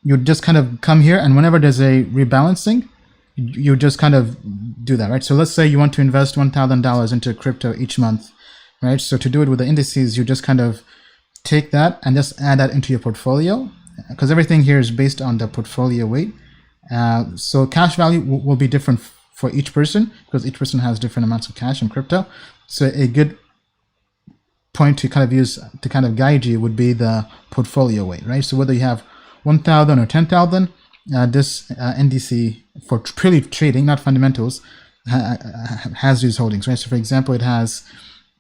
you just kind of come here, and whenever there's a rebalancing, you just kind of do that, right? So let's say you want to invest $1,000 into crypto each month, right? So to do it with the indices, you just kind of take that and just add that into your portfolio, because everything here is based on the portfolio weight. So cash value will be different for each person, because each person has different amounts of cash in crypto. So a good point to kind of use to kind of guide you would be the portfolio weight, right? So whether you have 1,000 or 10,000, this NDC for purely trading, not fundamentals, has these holdings, right? So for example, it has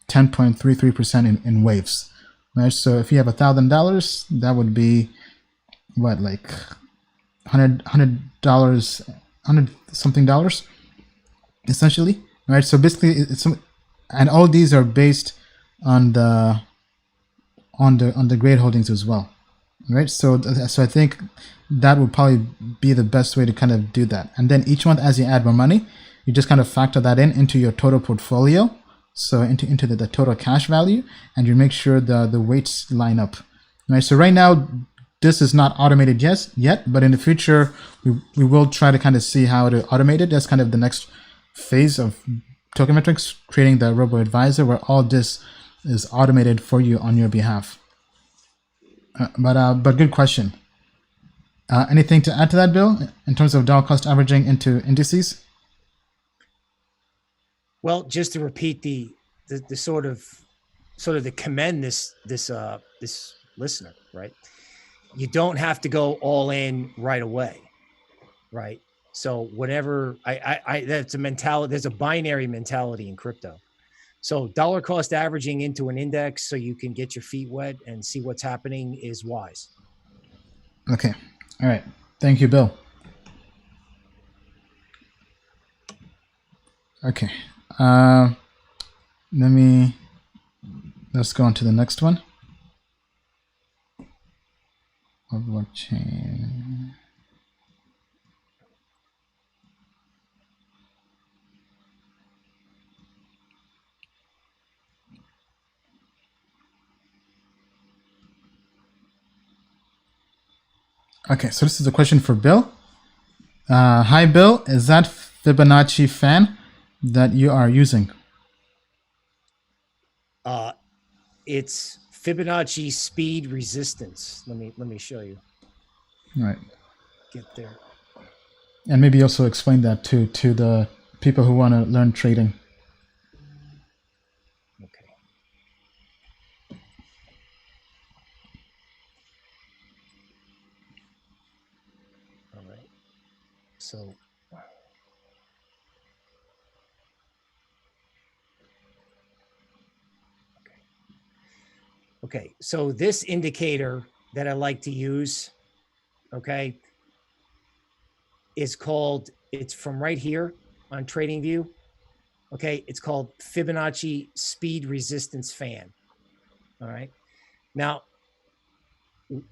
10.33% in waves, right? So if you have $1,000, that would be what, like $100 $100 something dollars, essentially, right? So basically, it's, and all these are based on the grade holdings as well, right? So I think that would probably be the best way to kind of do that. And then each month, as you add more money, you just kind of factor that into your total portfolio, so into the total cash value, and you make sure the weights line up, right? So right now, this is not automated yet, but in the future, we will try to kind of see how to automate it. That's kind of the next phase of Token Metrics, creating the robo-advisor, where all this is automated for you on your behalf. But good question. Anything to add to that, Bill, in terms of dollar cost averaging into indices? Well, just to repeat the sort of to commend this listener, right? You don't have to go all in right away, right? So whenever that's a mentality, there's a binary mentality in crypto. So dollar cost averaging into an index so you can get your feet wet and see what's happening is wise. Okay. All right. Thank you, Bill. Okay. Let's go on to the next one. Blockchain. Okay, so this is a question for Bill. Hi, Bill. Is that Fibonacci fan that you are using? It's Fibonacci speed resistance. Let me show you. All right. Get there. And maybe also explain that to the people who want to learn trading. Okay. All right. So okay, so this indicator that I like to use, okay, is called, it's from right here on TradingView. Okay, it's called Fibonacci Speed Resistance Fan. All right. Now,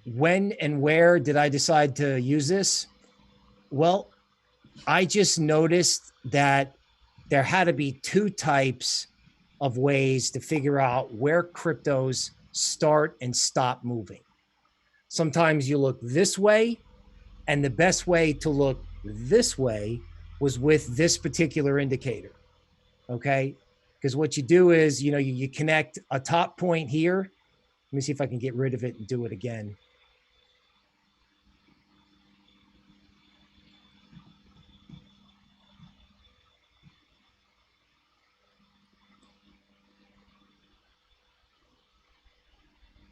when and where did I decide to use this? Well, I just noticed that there had to be two types of ways to figure out where cryptos start and stop moving. Sometimes you look this way, and the best way to look this way was with this particular indicator. Okay, because what you do is, you connect a top point here. Let me see if I can get rid of it and do it again.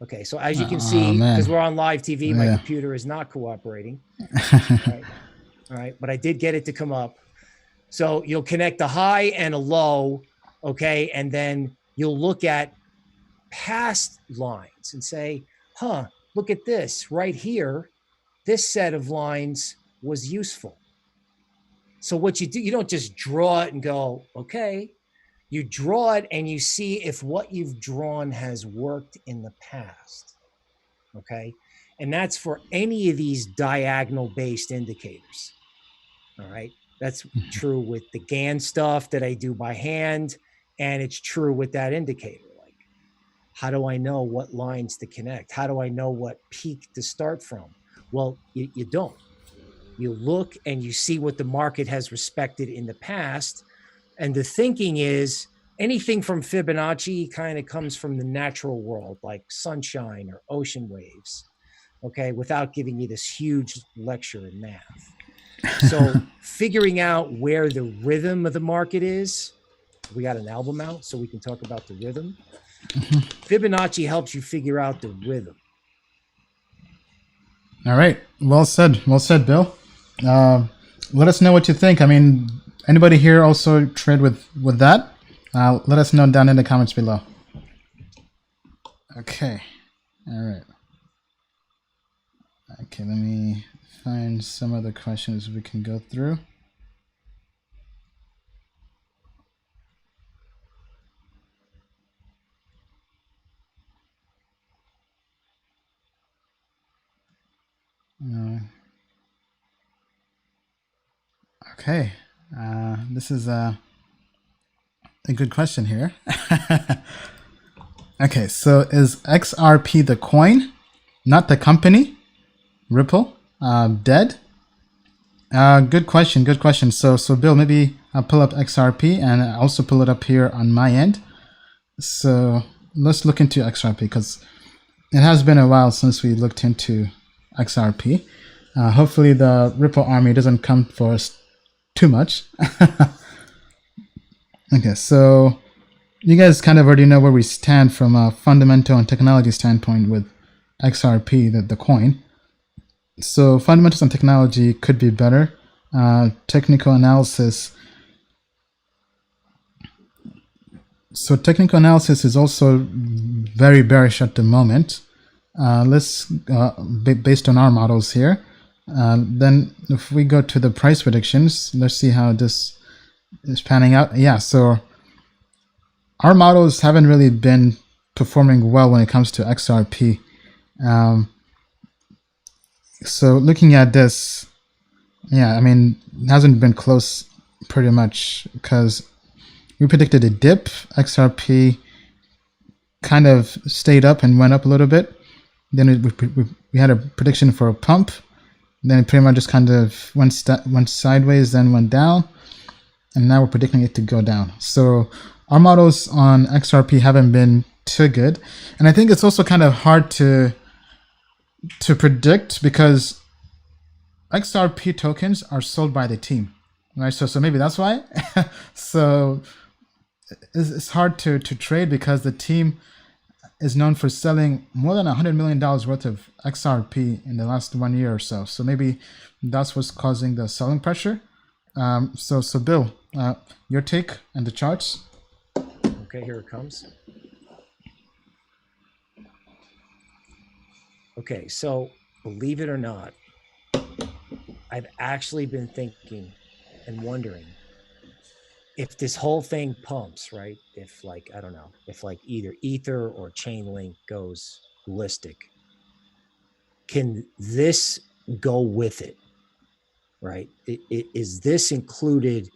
Okay, so as you can see, because we're on live TV, my computer is not cooperating. All right, but I did get it to come up. So you'll connect a high and a low, okay, and then you'll look at past lines and say, look at this right here. This set of lines was useful. So what you do, you don't just draw it and go, okay. You draw it and you see if what you've drawn has worked in the past, okay? And that's for any of these diagonal-based indicators, all right? That's true with the GAN stuff that I do by hand, and it's true with that indicator. Like, how do I know what lines to connect? How do I know what peak to start from? Well, you don't. You look and you see what the market has respected in the past. And the thinking is anything from Fibonacci kind of comes from the natural world, like sunshine or ocean waves, okay, without giving you this huge lecture in math. So figuring out where the rhythm of the market is, we got an album out, so we can talk about the rhythm. Fibonacci helps you figure out the rhythm. All right. Well said, Bill. Let us know what you think. I mean, anybody here also trade with that? Let us know down in the comments below. Okay. All right. Okay, let me find some other questions we can go through. Okay. This is a good question here. Okay, so is XRP the coin, not the company? Ripple, dead? Good question. So Bill, maybe I'll pull up XRP and I'll also pull it up here on my end. So let's look into XRP because it has been a while since we looked into XRP. Hopefully the Ripple army doesn't come for us too much. Okay, so you guys kind of already know where we stand from a fundamental and technology standpoint with XRP, the coin. So fundamentals and technology could be better. Technical analysis. So technical analysis is also very bearish at the moment. Let's based on our models here. Then if we go to the price predictions, let's see how this is panning out. Yeah, so our models haven't really been performing well when it comes to XRP. So looking at this, yeah, I mean, it hasn't been close pretty much because we predicted a dip. XRP kind of stayed up and went up a little bit. Then we had a prediction for a pump. Then it pretty much just kind of went sideways, then went down. And now we're predicting it to go down. So our models on XRP haven't been too good. And I think it's also kind of hard to predict because XRP tokens are sold by the team, right? So maybe that's why. So it's hard to trade because the team is known for selling more than $100 million worth of XRP in the last 1 year or so. So maybe that's what's causing the selling pressure. So Bill, your take and the charts. Okay, here it comes. Okay, so believe it or not, I've actually been thinking and wondering if this whole thing pumps, right? If like, I don't know, if like either Ether or Chainlink goes ballistic, can this go with it, right? Is this included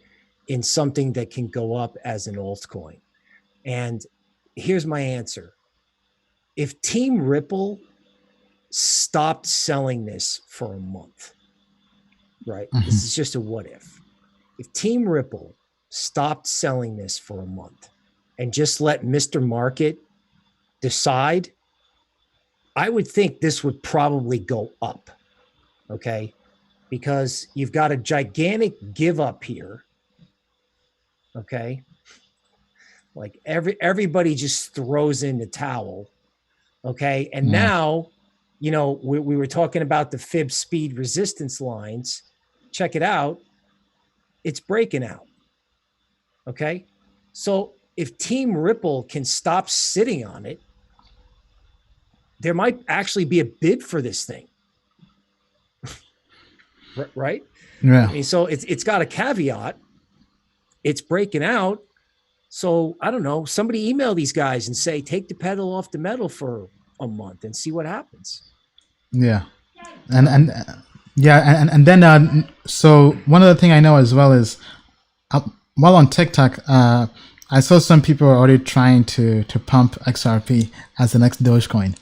in something that can go up as an altcoin? And here's my answer. If Team Ripple stopped selling this for a month, right? This is just a what if. If Team Ripple stopped selling this for a month and just let Mr. Market decide, I would think this would probably go up, okay? Because you've got a gigantic give up here, okay? Like everybody just throws in the towel, okay? And now, you know, we were talking about the fib speed resistance lines. Check it out. It's breaking out. Okay. So if Team Ripple can stop sitting on it, there might actually be a bid for this thing. Right? Yeah. I mean, so it's got a caveat. It's breaking out. So I don't know, somebody email these guys and say, take the pedal off the metal for a month and see what happens. Yeah. And then so one other thing I know as well is while on TikTok, I saw some people are already trying to pump XRP as the next Dogecoin.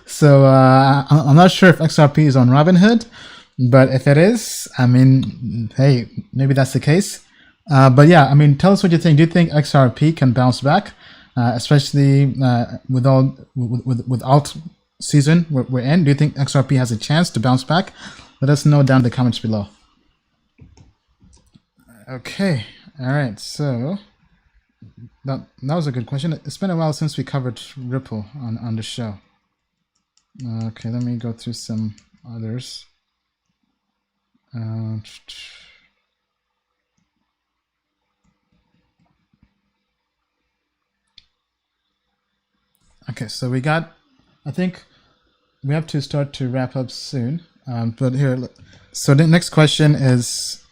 So I'm not sure if XRP is on Robinhood, but if it is, I mean, hey, maybe that's the case. But yeah, I mean, tell us what you think. Do you think XRP can bounce back, especially with alt season we're in? Do you think XRP has a chance to bounce back? Let us know down in the comments below. Okay, all right. So that was a good question. It's been a while since we covered Ripple on the show. Okay, let me go through some others. Okay, so we got, I think we have to start to wrap up soon. But here, so the next question is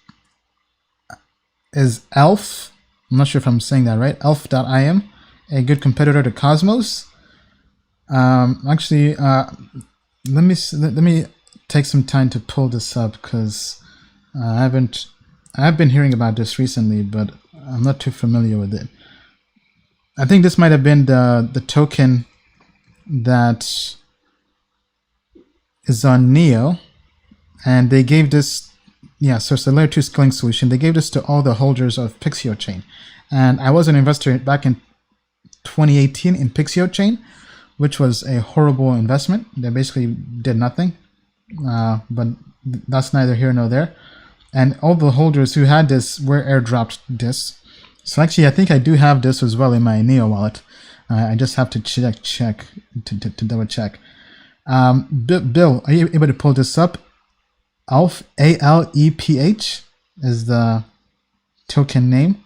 Elf, I'm not sure if I'm saying that right, elf.im, a good competitor to Cosmos? Actually, let me take some time to pull this up because I've been hearing about this recently, but I'm not too familiar with it. I think this might have been the token that is on Neo, and they gave this, yeah, so it's a layer 2 scaling solution. They gave this to all the holders of Pixio Chain, and I was an investor back in 2018 in Pixio Chain, which was a horrible investment. They basically did nothing, but that's neither here nor there. And all the holders who had this were airdropped this. So actually, I think I do have this as well in my Neo wallet. I just have to check to double check. Bill, are you able to pull this up? Alf, ALEPH is the token name.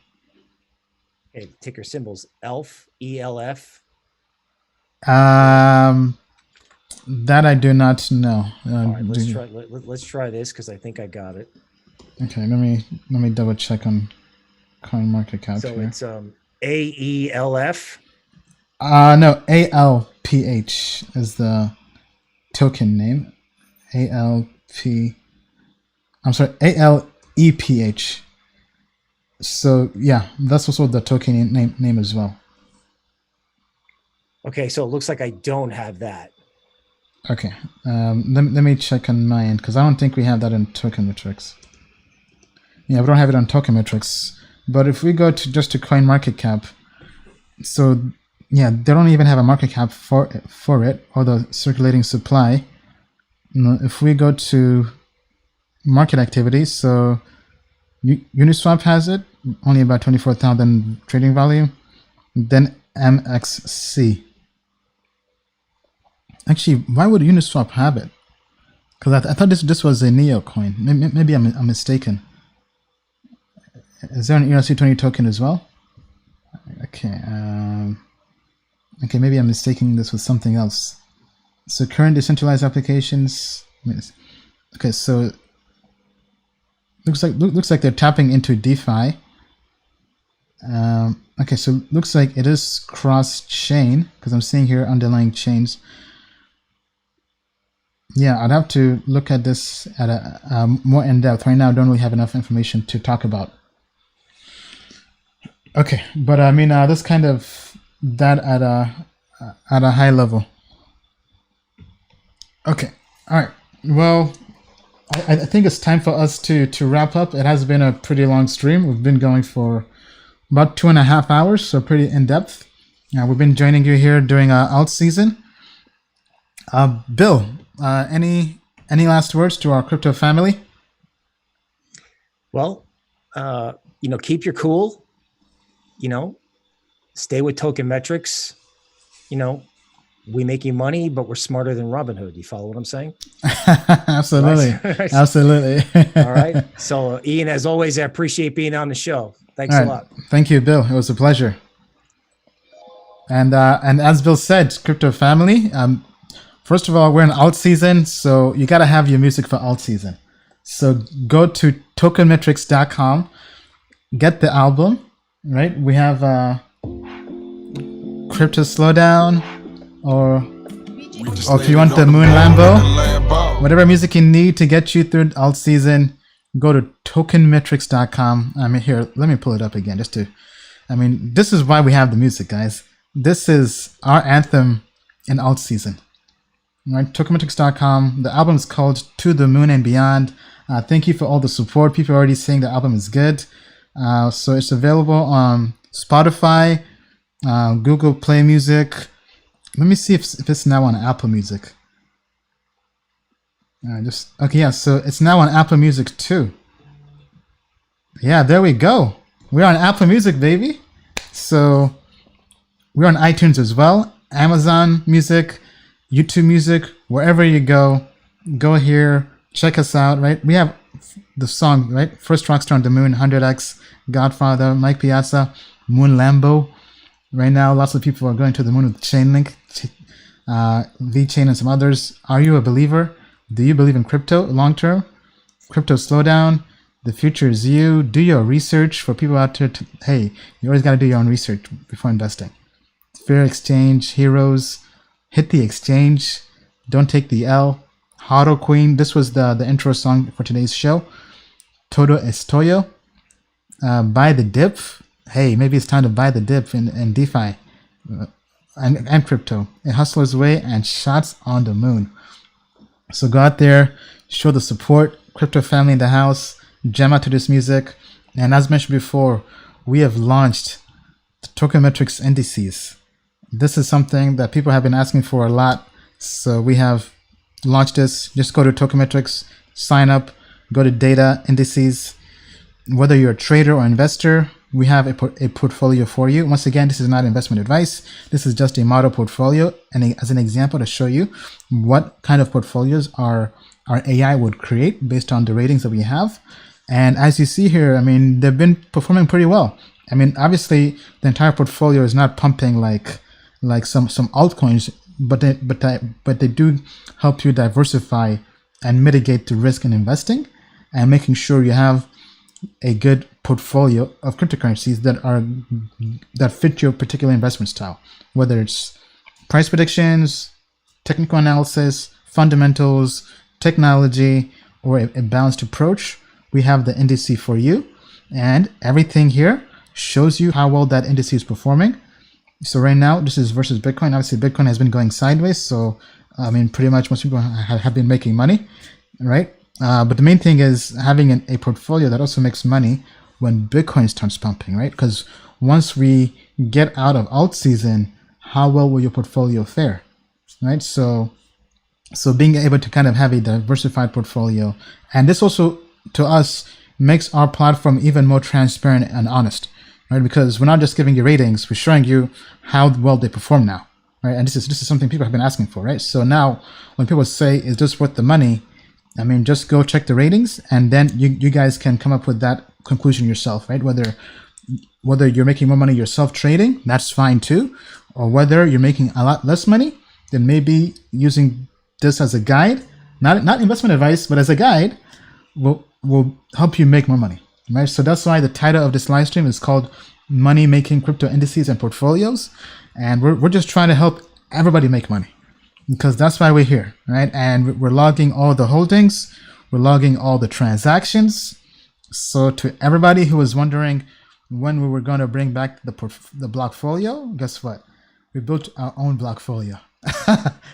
Okay, ticker symbols ELF, ELF. That I do not know. All right, let's try this because I think I got it. Okay, let me double check on CoinMarketCap So here. it's AELF. No, ALPH is the token name. ALEPH. So yeah, that's also the token name as well. Okay, so it looks like I don't have that. Okay, let me check on my end because I don't think we have that in Token Metrics. Yeah, we don't have it on Token Metrics. But if we go to just to CoinMarketCap, so yeah, they don't even have a market cap for it or the circulating supply. If we go to market activity, so Uniswap has it, only about 24,000 trading volume. Then MXC. Actually, why would Uniswap have it? Because I thought this was a Neo coin. Maybe I'm mistaken. Is there an ERC20 token as well? Okay. Okay, maybe I'm mistaking this with something else. So current decentralized applications. Okay, so looks like they're tapping into DeFi. Okay, so looks like it is cross-chain because I'm seeing here underlying chains. Yeah, I'd have to look at this at a more in depth. Right now, I don't really have enough information to talk about. Okay, but I mean, that's kind of that at a high level. Okay, all right. Well, I think it's time for us to wrap up. It has been a pretty long stream. We've been going for about 2.5 hours, so pretty in depth. We've been joining you here during alt season. Bill, any last words to our crypto family? Well, keep your cool. Stay with Token Metrics. We make you money, but we're smarter than Robinhood. You follow what I'm saying? Absolutely. Right. Absolutely. All right. So, Ian, as always, I appreciate being on the show. Thanks a lot. Thank you, Bill. It was a pleasure. And as Bill said, crypto family, first of all, we're in alt season, so you got to have your music for alt season. So go to tokenmetrics.com, get the album, right? We have Crypto Slowdown, or if you want the Moon Lambo, whatever music you need to get you through alt season, go to tokenmetrics.com. Here, let me pull it up again this is why we have the music, guys. This is our anthem in alt season. Right, tokenmetrics.com. The album is called To the Moon and Beyond. Thank you for all the support. People are already saying the album is good. So it's available on Spotify, Google Play Music. Let me see if it's now on Apple Music. So it's now on Apple Music too. Yeah, there we go. We're on Apple Music, baby. So we're on iTunes as well, Amazon Music, YouTube Music, wherever you go here, check us out, right? We have the song, right? First Rockstar on the Moon, 100X, Godfather, Mike Piazza, Moon Lambo. Right now, lots of people are going to the moon with Chainlink, VeChain, and some others. Are you a believer? Do you believe in crypto long term? Crypto Slowdown. The future is you. Do your research. For people out there, hey, you always got to do your own research before investing. Fair Exchange, Heroes. Hit the exchange. Don't take the L. Hodl Queen. This was the intro song for today's show. Todo Estoyo. Buy the dip. Hey, maybe it's time to buy the dip in DeFi and crypto. A hustler's way and shots on the moon. So go out there, show the support. Crypto family in the house. Jam out to this music. And as mentioned before, we have launched the Token Metrics Indices. This is something that people have been asking for a lot. So we have launched this. Just go to Token Metrics, sign up, go to data, indices. Whether you're a trader or investor, we have a portfolio for you. Once again, this is not investment advice. This is just a model portfolio. And as an example to show you what kind of portfolios our AI would create based on the ratings that we have. And as you see here, they've been performing pretty well. Obviously, the entire portfolio is not pumping like like some altcoins, but they do help you diversify and mitigate the risk in investing and making sure you have a good portfolio of cryptocurrencies that fit your particular investment style, whether it's price predictions, technical analysis, fundamentals, technology, or a balanced approach. We have the indices for you, and everything here shows you how well that index is performing. So right now, this is versus Bitcoin. Obviously, Bitcoin has been going sideways, so I mean, pretty much most people have been making money, right? But the main thing is having a portfolio that also makes money when Bitcoin starts pumping, right? Because once we get out of alt season, how well will your portfolio fare, right? So being able to kind of have a diversified portfolio, and this also to us makes our platform even more transparent and honest, right? Because we're not just giving you ratings, we're showing you how well they perform now, right? And this is something people have been asking for, right? So now when people say, is this worth the money? I mean, just go check the ratings, and then you guys can come up with that conclusion yourself, right? Whether you're making more money yourself trading, that's fine too, or whether you're making a lot less money, then maybe using this as a guide, not investment advice, but as a guide, will help you make more money, right? So that's why the title of this live stream is called Money Making Crypto Indices and Portfolios, and we're just trying to help everybody make money, because that's why we're here, right? And we're logging all the holdings, we're logging all the transactions. So to everybody who was wondering when we were going to bring back the blockfolio, guess what? We built our own blockfolio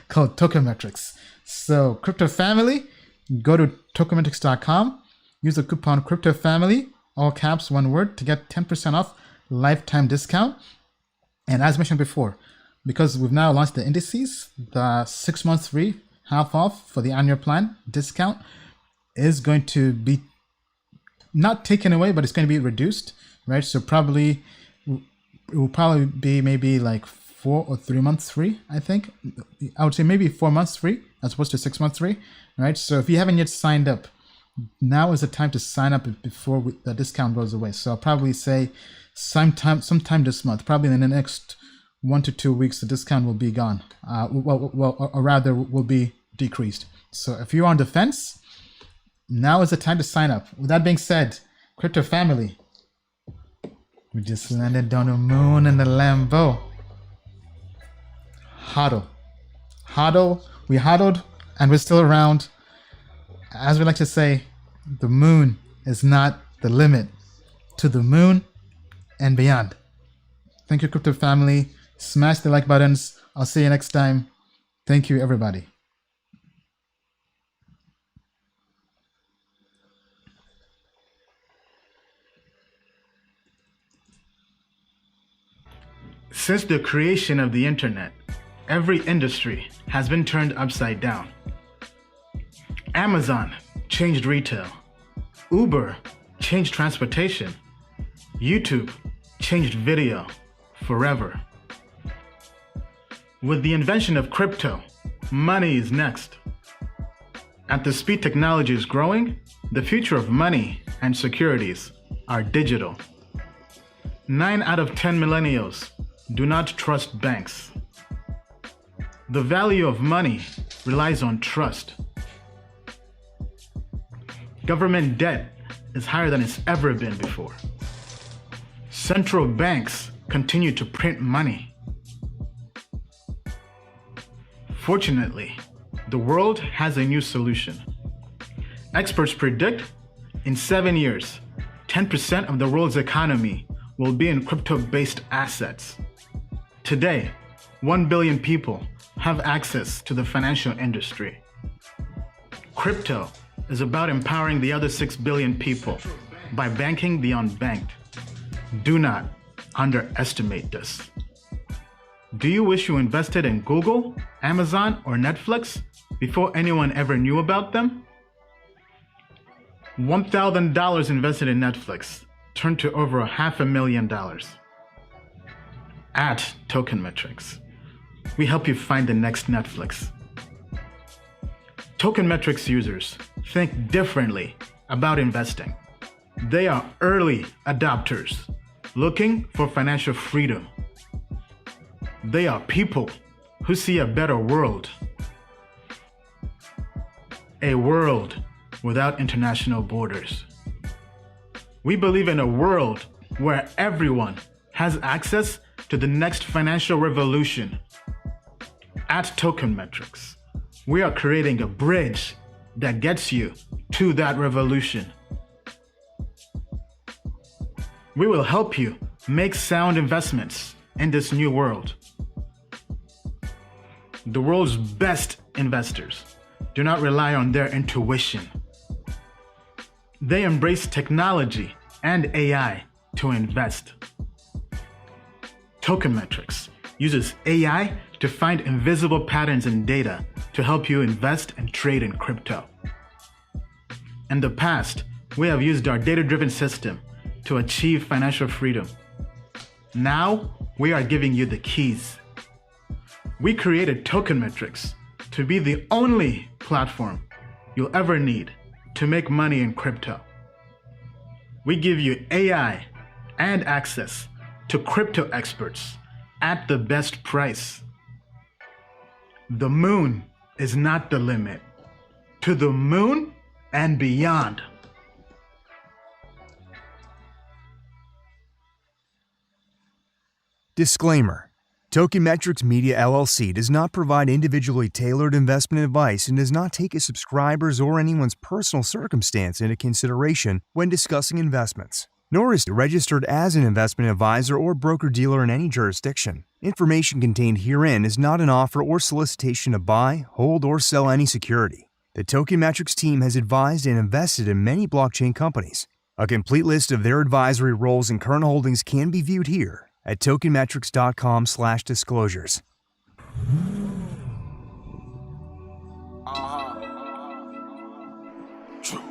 called Token Metrics. So crypto family, go to tokenmetrics.com, use the coupon crypto family, all caps, one word, to get 10% off lifetime discount. And as mentioned before, because we've now launched the indices, the 6 months free, half off for the annual plan discount is going to be not taken away, but it's going to be reduced, right? So it will probably be maybe like 4 or 3 months free, I think. I would say maybe 4 months free as opposed to 6 months free, right? So if you haven't yet signed up, now is the time to sign up before the discount goes away. So I'll probably say sometime this month, probably in the next 1 to 2 weeks, the discount will be gone. Or rather will be decreased. So if you're on the fence, now is the time to sign up. With that being said, crypto family, we just landed on the moon in the Lambo. Hodl. We hodled and we're still around. As we like to say, the moon is not the limit. To the moon and beyond. Thank you, crypto family. Smash the like buttons. I'll see you next time. Thank you, everybody. Since the creation of the internet, every industry has been turned upside down. Amazon changed retail. Uber changed transportation. YouTube changed video forever. With the invention of crypto, money is next. At the speed technology is growing, the future of money and securities are digital. 9 out of 10 millennials do not trust banks. The value of money relies on trust. Government debt is higher than it's ever been before. Central banks continue to print money. Fortunately, the world has a new solution. Experts predict in 7 years, 10% of the world's economy will be in crypto-based assets. Today, 1 billion people have access to the financial industry. Crypto is about empowering the other 6 billion people by banking the unbanked. Do not underestimate this. Do you wish you invested in Google, Amazon, or Netflix before anyone ever knew about them? $1,000 invested in Netflix turned to over $500,000. At Token Metrics, we help you find the next Netflix. Token Metrics users think differently about investing. They are early adopters looking for financial freedom. They are people who see a better world. A world without international borders. We believe in a world where everyone has access to the next financial revolution. At Token Metrics, we are creating a bridge that gets you to that revolution. We will help you make sound investments in this new world. The world's best investors do not rely on their intuition. They embrace technology and AI to invest. Token Metrics uses AI to find invisible patterns in data to help you invest and trade in crypto. In the past, we have used our data-driven system to achieve financial freedom. Now, we are giving you the keys. We created Token Metrics to be the only platform you'll ever need to make money in crypto. We give you AI and access to crypto experts at the best price. The moon is not the limit. To the moon and beyond. Disclaimer. Token Metrics Media LLC does not provide individually tailored investment advice and does not take a subscriber's or anyone's personal circumstance into consideration when discussing investments, nor is it registered as an investment advisor or broker-dealer in any jurisdiction. Information contained herein is not an offer or solicitation to buy, hold, or sell any security. The Token Metrics team has advised and invested in many blockchain companies. A complete list of their advisory roles and current holdings can be viewed here at tokenmetrics.com/disclosures. True.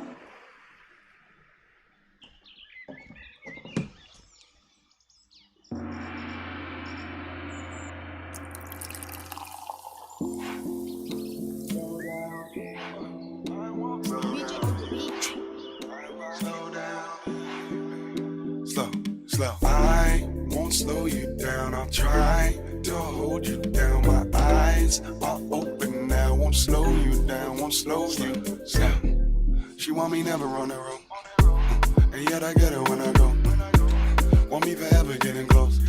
Slow. I won't slow you down. I'll try to hold you down. My eyes are open now. Won't slow you down. Won't slow you down. She want me never on the road, and yet I get her when I go. Want me forever getting close,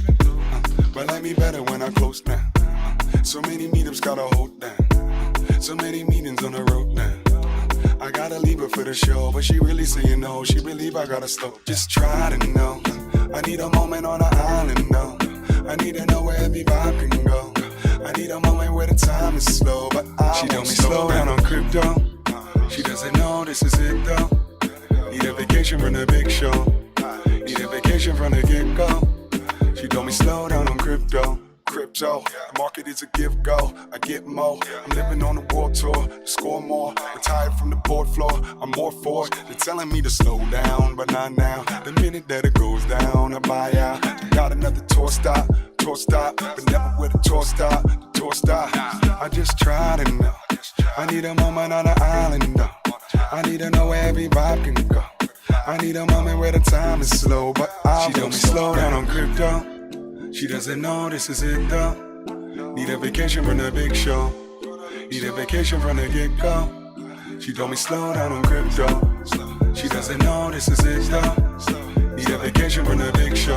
but like me better when I close down. So many meetups gotta hold down. So many meetings on the road now. I gotta leave her for the show, but she really saying no. She believe I gotta slow. Just try to know. I need a moment on an island, no. I need to know where every vibe can go. I need a moment where the time is slow, but she told me slow down on crypto. She doesn't know this is it though. Need a vacation from the big show. Need a vacation from the get-go. She told me slow down on crypto. The market is a give go. I get more. I'm living on the world tour to score more. Retired from the board floor. I'm more for it. They're telling me to slow down, but not now. The minute that it goes down, I buy out. Got another tour stop, but never where the tour stop. The tour stop. I just try to know. I need a moment on an island though. I need to know where every vibe can go. I need a moment where the time is slow, but she told me slow down on crypto. She doesn't know this is it though. Need a vacation from the big show. Need a vacation from the get-go. She told me slow down on crypto. She doesn't know this is it though. Need a vacation from the big show.